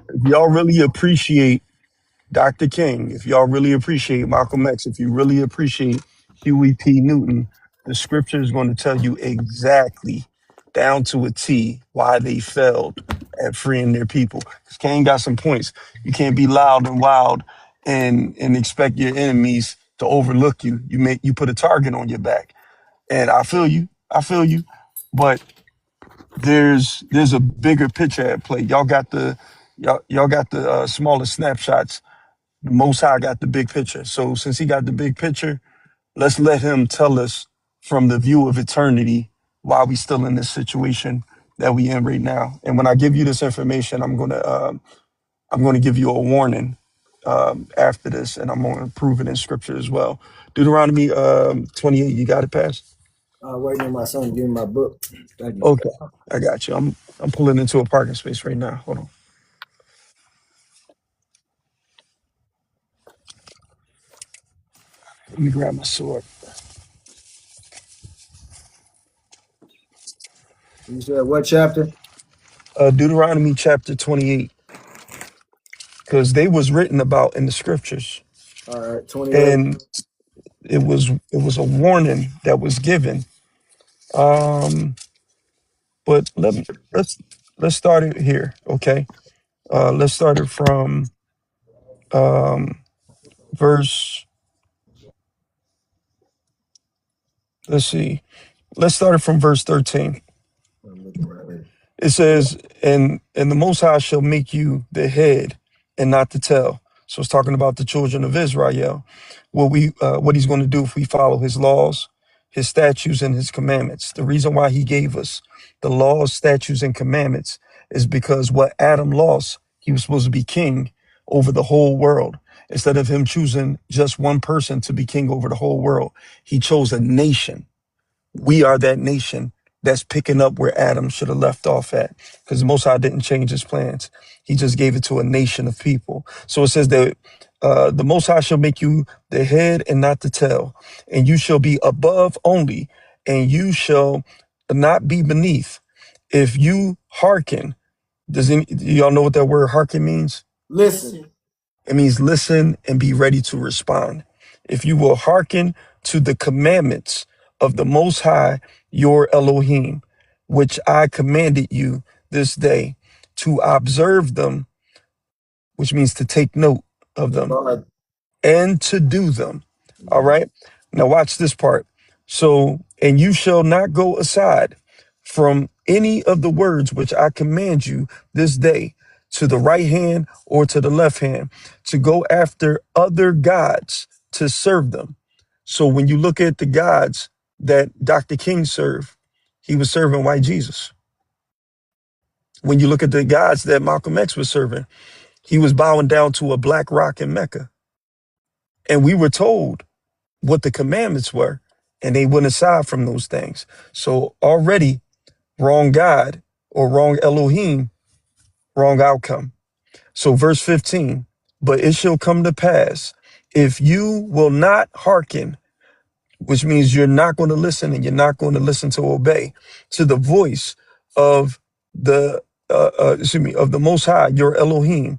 if y'all really appreciate Dr. King, if y'all really appreciate Malcolm X, if you really appreciate Huey P. Newton, the scripture is going to tell you exactly down to a T why they failed at freeing their people. Because King got some points. You can't be loud and wild and expect your enemies to overlook you. You put a target on your back. And I feel you. But there's a bigger picture at play. Y'all got the smaller snapshots. The Most High got the big picture. So since he got the big picture, let's let him tell us from the view of eternity why we still in this situation that we in right now. And when I give you this information, I'm gonna give you a warning after this, and I'm gonna prove it in scripture as well. Deuteronomy 28. You got it, Pass? Waiting on my son to give me my book. Thank you. Okay, I got you. I'm pulling into a parking space right now. Hold on. Let me grab my sword. You said what chapter? Deuteronomy chapter 28, because they was written about in the scriptures, All right, 28. and it was a warning that was given. But let's start it here, okay? Let's start it from verse. Let's see. Let's start it from verse 13. I'm looking right here. It says, and the Most High shall make you the head and not the tail. So it's talking about the children of Israel. What he's going to do if we follow his laws, his statutes, and his commandments. The reason why he gave us the laws, statutes, and commandments is because what Adam lost, he was supposed to be king over the whole world. Instead of him choosing just one person to be king over the whole world, he chose a nation. We are that nation that's picking up where Adam should have left off at, because the Most High didn't change his plans. He just gave it to a nation of people. So it says that the Most High shall make you the head and not the tail, and you shall be above only, and you shall not be beneath. If you hearken, do y'all know what that word hearken means? Listen. It means listen and be ready to respond. If you will hearken to the commandments of the Most High, your Elohim, which I commanded you this day, to observe them, which means to take note of them, Lord. and to do them. All right. Now watch this part. So, and you shall not go aside from any of the words which I command you this day, to the right hand or to the left hand, to go after other gods to serve them. So when you look at the gods that Dr. King served, he was serving white Jesus. When you look at the gods that Malcolm X was serving, he was bowing down to a black rock in Mecca. And we were told what the commandments were, and they went aside from those things. So already wrong God or wrong Elohim, wrong outcome. So verse 15, but it shall come to pass if you will not hearken, which means you're not going to listen and you're not going to listen to obey to the voice of of the Most High, your Elohim,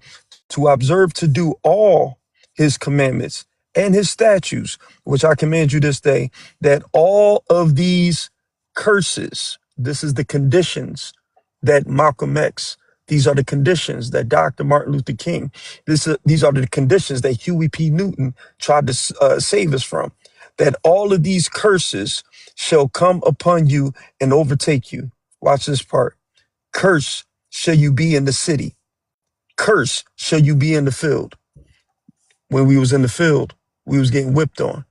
to observe to do all his commandments and his statutes, which I command you this day, that all of these curses, this is the conditions that Malcolm X, these are the conditions that Dr. Martin Luther King, these are the conditions that Huey P. Newton tried to save us from, that all of these curses shall come upon you and overtake you. Watch this part. Curse shall you be in the city. Curse shall you be in the field. When we was in the field, we was getting whipped on.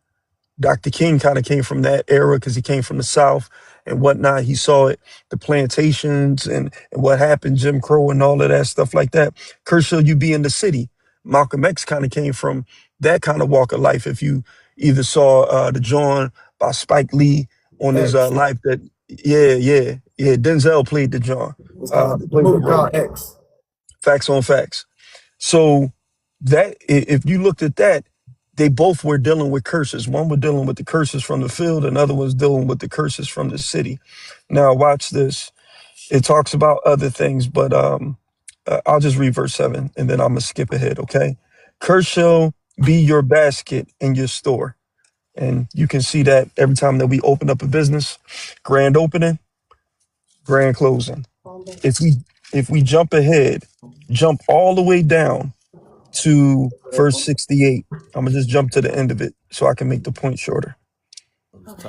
Dr. King kind of came from that era because he came from the South and whatnot. He saw it, the plantations and what happened, Jim Crow and all of that stuff like that. Curse shall you be in the city. Malcolm X kind of came from that kind of walk of life. If you either saw the John by Spike Lee on his life that, yeah. Denzel played the John. The movie called X. Facts on facts. So that if you looked at that, they both were dealing with curses. One was dealing with the curses from the field, another was dealing with the curses from the city. Now watch this. It talks about other things, but I'll just read verse 7 and then I'm gonna skip ahead, okay? Curse shall be your basket in your store. And you can see that every time that we open up a business, grand opening, grand closing. If we jump ahead, jump all the way down to verse 68. I'm gonna just jump to the end of it so I can make the point shorter.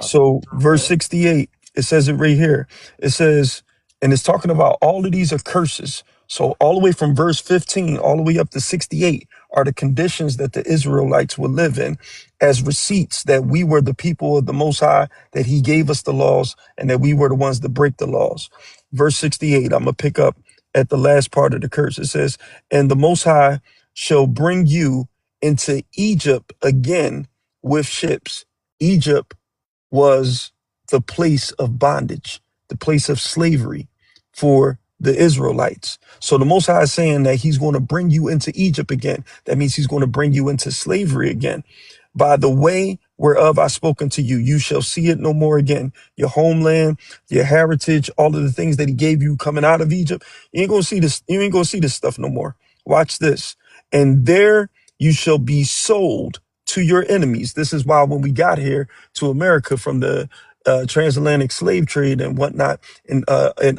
So verse 68, it says it right here. It says, and it's talking about all of these are curses. So all the way from verse 15, all the way up to 68 are the conditions that the Israelites would live in as receipts that we were the people of the Most High, that he gave us the laws and that we were the ones that break the laws. Verse 68, I'm gonna pick up at the last part of the curse. It says, and the Most High shall bring you into Egypt again with ships. Egypt was the place of bondage, the place of slavery for the Israelites. So the Most High is saying that he's going to bring you into Egypt again. That means he's going to bring you into slavery again. By the way whereof I spoken to you, you shall see it no more again. Your homeland, your heritage, all of the things that he gave you coming out of Egypt, you ain't going to see this. You ain't going to see this stuff no more. Watch this. And there you shall be sold to your enemies. This is why when we got here to America from the transatlantic slave trade and whatnot, and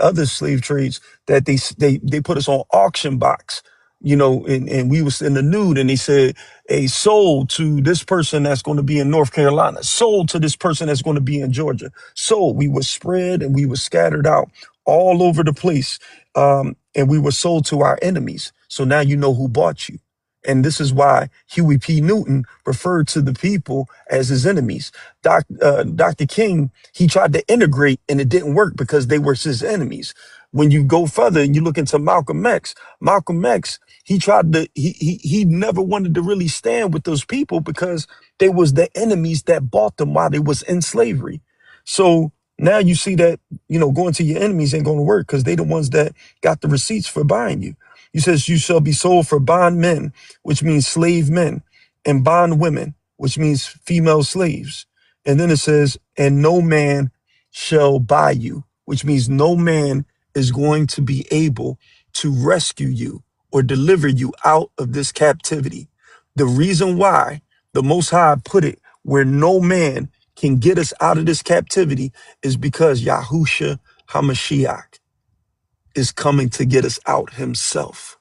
other slave trades, that they put us on auction box, you know, and we was in the nude, and they said, "Hey, sold to this person that's going to be in North Carolina, sold to this person that's going to be in Georgia." So we were spread and we were scattered out all over the place, and we were sold to our enemies. So now you know who bought you. And this is why Huey P. Newton referred to the people as his enemies. Dr. King, he tried to integrate and it didn't work because they were his enemies. When you go further and you look into Malcolm X, he tried to, he never wanted to really stand with those people because they was the enemies that bought them while they was in slavery. So now you see that, you know, going to your enemies ain't going to work because they the ones that got the receipts for buying you. He says, you shall be sold for bond men, which means slave men, and bond women, which means female slaves. And then it says, and no man shall buy you, which means no man is going to be able to rescue you or deliver you out of this captivity. The reason why the Most High put it where no man can get us out of this captivity is because Yahushua HaMashiach is coming to get us out himself.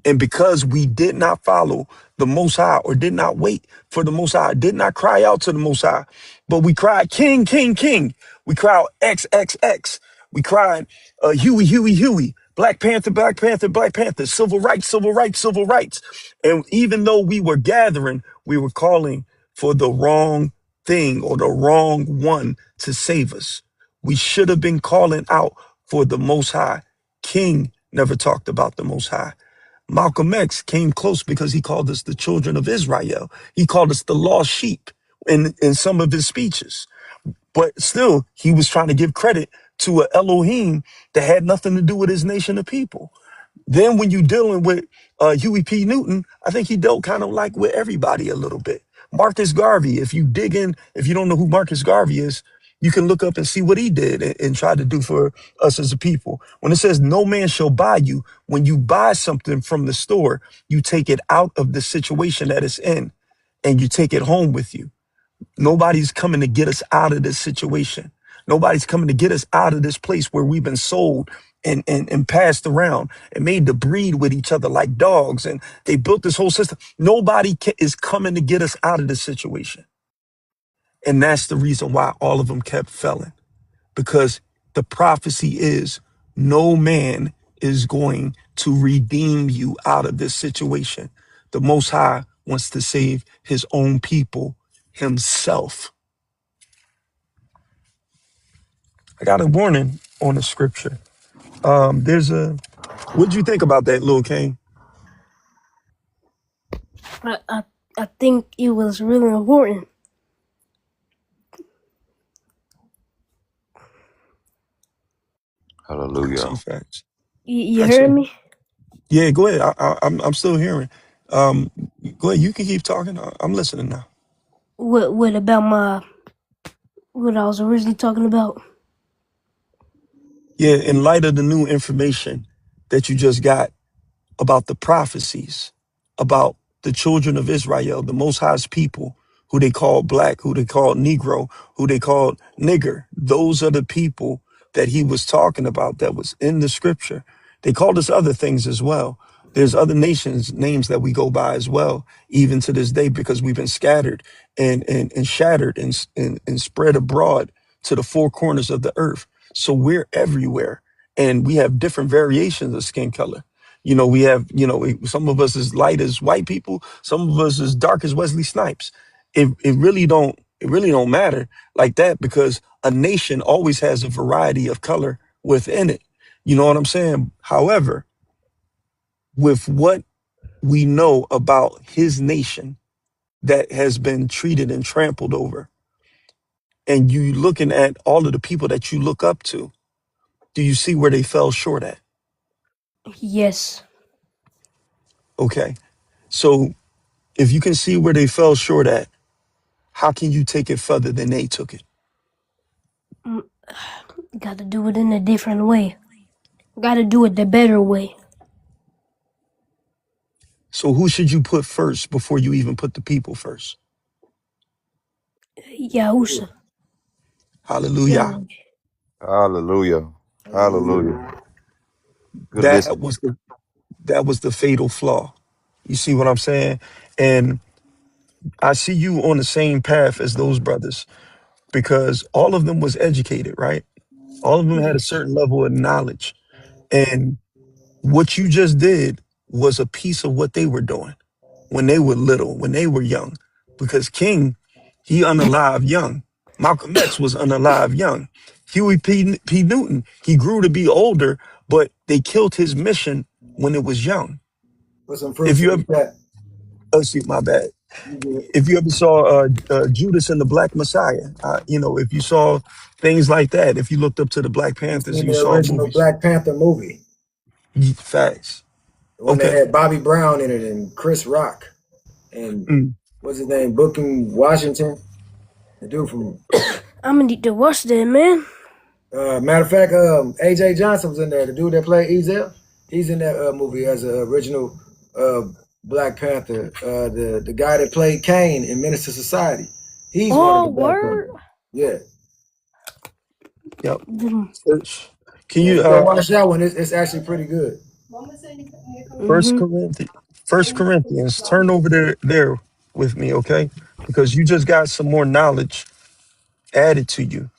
And because we did not follow the Most High or did not wait for the Most High, did not cry out to the Most High, but we cried, King, King, King. We cried XXX. We cried Huey, Huey, Huey. Black Panther, Black Panther, Black Panther. Civil rights, civil rights, civil rights. And even though we were gathering, we were calling for the wrong thing or the wrong one to save us. We should have been calling out for the Most High. King never talked about the Most High. Malcolm X came close because he called us the children of Israel. He called us the lost sheep. in some of his speeches. But still, he was trying to give credit to a Elohim that had nothing to do with his nation of people. Then when you're dealing with Huey P. Newton, I think he dealt kind of like with everybody a little bit. Marcus Garvey, if you dig in, if you don't know who Marcus Garvey is, you can look up and see what he did and try to do for us as a people. When it says no man shall buy you, when you buy something from the store, you take it out of the situation that it's in and you take it home with you. Nobody's coming to get us out of this situation. Nobody's coming to get us out of this place where we've been sold and passed around and made to breed with each other like dogs. And they built this whole system. Nobody is coming to get us out of this situation. And that's the reason why all of them kept failing, because the prophecy is no man is going to redeem you out of this situation. The Most High wants to save his own people himself. I got a warning on the scripture. What'd you think about that, Lil Kane? I think it was really important. Hallelujah. Facts. You heard me? Yeah, go ahead. I'm still hearing. Go ahead. You can keep talking. I'm listening now. What about what I was originally talking about? Yeah, in light of the new information that you just got about the prophecies, about the children of Israel, the Most High's people, who they call black, who they call Negro, who they call nigger. Those are the people that he was talking about that was in the scripture. They called us other things as well. There's other nations' names that we go by as well, even to this day, because we've been scattered and shattered and spread abroad to the four corners of the earth. So we're everywhere, and we have different variations of skin color. You know, we have, some of us as light as white people, some of us as dark as Wesley Snipes. It really don't matter like that, because a nation always has a variety of color within it. You know what I'm saying? However, with what we know about his nation that has been treated and trampled over, and you looking at all of the people that you look up to, do you see where they fell short at? Yes. Okay. So if you can see where they fell short at, how can you take it further than they took it? Got to do it in a different way. Got to do it the better way. So who should you put first before you even put the people first? Yahusha. Hallelujah. Hallelujah. Hallelujah. Good That listen. was the fatal flaw. You see what I'm saying? And I see you on the same path as those brothers, because all of them was educated, right? All of them had a certain level of knowledge. And what you just did was a piece of what they were doing when they were little, when they were young. Because King, he unalived young. Malcolm X was unalived young. Huey P. Newton, he grew to be older, but they killed his mission when it was young. Put some If fruits you in ever, the chat. my bad. If you ever saw Judas and the Black Messiah, if you saw things like that, if you looked up to the Black Panthers, In you the saw original movies. Black Panther movie, Facts. the one that Okay. had Bobby Brown in it and Chris Rock and what's his name, Booker Washington, the dude from. I'm gonna need to watch that, man. Matter of fact, AJ Johnson was in there. The dude that played Ezel, he's in that movie as an original Black Panther. The guy that played Kane in Menace to Society, he's one of the Black word. Panthers. Yeah. Yep. Mhm. Can Yeah, you go watch that one. It's actually pretty good. First Corinthians, turn over there with me, okay? Because you just got some more knowledge added to you.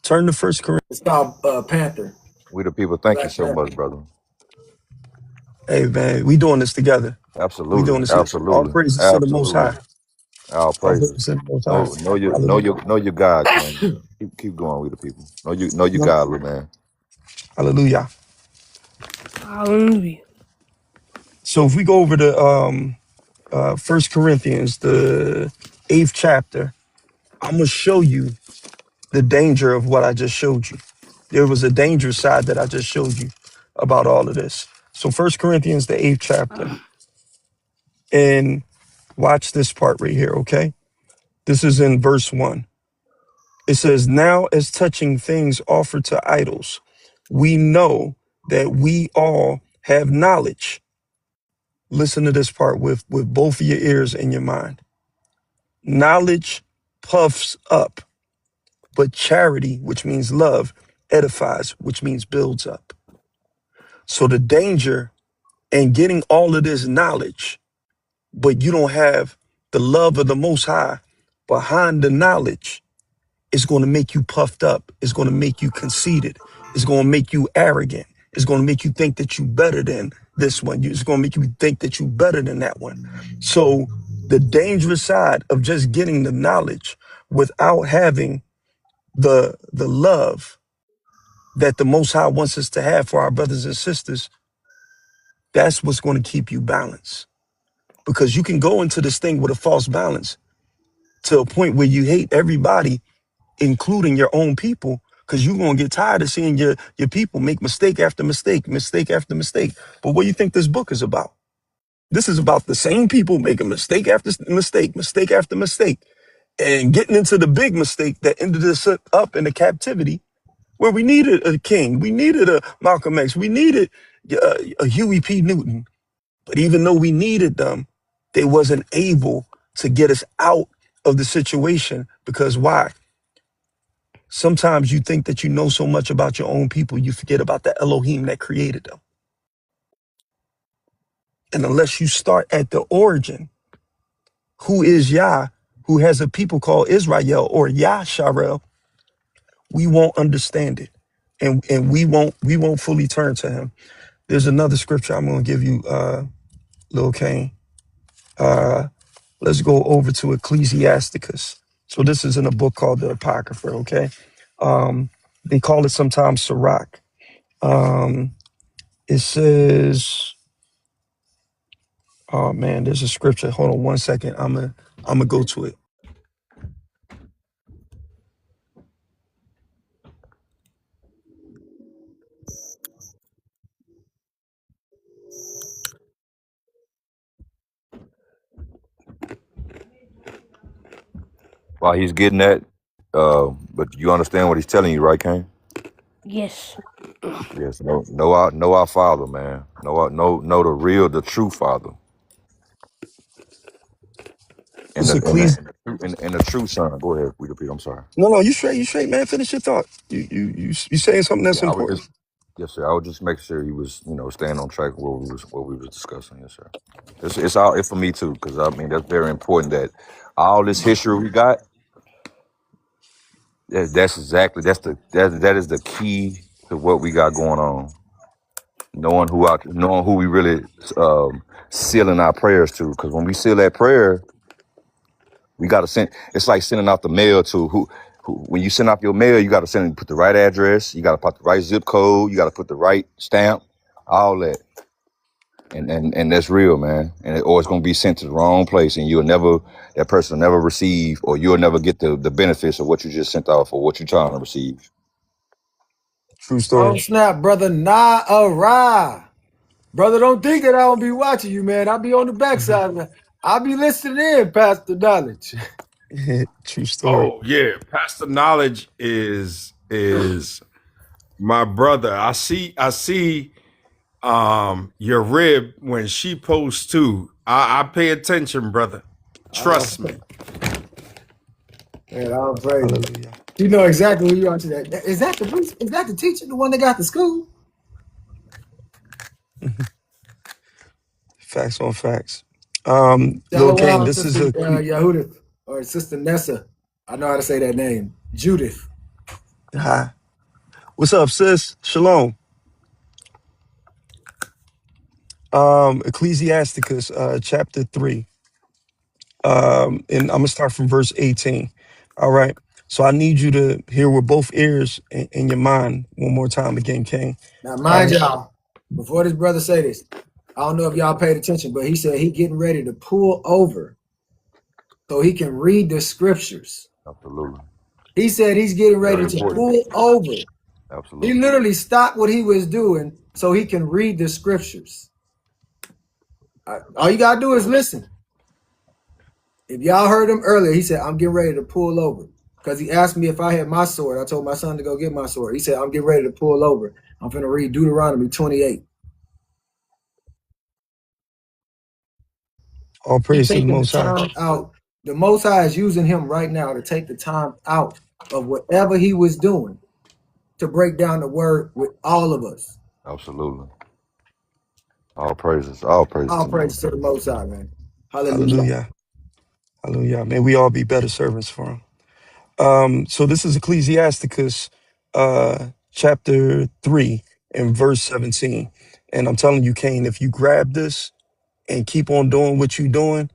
Turn to First Corinthians. It's called Panther. We the people, thank you Black so Panther. much, brother. Hey man, we doing this together. We doing Absolutely. this together. All Absolutely. praises to the Most Absolutely. High. All All praises. praises to the Most Know High. know your know Hallelujah. your know your God, King. Keep going, we the people. Know you God, little man. Hallelujah. Hallelujah. So if we go over to First Corinthians, the 8th chapter, I'm going to show you the danger of what I just showed you. There was a danger side that I just showed you about all of this. So 1 Corinthians, the 8th chapter. And watch this part right here, okay? This is in verse 1. It says, now as touching things offered to idols, we know that we all have knowledge. Listen to this part with both of your ears and your mind. Knowledge puffs up, but charity, which means love, edifies, which means builds up. So the danger in getting all of this knowledge, but you don't have the love of the Most High behind the knowledge, it's going to make you puffed up. It's going to make you conceited. It's going to make you arrogant. It's going to make you think that you're better than this one. It's going to make you think that you're better than that one. So the dangerous side of just getting the knowledge without having the love that the Most High wants us to have for our brothers and sisters, that's what's going to keep you balanced. Because you can go into this thing with a false balance to a point where you hate everybody, including your own people, because you're going to get tired of seeing your people make mistake after mistake, mistake after mistake. But what do you think this book is about? This is about the same people making mistake after mistake, mistake after mistake, and getting into the big mistake that ended us up in the captivity where we needed a king. We needed a Malcolm X. We needed a Huey P. Newton. But even though we needed them, they wasn't able to get us out of the situation. Because why? Sometimes you think that you know so much about your own people, you forget about the Elohim that created them. And unless you start at the origin, who is Yah, who has a people called Israel or Yasharel, we won't understand it. And we won't fully turn to him. There's another scripture I'm going to give you, Lil Kane. Let's go over to Ecclesiasticus. So this is in a book called the Apocrypha, okay? They call it sometimes Sirach. It says, oh man, there's a scripture. Hold on one second. I'm gonna go to it. While he's getting that, but you understand what he's telling you, right, Kane? Yes. Yes. Know our Father, man. Know the true Father, and It's the true Son. Go ahead, repeat. I'm sorry. No, you straight, man. Finish your thought. You saying something that's Yeah, important. yes, sir. I would just make sure he was, staying on track with what we was discussing. Yes, sir. It's all it for me too, because I mean that's very important that all this history we got. That is the key to what we got going on. Knowing who we really sealing our prayers to, because when we seal that prayer, we got to send. It's like sending out the mail to who. When you send out your mail, you got to put the right address. You got to put the right zip code. You got to put the right stamp. All that, and that's real, man. Or it's gonna be sent to the wrong place, and that person will never receive, or you'll never get the benefits of what you just sent off or what you're trying to receive. True story. Oh snap, brother Nah-Ra. Brother, don't think that I won't be watching you, man. I'll be on the backside, man. I'll be listening in, Pastor Knowledge. True story. Oh yeah, Pastor Knowledge is my brother. I see your rib when she posts too. I pay attention, brother. Trust me. Man, I'll praise you. You know exactly who you are today. Is that the teacher, the one that got to school? Facts on facts. Lil Kane, this is a Yehuda or Sister Nessa. I know how to say that name. Judith. Hi. What's up, sis? Shalom. Ecclesiasticus, chapter 3. And I'm gonna start from verse 18. All right. So I need you to hear with both ears and your mind one more time again, King. Now, mind y'all, before this brother say this, I don't know if y'all paid attention, but he said he getting ready to pull over so he can read the scriptures. Absolutely. He said he's getting ready Very to important. pull over. Absolutely. He literally stopped what he was doing so he can read the scriptures. All you gotta do is listen. If y'all heard him earlier, he said, I'm getting ready to pull over. Because he asked me if I had my sword. I told my son to go get my sword. He said, I'm getting ready to pull over. I'm going to read Deuteronomy 28. All He's praise to the taking the Most High. time out. The Most High is using him right now to take the time out of whatever he was doing to break down the word with all of us. Absolutely. All praises. All praises All to the praise Most to the High. Most High, man. Hallelujah. Hallelujah. Hallelujah. May we all be better servants for him. So this is Ecclesiasticus chapter 3 and verse 17. And I'm telling you, Cain, if you grab this and keep on doing what you're doing,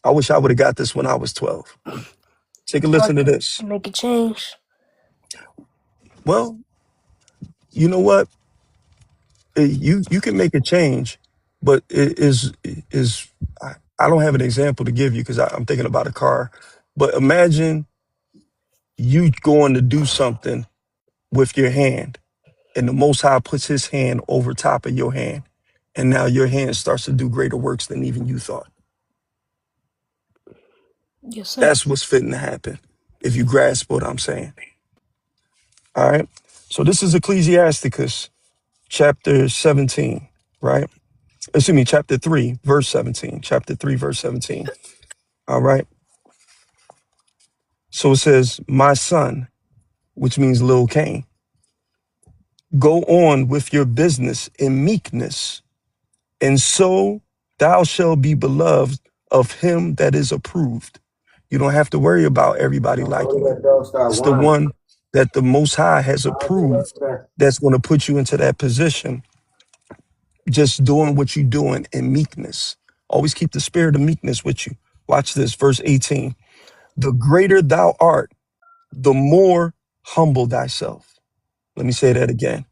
I wish I would have got this when I was 12. Take a listen to this. Make a change. Well, you know what? You can make a change, but it is I don't have an example to give you because I'm thinking about a car. But imagine you going to do something with your hand, and the Most High puts his hand over top of your hand, and now your hand starts to do greater works than even you thought. Yes, sir. That's what's fitting to happen if you grasp what I'm saying. All right. So this is Ecclesiasticus chapter 17, right? Excuse me, chapter 3, verse 17. Chapter 3, verse 17. All right. So it says, my son, which means little Cain, go on with your business in meekness, and so thou shalt be beloved of him that is approved. You don't have to worry about everybody liking you. It's the one that the Most High has approved that's going to put you into that position, just doing what you're doing in meekness. Always keep the spirit of meekness with you. Watch this, verse 18. The greater thou art, the more humble thyself. Let me say that again.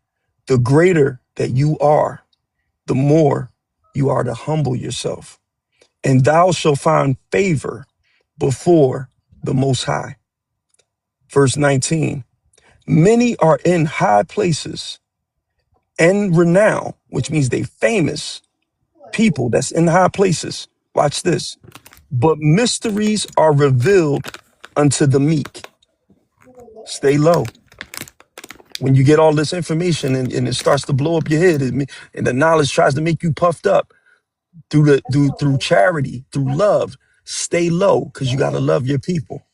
The greater that you are, the more you are to humble yourself. And thou shalt find favor before the Most High. Verse 19. Many are in high places and renown, which means they famous people that's in high places. Watch this. But mysteries are revealed unto the meek. Stay low. When you get all this information and it starts to blow up your head and the knowledge tries to make you puffed up through charity, through love, stay low because you got to love your people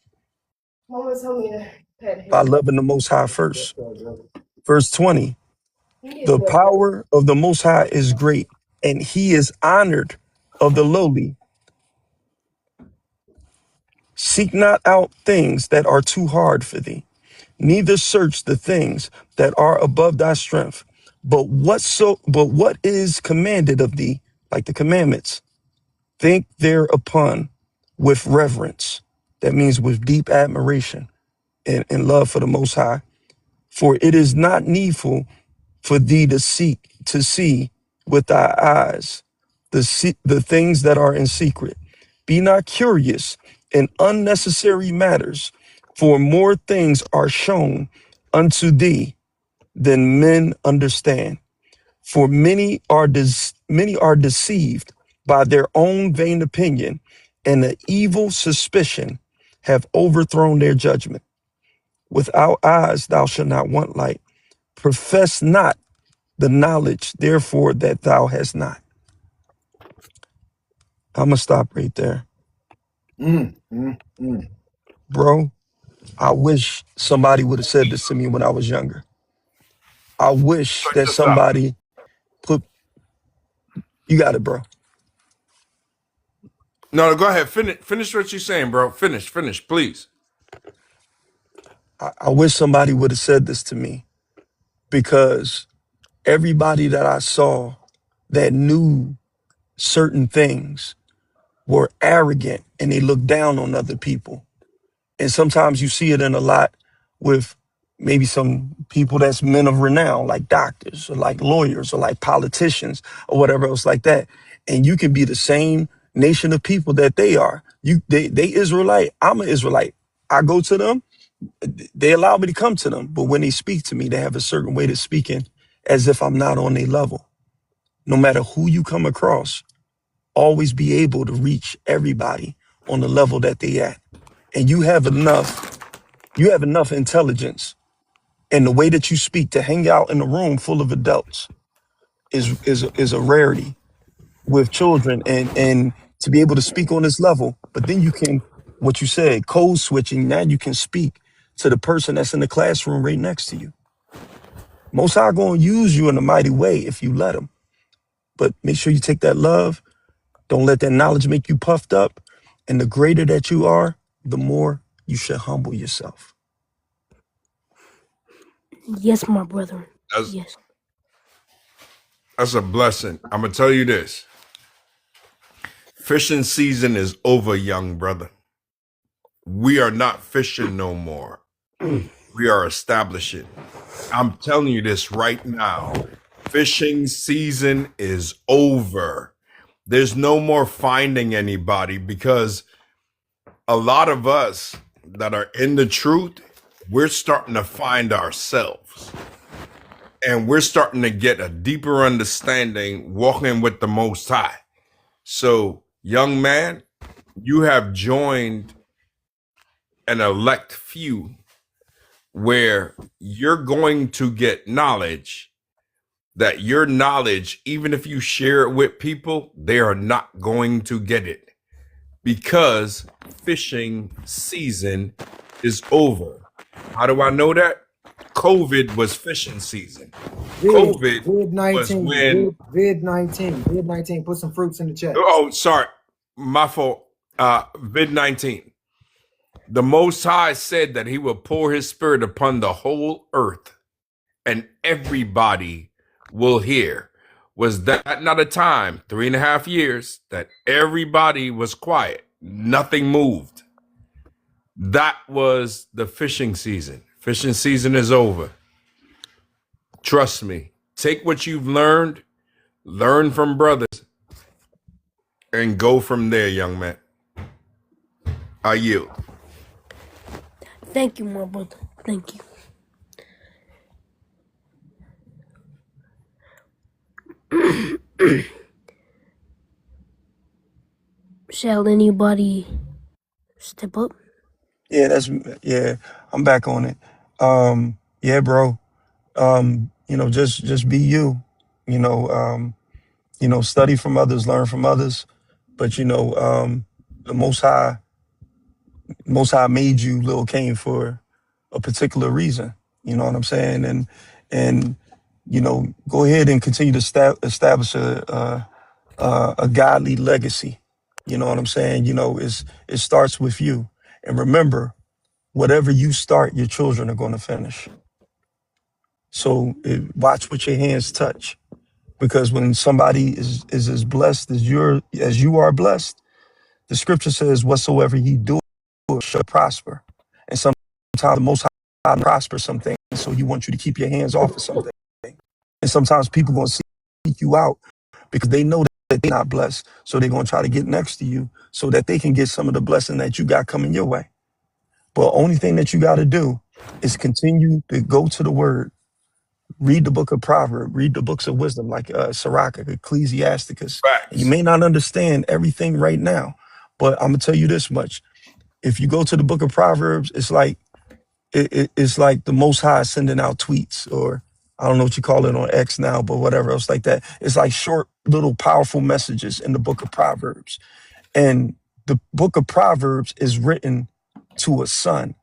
Mama told me to pet by him. loving the Most High first. Verse 20, the power of the Most High is great, and he is honored of the lowly. Seek not out things that are too hard for thee, neither search the things that are above thy strength. But what is commanded of thee, like the commandments, think thereupon with reverence. That means with deep admiration and love for the Most High. For it is not needful for thee to see with thy eyes the things that are in secret. Be not curious in unnecessary matters, for more things are shown unto thee than men understand. For many are deceived by their own vain opinion, and the evil suspicion have overthrown their judgment. Without eyes thou shalt not want light. Profess not the knowledge, therefore, that thou hast not. I'm gonna stop right there. Bro, I wish somebody would have said this to me when I was younger. I wish that somebody put, you got it, bro. No, go ahead. Finish what you're saying, bro. Finish, please. I wish somebody would have said this to me, because everybody that I saw that knew certain things were arrogant and they looked down on other people. And sometimes you see it in a lot with maybe some people that's men of renown, like doctors or like lawyers or like politicians or whatever else like that. And you can be the same nation of people that they are. They Israelite, I'm an Israelite. I go to them, they allow me to come to them, but when they speak to me, they have a certain way to speaking as if I'm not on their level. No matter who you come across, always be able to reach everybody on the level that they at. And you have enough intelligence and the way that you speak to hang out in a room full of adults is a rarity with children and to be able to speak on this level. But then you can, what you said, code switching, now you can speak to the person that's in the classroom right next to you. Most High gonna use you in a mighty way if you let him. But make sure you take that love. Don't let that knowledge make you puffed up. And the greater that you are, the more you should humble yourself. Yes, my brother. That's, Yes. that's a blessing. I'm going to tell you this. Fishing season is over, young brother. We are not fishing no more. We are establishing. I'm telling you this right now. Fishing season is over. There's no more finding anybody, because a lot of us that are in the truth, we're starting to find ourselves. And we're starting to get a deeper understanding walking with the Most High. So, young man, you have joined an elect few where you're going to get knowledge that your knowledge, even if you share it with people, they are not going to get it, because fishing season is over. How do I know that? COVID was fishing season. COVID was when... Vid-19. Put some fruits in the chat. Oh, sorry. My fault. Vid-19. The Most High said that he will pour his spirit upon the whole earth, and everybody will hear. Was that not a time, 3.5 years, that everybody was quiet? Nothing moved. That was the fishing season. Fishing season is over. Trust me. Take what you've learned, learn from brothers, and go from there, young man. I yield. Thank you, my brother. Thank you. Shall anybody step up? Yeah, I'm back on it. Yeah, bro. Just be you. Study from others, learn from others. But the Most High made you, Lil Cain, for a particular reason. You know what I'm saying? And go ahead and continue to establish a godly legacy. You know what I'm saying? It starts with you. And remember, whatever you start, your children are going to finish. So watch what your hands touch, because when somebody is as blessed as you are blessed, the scripture says, whatsoever he do shall prosper. And sometimes the Most High prosper something, so you want you to keep your hands off of something. And sometimes people going to seek you out because they know that they're not blessed, so they're going to try to get next to you so that they can get some of the blessing that you got coming your way. But only thing that you got to do is continue to go to the word. Read the book of Proverbs, read the books of wisdom like Sirach, Ecclesiasticus. You may not understand everything right now, but I'm going to tell you this much. If you go to the book of Proverbs, it's like the Most High sending out tweets, or I don't know what you call it on X now, but whatever else like that. It's like short, little powerful messages in the book of Proverbs. And the book of Proverbs is written to a son.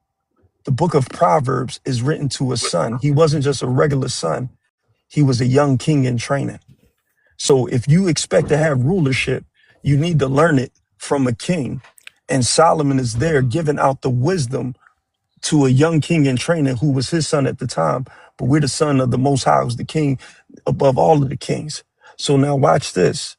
The book of Proverbs is written to a son. He wasn't just a regular son. He was a young king in training. So if you expect to have rulership, you need to learn it from a king. And Solomon is there giving out the wisdom to a young king in training who was his son at the time. But we're the son of the Most High, who's the king above all of the kings. So now watch this.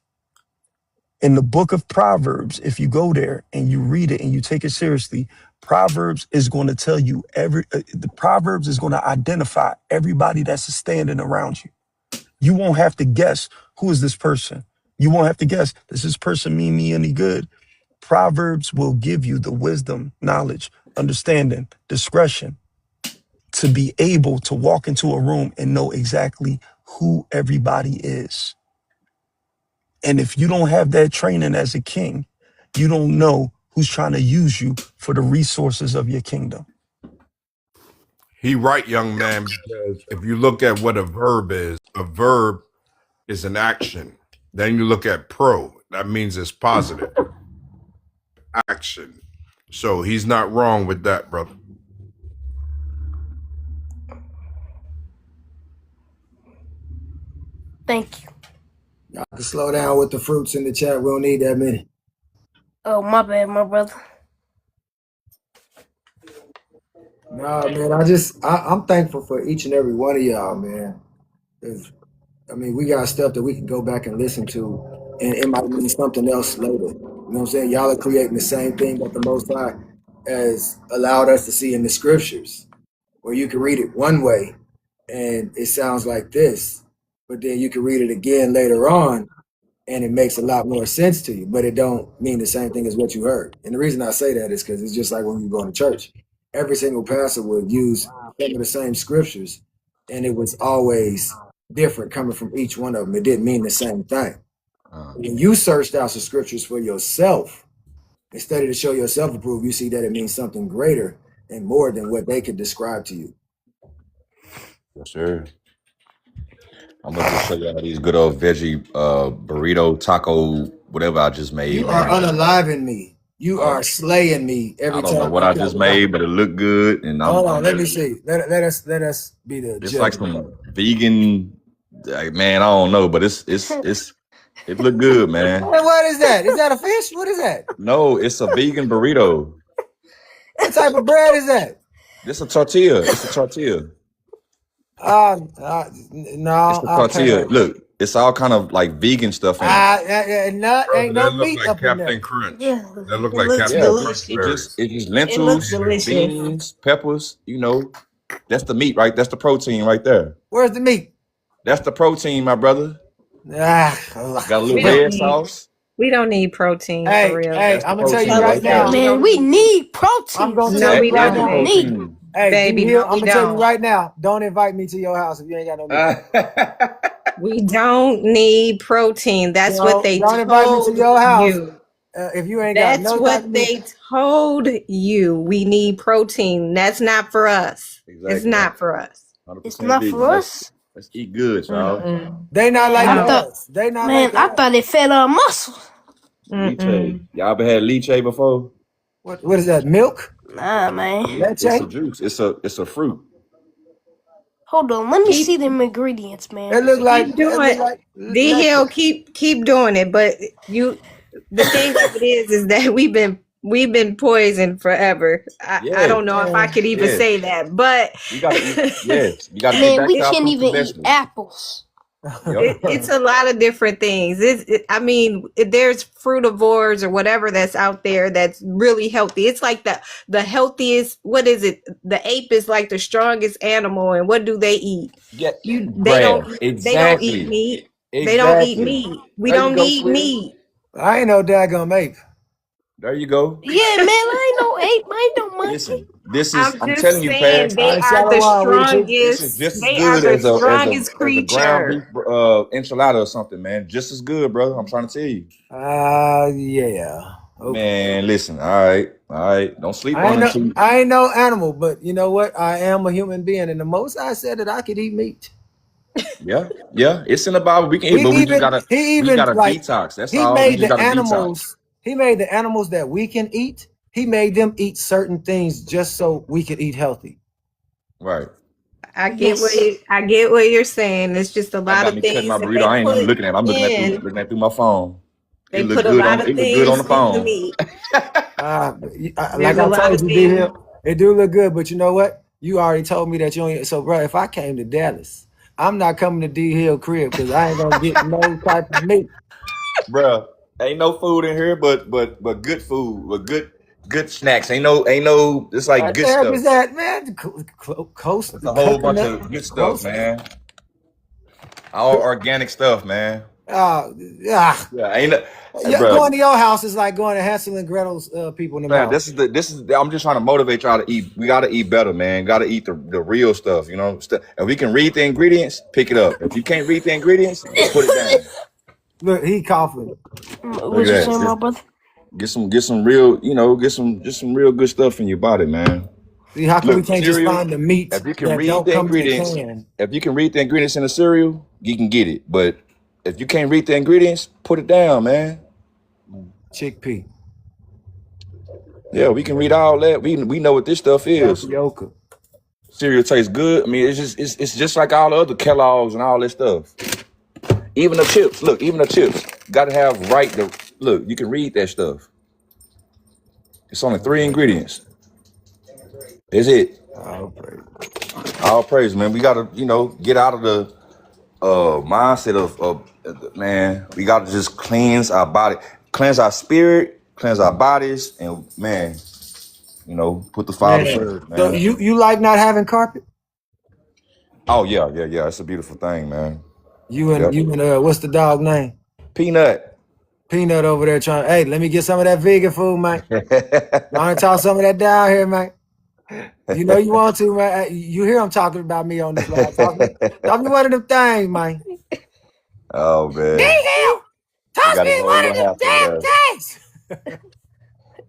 In the book of Proverbs, if you go there and you read it and you take it seriously, Proverbs is going to tell you the Proverbs is going to identify everybody that's standing around you. You won't have to guess who is this person. You won't have to guess, does this person mean me any good? Proverbs will give you the wisdom, knowledge, understanding, discretion to be able to walk into a room and know exactly who everybody is. And if you don't have that training as a king, you don't know who's trying to use you for the resources of your kingdom. He right, young man, because if you look at what a verb is an action. Then you look at pro, that means it's positive action. So he's not wrong with that, brother. Thank you. Y'all can slow down with the fruits in the chat. We don't need that many. Oh, my bad, my brother. Nah, man, I'm thankful for each and every one of y'all, man. 'Cause, I mean, we got stuff that we can go back and listen to, and it might mean something else later. You know what I'm saying? Y'all are creating the same thing that the Most High has allowed us to see in the scriptures, where you can read it one way, and it sounds like this, but then you can read it again later on, and it makes a lot more sense to you, but it don't mean the same thing as what you heard. And the reason I say that is because it's just like when you go to church. Every single pastor would use some of the same scriptures, and it was always different coming from each one of them. It didn't mean the same thing. When you searched out some scriptures for yourself, instead of to show yourself approved, you see that it means something greater and more than what they could describe to you. Yes, sir. I'm gonna just show y'all these good old veggie burrito, taco, whatever I just made. You are unaliving me. You are slaying me every time. I don't know what I just made, but it looked good. And hold on, let me see. Let us be the It's judge. like some vegan, man. I don't know, but it looked good, man. What is that? Is that a fish? What is that? No, it's a vegan burrito. What type of bread is that? It's a tortilla. It's a tortilla. No, It's a tortilla. Look, it's all kind of like vegan stuff in it. Ain't no meat like up in Captain there. Crunch. Yeah, That look it like looks Captain delicious. Crunch. It's just It lentils, looks delicious. beans, peppers. You know, that's the meat, right? That's the protein right there. Where's the meat? That's the protein, my brother. Got a little We don't red need- sauce. We don't need protein Hey, for real. hey, That's the I'm gonna tell you protein right right now. there. Man, we need protein. I'm gonna No, tell we you right don't. now. Protein. Hey, Baby, D-Hill, no, I'm we gonna tell you don't. right now. Don't invite me to your house if you ain't got no meat. We don't need protein. That's what they don't invite me to told your house you. if you ain't got That's no type what of meat. they told you. We need protein. That's not for us. It's Exactly. not for us. 100% It's not vegan. for us. Let's eat good, y'all. Mm-mm. They not like I thought, us. They not man, like I us. thought it fed our muscles. Leche. Y'all ever had leche before? What is that? Milk? Nah, man. It's a juice. It's a fruit. Hold on, let me Keep- see them ingredients, man. It look like Keep doing D Hill. Keep doing it. But the thing of it is that we've been poisoned forever. I don't know if I could even say that, but You gotta eat. Yes, you gotta Man, get we back to our can't fruits even and eat vegetables. apples. Yep. it's a lot of different things. I mean, there's frutivores or whatever that's out there that's really healthy. It's like the healthiest. What is it? The ape is like the strongest animal, and what do they eat? Yeah, They don't eat meat. They don't eat meat. We There you don't go, need Sweetie. meat. I ain't no daggone ape. There you go. Yeah, man, I ain't no ape. I ain't no monkey. Listen, I'm just telling you, saying Paz. they are the This is strongest. just as They are good the as strongest a ground beef creature. enchilada or something, man. Just as good, brother. I'm trying to tell you. Yeah. Okay. Man, listen. All right. Don't sleep on it. I ain't no animal, but you know what? I am a human being, and the most I said that I could eat meat. Yeah. It's in the Bible. We can eat, but we gotta detox. That's all. He We made just the gotta animals. detox. He made the animals that we can eat. He made them eat certain things just so we could eat healthy. Right. I get what you're saying. It's just a lot of Cutting things my that burrito. I ain't even looking at it. I'm looking in. at through my phone. They It put looked a good lot on of it looked things good on the in the phone. meat. Like There's a I lot told of you, things. D-Hill, it do look good, but you know what? You already told me that you only. So, bro, if I came to Dallas, I'm not coming to D-Hill crib because I ain't gonna get no type of meat. Bruh, ain't no food in here, but good food, but good snacks. Ain't no. It's like What good the heck stuff. is that, man? Coast. It's a whole bunch of good stuff, man. All organic stuff, man. Yeah, ain't it, bro? going to your house is like going to Hansel and Gretel's people in the Man, mouth. I'm just trying to motivate y'all to eat. We gotta eat better, man. Gotta eat the real stuff, you know. If we can read the ingredients, pick it up. If you can't read the ingredients, put it down. Look, he coughing. What you saying, my brother? Get some real, just some real good stuff in your body, man. See, how come Look, we can't cereal, just find the meat if you can that read don't the come in the ingredients, can? if you can read the ingredients in the cereal, you can get it. But if you can't read the ingredients, put it down, man. Chickpea. Yeah, we can read all that. We know what this stuff is. Tapioca. Cereal tastes good. I mean, it's just like all the other Kellogg's and all this stuff. Even the chips. Look, even the chips. Gotta have look, you can read that stuff. It's only 3 ingredients. That's it. All praise, man. We gotta, get out of the mindset of man, we gotta just cleanse our body, cleanse our spirit, cleanse our bodies, and man, put the Father first, man. So you like not having carpet? Oh yeah. It's a beautiful thing, man. You and what's the dog name? Peanut. Peanut over there trying. Hey, let me get some of that vegan food, man. I toss some of that down here, man. You know you want to, man. You hear I'm talking about me on this live. Talk me one of them things, man. Oh man. Toss me one of them damn things.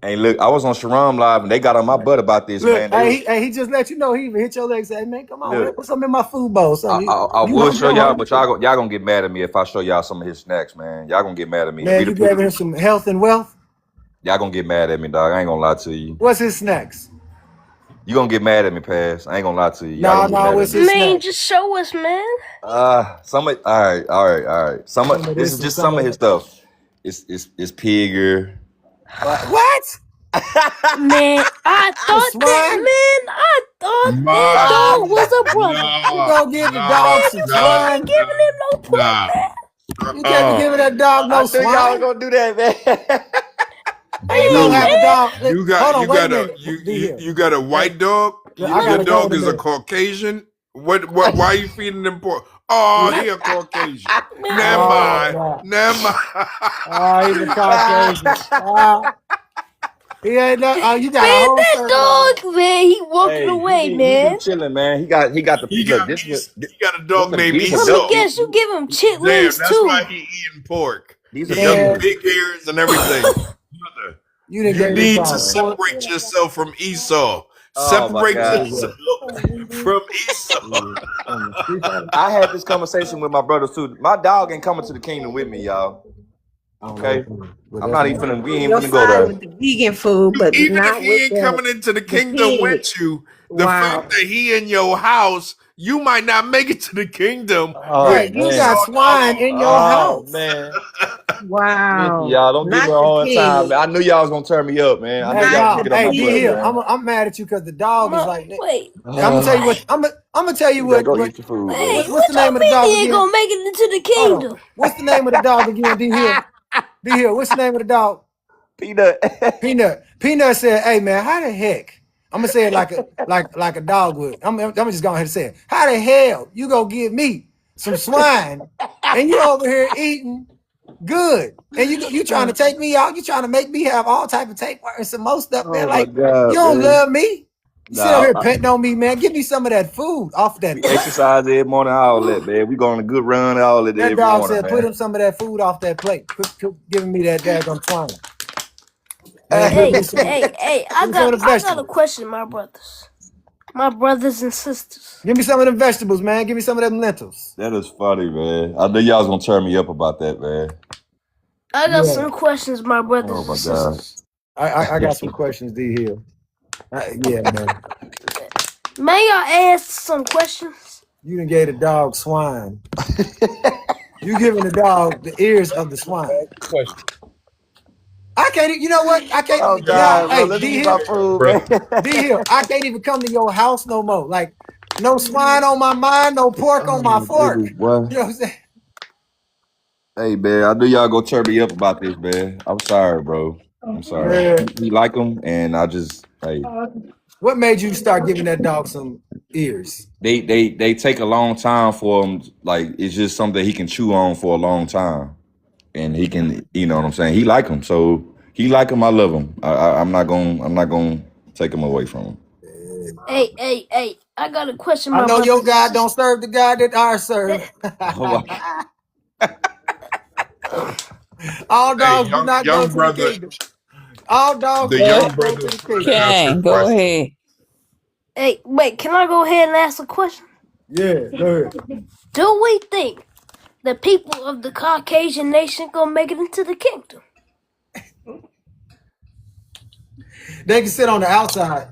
Hey, look, I was on Sharam Live and they got on my butt about this, Look, man. he just let you know he even hit your leg. Say, man, come on, put something in my food bowl. I will show y'all, but y'all gonna get mad at me if I show y'all some of his snacks, man. Y'all gonna get mad at me. Man, you gave him some health and wealth. Y'all gonna get mad at me, dog. I ain't gonna lie to you. What's his snacks? You gonna get mad at me, Pass. I ain't gonna lie to you. No, what's his snacks? Man, just show us, man. All right. This is just some of his stuff. It's pigger. What? Man, I thought that dog was a brother. You gonna give the dog some swine? You giving him no pork, man. You can't be giving that dog no swine. Y'all gonna do that, man. You gonna have a dog. You got a white dog. Your dog is a Caucasian. Why are you feeding them pork? Oh, he a Caucasian. Never mind. Oh, he's a Caucasian. He ain't no, you got man, a whole that dog, man, he walking away, man. He chilling, man. He got the. He got a dog named Let Esau. me guess, you give him chitlins Damn, that's too. why he eating pork. These He got big ears and everything. Brother, you need to separate yourself from Esau. Separate yourself from Esau. I had this conversation with my brothers too. My dog ain't coming to the kingdom with me, y'all. Okay, I'm not even. We ain't even go there. With the vegan food, but Even not if he with ain't the coming into the kingdom pig. with you, the fact that he in your house, you might not make it to the kingdom. Right, you got swine in your house. Man. Wow. Y'all don't give me a Not the hard pig. time, man. I knew y'all was gonna turn me up, man. I knew y'all was gonna get on my butt, D-Hill, man. I'm mad at you because the dog is like. Wait. I'm gonna tell you what. I'm gonna tell you what. Go eat your food, man. Hey, What's the name of the dog he ain't again? gonna make it into the Hold on. kingdom. What's the name of the dog again? D-Hill. D-Hill. What's the name of the dog? Peanut. Peanut said, "Hey man, how the heck?" I'm gonna say it like a dog would. I'm just going ahead and say it. How the hell you gonna give me some swine and you over here eating good and you trying to take me out? You trying to make me have all type of tapeworm and some more stuff, man? Like God, you don't man. love me. You sit Nah, over here petting on me, man. Give me some of that food off that. We exercise every morning, all that, man. We go on a good run, all that That every dog morning, said, man. "Put him some of that food off that plate. Quit giving me that daggone swine." Hey, I got a question, my brothers and sisters. Give me some of them vegetables, man. Give me some of them lentils. That is funny, man. I knew y'all was gonna turn me up about that, man. I got some questions, my brothers Oh and my sisters. God. I got some questions, D-Hill. Yeah, man. May I ask some questions? You done gave the dog swine. You giving the dog the ears of the swine. Question. I can't. You know what? I can't. Oh God, bro. Hey, Let's eat D-Hill. my food, man. D-Hill. I can't even come to your house no more. Like no swine on my mind, no pork on my fork. Goodness, boy. You know what I'm saying? Hey, man, I knew y'all gonna turn me up about this, man. I'm sorry, bro. I'm sorry. Yeah. We like them, and I just, hey. What made you start giving that dog some ears. They take a long time for him. Like it's just something that he can chew on for a long time, and he can, you know what I'm saying. He like him, so he like him. I love him. I'm not gonna take him away from him. Hey, I got a question, I my know your brothers and God don't sisters. serve the God that I serve. All Hey, dogs do not go young to the brother, kingdom. All dogs the do Go, young not go brother to is the going kingdom. to ask a Kang, go question. ahead. Hey, wait, can I go ahead and ask a question? Yeah, go ahead. Do we think the people of the Caucasian nation gonna make it into the kingdom? They can sit on the outside.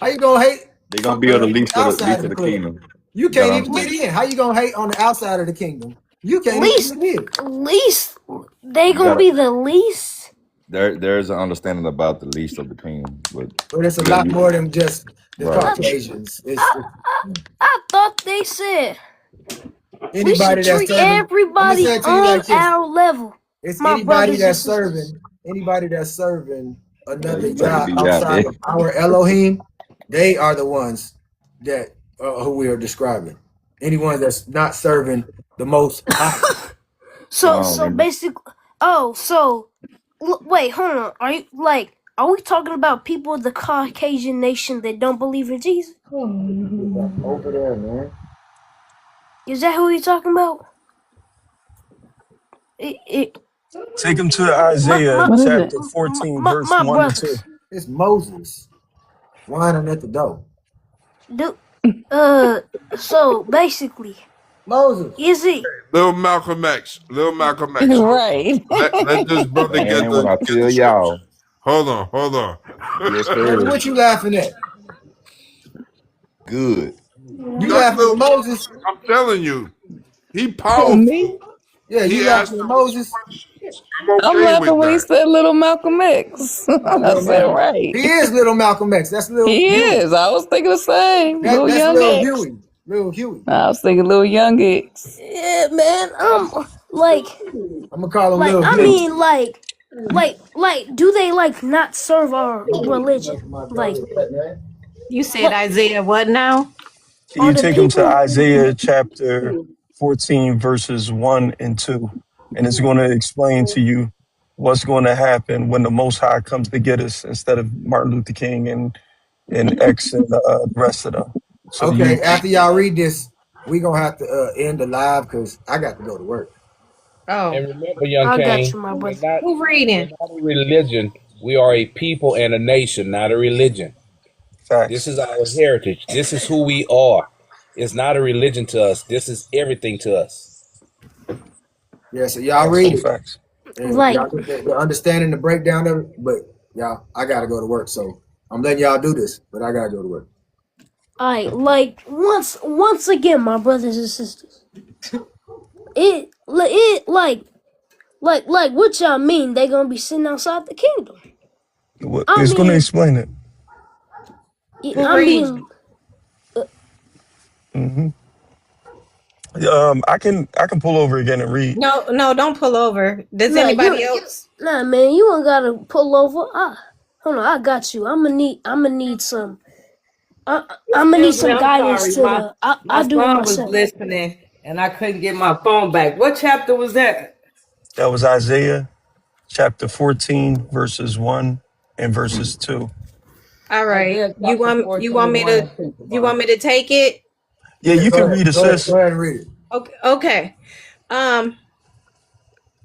How you gonna hate They're gonna be on the on the outside least of of the the club? kingdom. You You gotta can't even understand. get in. How you gonna hate on the outside of the kingdom? You can't even get in. Least they You gonna gotta. be the least. There's an understanding about the least of the kingdom, but But it's a yeah, lot more than just the right. Caucasians. It's I thought they said we should anybody that's treat serving. I'm gonna everybody say it to you on like this. our level, It's my anybody brothers and that's sisters. serving Yeah, another you better God be out outside there. of our Elohim. They are the ones that who we are describing. Anyone that's not serving the Most High. So basically, wait, hold on. Are we talking about people of the Caucasian nation that don't believe in Jesus? Over there, man. Is that who you're talking about? It Take him to my Isaiah my What is it? chapter 14, my, verse my 1 and 2. brothers. It's Moses whining at the door. Do so basically, Moses. is it Little Malcolm X. Little Malcolm X. Right. Let this brother get Man, when I the tell scripture. y'all, Hold on. yes Moses, sir, what you laughing at? good. You That's laughing at little. Moses? I'm telling you, he Who, me? powerful. Yeah, He you asked laughing at the right Moses? questions. I'm I'm okay laughing with when he that. said little Malcolm X. I Yeah, said, man. right. He is little Malcolm X. That's little He Huey. is. I was thinking the same. Little That's young little X. Huey. Little Huey. I was thinking little young X. yeah, man? Like I'm gonna call him like Little I Huey. mean like do they like not serve our religion? Like You said what Isaiah what now? Can are you the take him to people? Isaiah chapter 14, verses 1 and 2? And it's going to explain to you what's going to happen when the Most High comes to get us instead of Martin Luther King and X and the rest of them. So Okay, you, after y'all read this, we gonna have to end the live because I got to go to work. Oh, And remember, young I got Cain, you, my we're brother. not who we're reading? not a religion. We are a people and a nation, not a religion. This facts. is our heritage. This is who we are. It's not a religion to us. This is everything to us. Yeah, so y'all read Absolute it facts. and Like y'all get the understanding, the breakdown of it. But y'all, I gotta go to work, so I'm letting y'all do this, but I gotta go to work. like once again, my brothers and sisters. It like what y'all mean? They gonna be sitting outside the kingdom? I It's going to mean, explain it. Who I reading? mean, hmm I can pull over again and read. No, don't pull over. Does nah, anybody else? nah, man, you ain't gotta pull over. Hold on, I got you. I'm gonna need some. I'm gonna need Excuse me, some I'm guidance sorry. to the. My I'll do it son was myself. listening and I couldn't get my phone back. What chapter was that? That was Isaiah chapter 14, verses 1 and verses 2. All right. Isaiah chapter 14, 1 and 2. You want me to take it? Yeah, Yeah, you can read it, go sis. ahead and read it. Okay.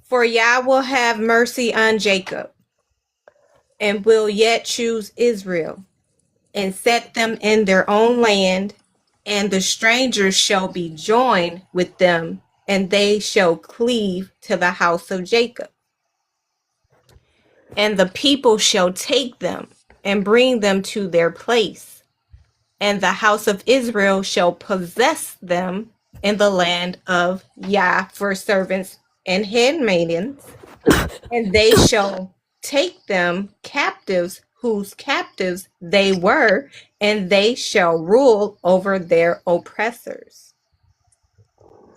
For Yah will have mercy on Jacob, and will yet choose Israel, and set them in their own land, and the strangers shall be joined with them, and they shall cleave to the house of Jacob. And the people shall take them and bring them to their place, and the house of Israel shall possess them in the land of Yah for servants and handmaidens, and they shall take them captives whose captives they were, and they shall rule over their oppressors.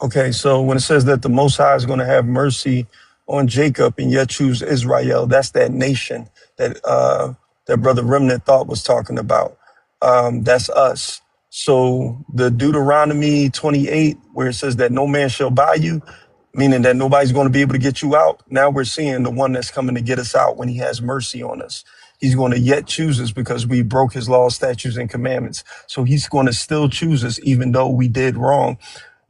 Okay, so when it says that the Most High is going to have mercy on Jacob and yet choose Israel, that's that nation that that Brother Remnant thought was talking about. That's us. So the Deuteronomy 28, where it says that no man shall buy you, meaning that nobody's going to be able to get you out. Now we're seeing the one that's coming to get us out when he has mercy on us. He's going to yet choose us because we broke his laws, statutes, and commandments. So he's going to still choose us even though we did wrong.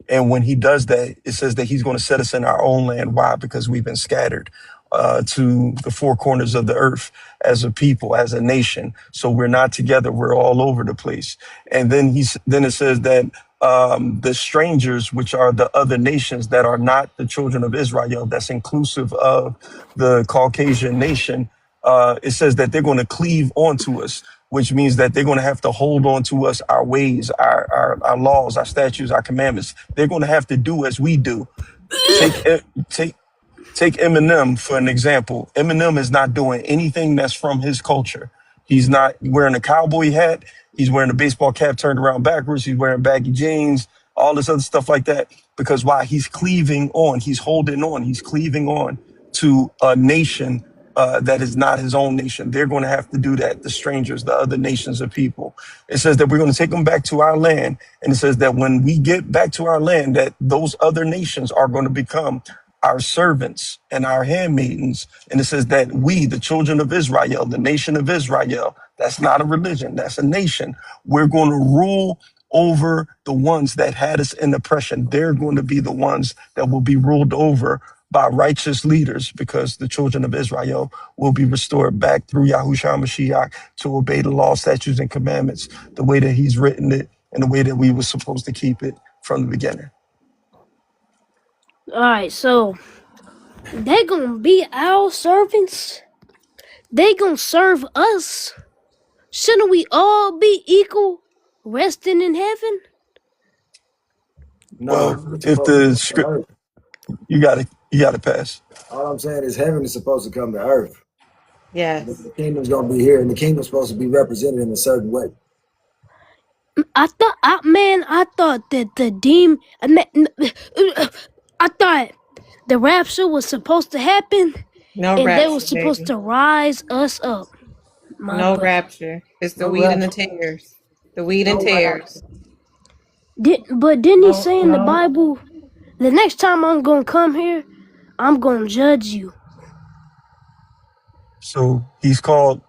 And when he does that, it says that he's going to set us in our own land. Why? Because we've been scattered to the four corners of the earth as a people, as a nation. So we're not together. We're all over the place. And then it says that the strangers, which are the other nations that are not the children of Israel, that's inclusive of the Caucasian nation, it says that they're going to cleave onto us, which means that they're going to have to hold on to us, our ways, our laws, our statutes, our commandments. They're going to have to do as we do. Take Eminem for an example. Eminem is not doing anything that's from his culture. He's not wearing a cowboy hat. He's wearing a baseball cap turned around backwards. He's wearing baggy jeans, all this other stuff like that. Because why? He's cleaving on. He's holding on. He's cleaving on to a nation that is not his own nation. They're going to have to do that. The strangers, the other nations of people. It says that we're going to take them back to our land. And it says that when we get back to our land, that those other nations are going to become our servants and our handmaidens. And it says that we, the children of Israel, the nation of Israel, that's not a religion, that's a nation. We're going to rule over the ones that had us in oppression. They're going to be the ones that will be ruled over by righteous leaders, because the children of Israel will be restored back through Yahushua Mashiach to obey the law, statutes, and commandments the way that he's written it and the way that we were supposed to keep it from the beginning. All right, so they gonna be our servants. They gonna serve us. Shouldn't we all be equal, resting in heaven? Well, if the script, you got to pass. All I'm saying is heaven is supposed to come to earth. Yes. The kingdom's going to be here, and the kingdom's supposed to be represented in a certain way. I thought that I thought the rapture was supposed to happen, No and rapture, they were supposed baby. to rise us up. No rapture. It's the wheat and the tares. The wheat and tares. But didn't he say in the Bible, the next time I'm gonna come here, I'm gonna judge you? So he's called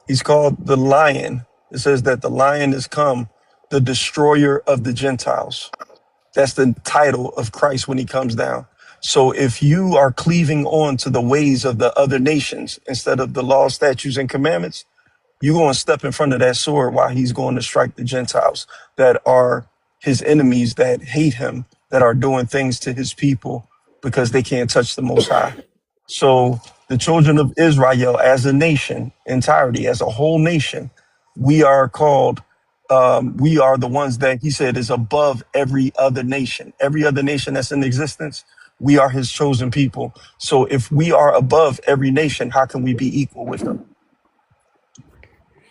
the lion. It says that the lion is come, the destroyer of the Gentiles. That's the title of Christ when he comes down. So if you are cleaving on to the ways of the other nations instead of the law, statutes, and commandments, you're going to step in front of that sword while he's going to strike the Gentiles that are his enemies, that hate him, that are doing things to his people because they can't touch the Most High. So the children of Israel as a nation, entirety, as a whole nation, we are called, we are the ones that he said is above every other nation. Every other nation that's in existence, we are his chosen people. So if we are above every nation, how can we be equal with them?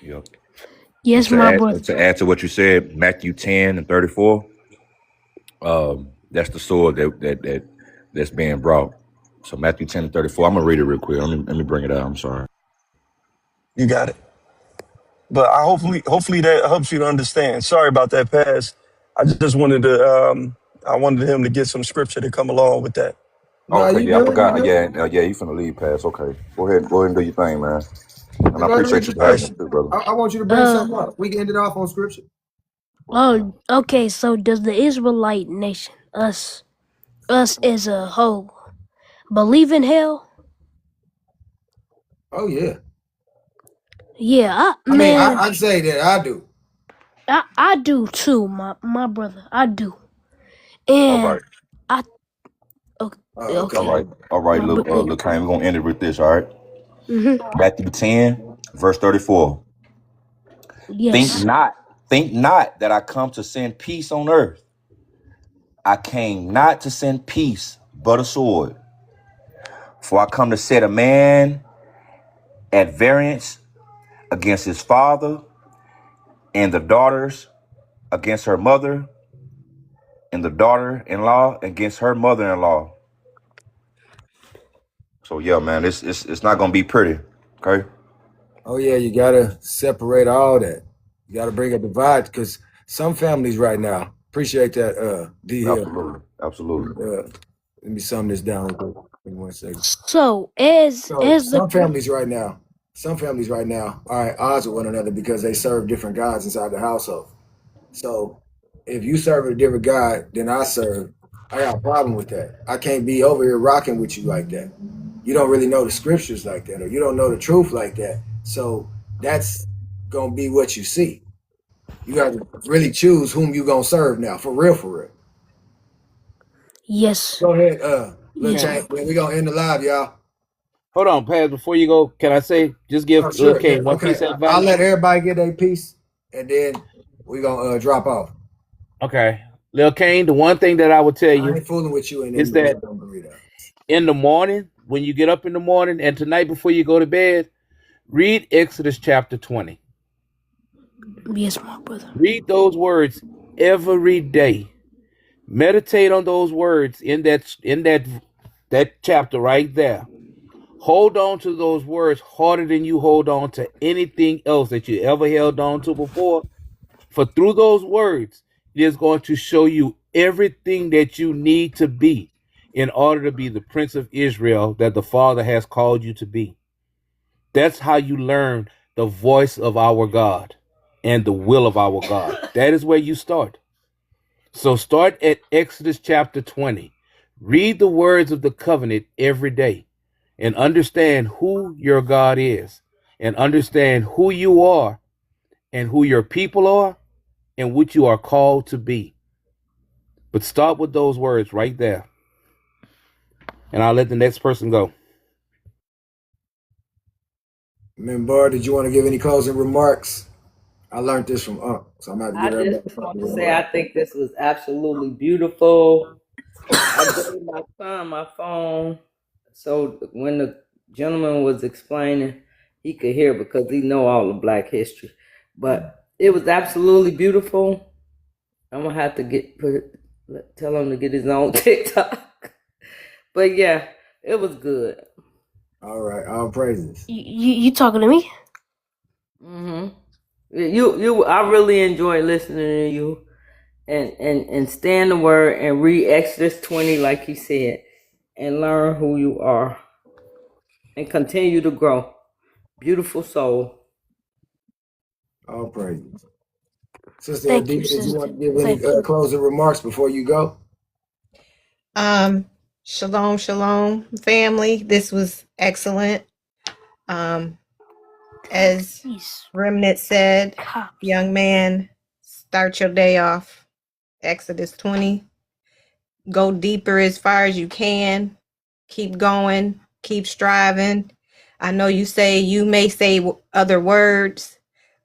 Yep. Yes, my brother. To add to what you said, Matthew 10:34, that's the sword that's being brought. So Matthew 10:34, I'm gonna read it real quick. Let me bring it out. I'm sorry. You got it. But hopefully that helps you to understand. Sorry about that, Pass. I just wanted to, I wanted him to get some scripture to come along with that. Okay, yeah, I forgot. Yeah, you finna leave, Pass. Okay, go ahead and do your thing, man. And I appreciate you, Pass, brother. I want you to bring something up. We can end it off on scripture. Oh, okay. So does the Israelite nation, us as a whole, believe in hell? Oh yeah. Yeah, I'd say that I do. I do too, my brother. I do. And all right. Okay. All right, look, Kane, we're gonna end it with this, all right? Matthew 10, verse 34. Yes. Think not that I come to send peace on earth. I came not to send peace, but a sword. For I come to set a man at variance against his father, and the daughters against her mother, and the daughter-in-law against her mother-in-law. So yeah, man, it's not gonna be pretty, okay? Oh yeah, you gotta separate all that. You gotta bring a divide, because some families right now. Appreciate that, D Hill. Absolutely. Absolutely. Let me sum this down real quick. Give me 1 second. So as Some families right now are at odds with one another because they serve different gods inside the household. So if you serve a different God than I serve, I got a problem with that. I can't be over here rocking with you like that. You don't really know the scriptures like that, or you don't know the truth like that. So that's gonna be what you see. You got to really choose whom you gonna serve now, for real, for real. yes. Go ahead, Lil Yeah. Chain. We gonna end the live, y'all. Hold on, Paz. Before you go, can I say just give Oh, sure. Lil Kane one Okay. piece of advice? I'll let everybody get their piece, and then we gonna drop off. Okay, Lil Kane. The one thing that I would tell I you ain't fooling with you in is that in the morning, when you get up in the morning, and tonight before you go to bed, read Exodus chapter 20. Yes, my brother. Read those words every day. Meditate on those words in that chapter right there. Hold on to those words harder than you hold on to anything else that you ever held on to before. For through those words, it is going to show you everything that you need to be in order to be the Prince of Israel that the Father has called you to be. That's how you learn the voice of our God and the will of our God. That is where you start. So start at Exodus chapter 20. Read the words of the covenant every day and understand who your God is and understand who you are and who your people are and what you are called to be. But start with those words right there. And I'll let the next person go. Member, did you want to give any closing remarks? I learned this from so I'm about to I give everybody. just want to say I think this was absolutely beautiful. I gave my son my phone so when the gentleman was explaining, he could hear because he know all of Black history. But it was absolutely beautiful. I'm gonna have to tell him to get his own TikTok. But yeah, it was good. All right, all praises. You talking to me? Mm-hmm. I really enjoy listening to you and stay in the word and read Exodus 20 like he said and learn who you are and continue to grow. Beautiful soul. All praises. Sister Thank Aditi, you, did you want to give Thank any you. closing remarks before you go? Shalom, shalom, family. This was excellent. As Peace. Remnant said, Cops. young man, start your day off. Exodus 20. Go deeper as far as you can. Keep going. Keep striving. I know you may say other words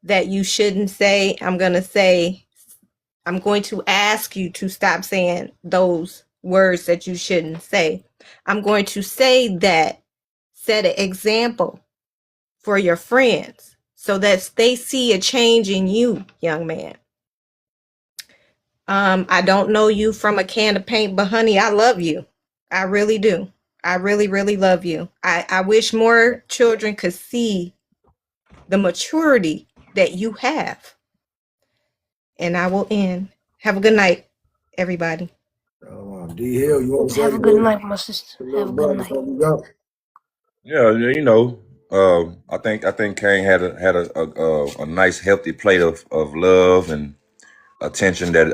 that you shouldn't say. I'm going to ask you to stop saying those words that you shouldn't say. I'm going to say that, set an example for your friends so that they see a change in you, young man. I don't know you from a can of paint, but honey, I love you. I really do. I really, really love you. I wish more children could see the maturity that you have. And I will end. Have a good night, everybody. D Hill, you want to say Have a good night, my sister. Have a good night. before we go? Yeah, you know, I think Kane had a nice healthy plate of love and attention that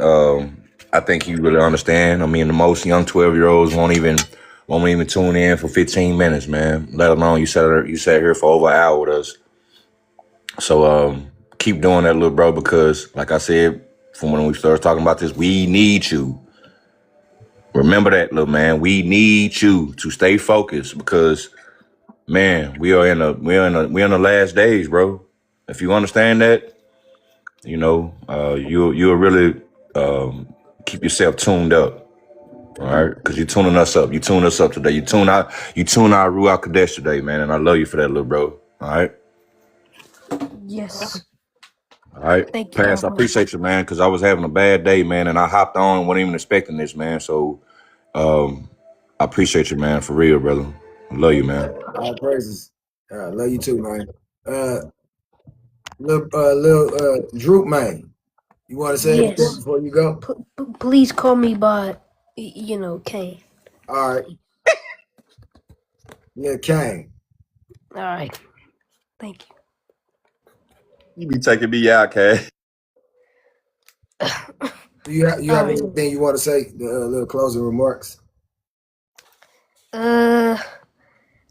I think he really understand. I mean, the most young 12-year-olds won't even tune in for 15 minutes, man. Let alone you sat here for over an hour with us. So keep doing that, little bro, because like I said from when we started talking about this, we need you. Remember that, little man. We need you to stay focused because, man, we're in the last days, bro. If you understand that, you know, you'll really keep yourself tuned up. All right, because you're tuning us up. You tune us up today. You tune our Ruach Kadesh today, man. And I love you for that, little bro. All right. Yes. All right. Thank you. Pass, I appreciate you, man, because I was having a bad day, man, and I hopped on and wasn't even expecting this, man. So I appreciate you, man, for real, brother. I love you, man. All praises. I love you too, man. Little Droop, man. You want to say anything Yes. before you go? Please call me by, Kane. All right. Yeah, Kane. All right. Thank you. You be taking me out, Kay. Do you have anything you want to say? The little closing remarks.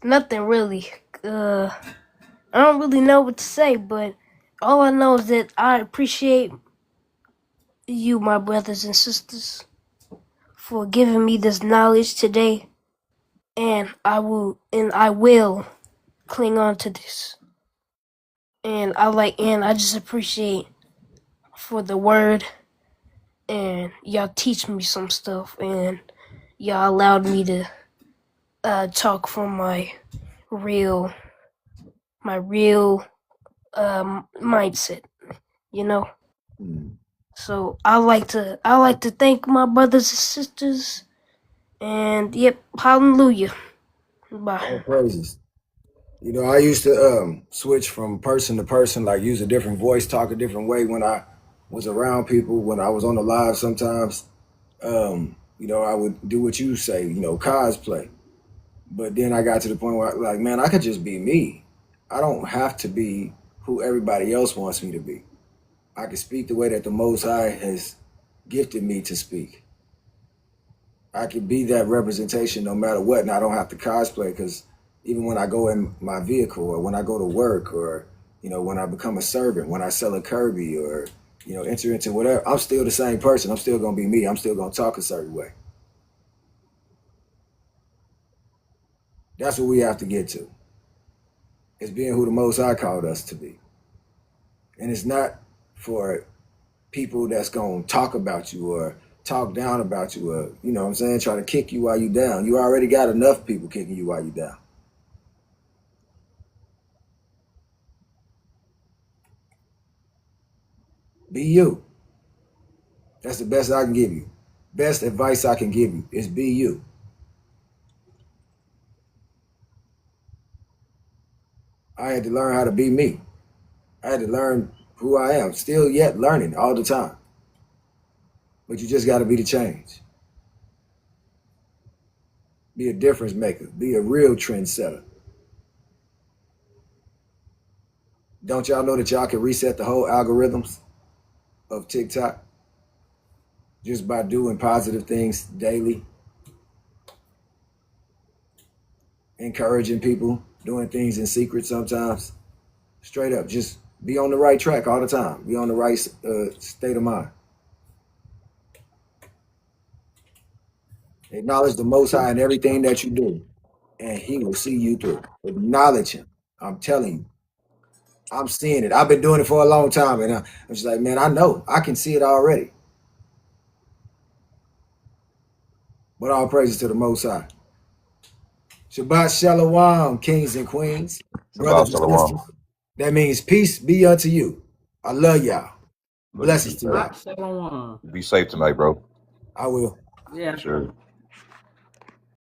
Nothing really. I don't really know what to say, but all I know is that I appreciate you, my brothers and sisters, for giving me this knowledge today, and I will cling on to this. And I just appreciate for the word, and y'all teach me some stuff, and y'all allowed me to talk from my real mindset, So I like to thank my brothers and sisters, and yep, hallelujah. Bye. All praises. I used to switch from person to person, like use a different voice, talk a different way when I was around people, when I was on the live sometimes. I would do what you say, cosplay. But then I got to the point where like, man, I could just be me. I don't have to be who everybody else wants me to be. I can speak the way that the Most High has gifted me to speak. I can be that representation no matter what, and I don't have to cosplay, because even when I go in my vehicle, or when I go to work, or when I become a servant, when I sell a Kirby, or enter into whatever, I'm still the same person. I'm still gonna be me. I'm still gonna talk a certain way. That's what we have to get to. It's being who the Most High called us to be. And it's not for people that's gonna talk about you or talk down about you, or try to kick you while you down. You already got enough people kicking you while you down. Be you. That's the best I can give you. Best advice I can give you is be you. I had to learn how to be me. I had to learn who I am. Still yet learning all the time. But you just got to be the change. Be a difference maker. Be a real trendsetter. Don't y'all know that y'all can reset the whole algorithms of TikTok just by doing positive things daily? Encouraging people, doing things in secret sometimes. Straight up, just be on the right track all the time. Be on the right state of mind. Acknowledge the Most High in everything that you do, and He will see you through. Acknowledge Him. I'm telling you. I'm seeing it. I've been doing it for a long time, and I'm just like, man, I know. I can see it already. But all praises to the Most High. Shabbat Shalom, kings and queens, brothers and sisters. That means peace be unto you. I love y'all. Blessings to y'all. Be safe tonight, bro. I will. Yeah. Sure.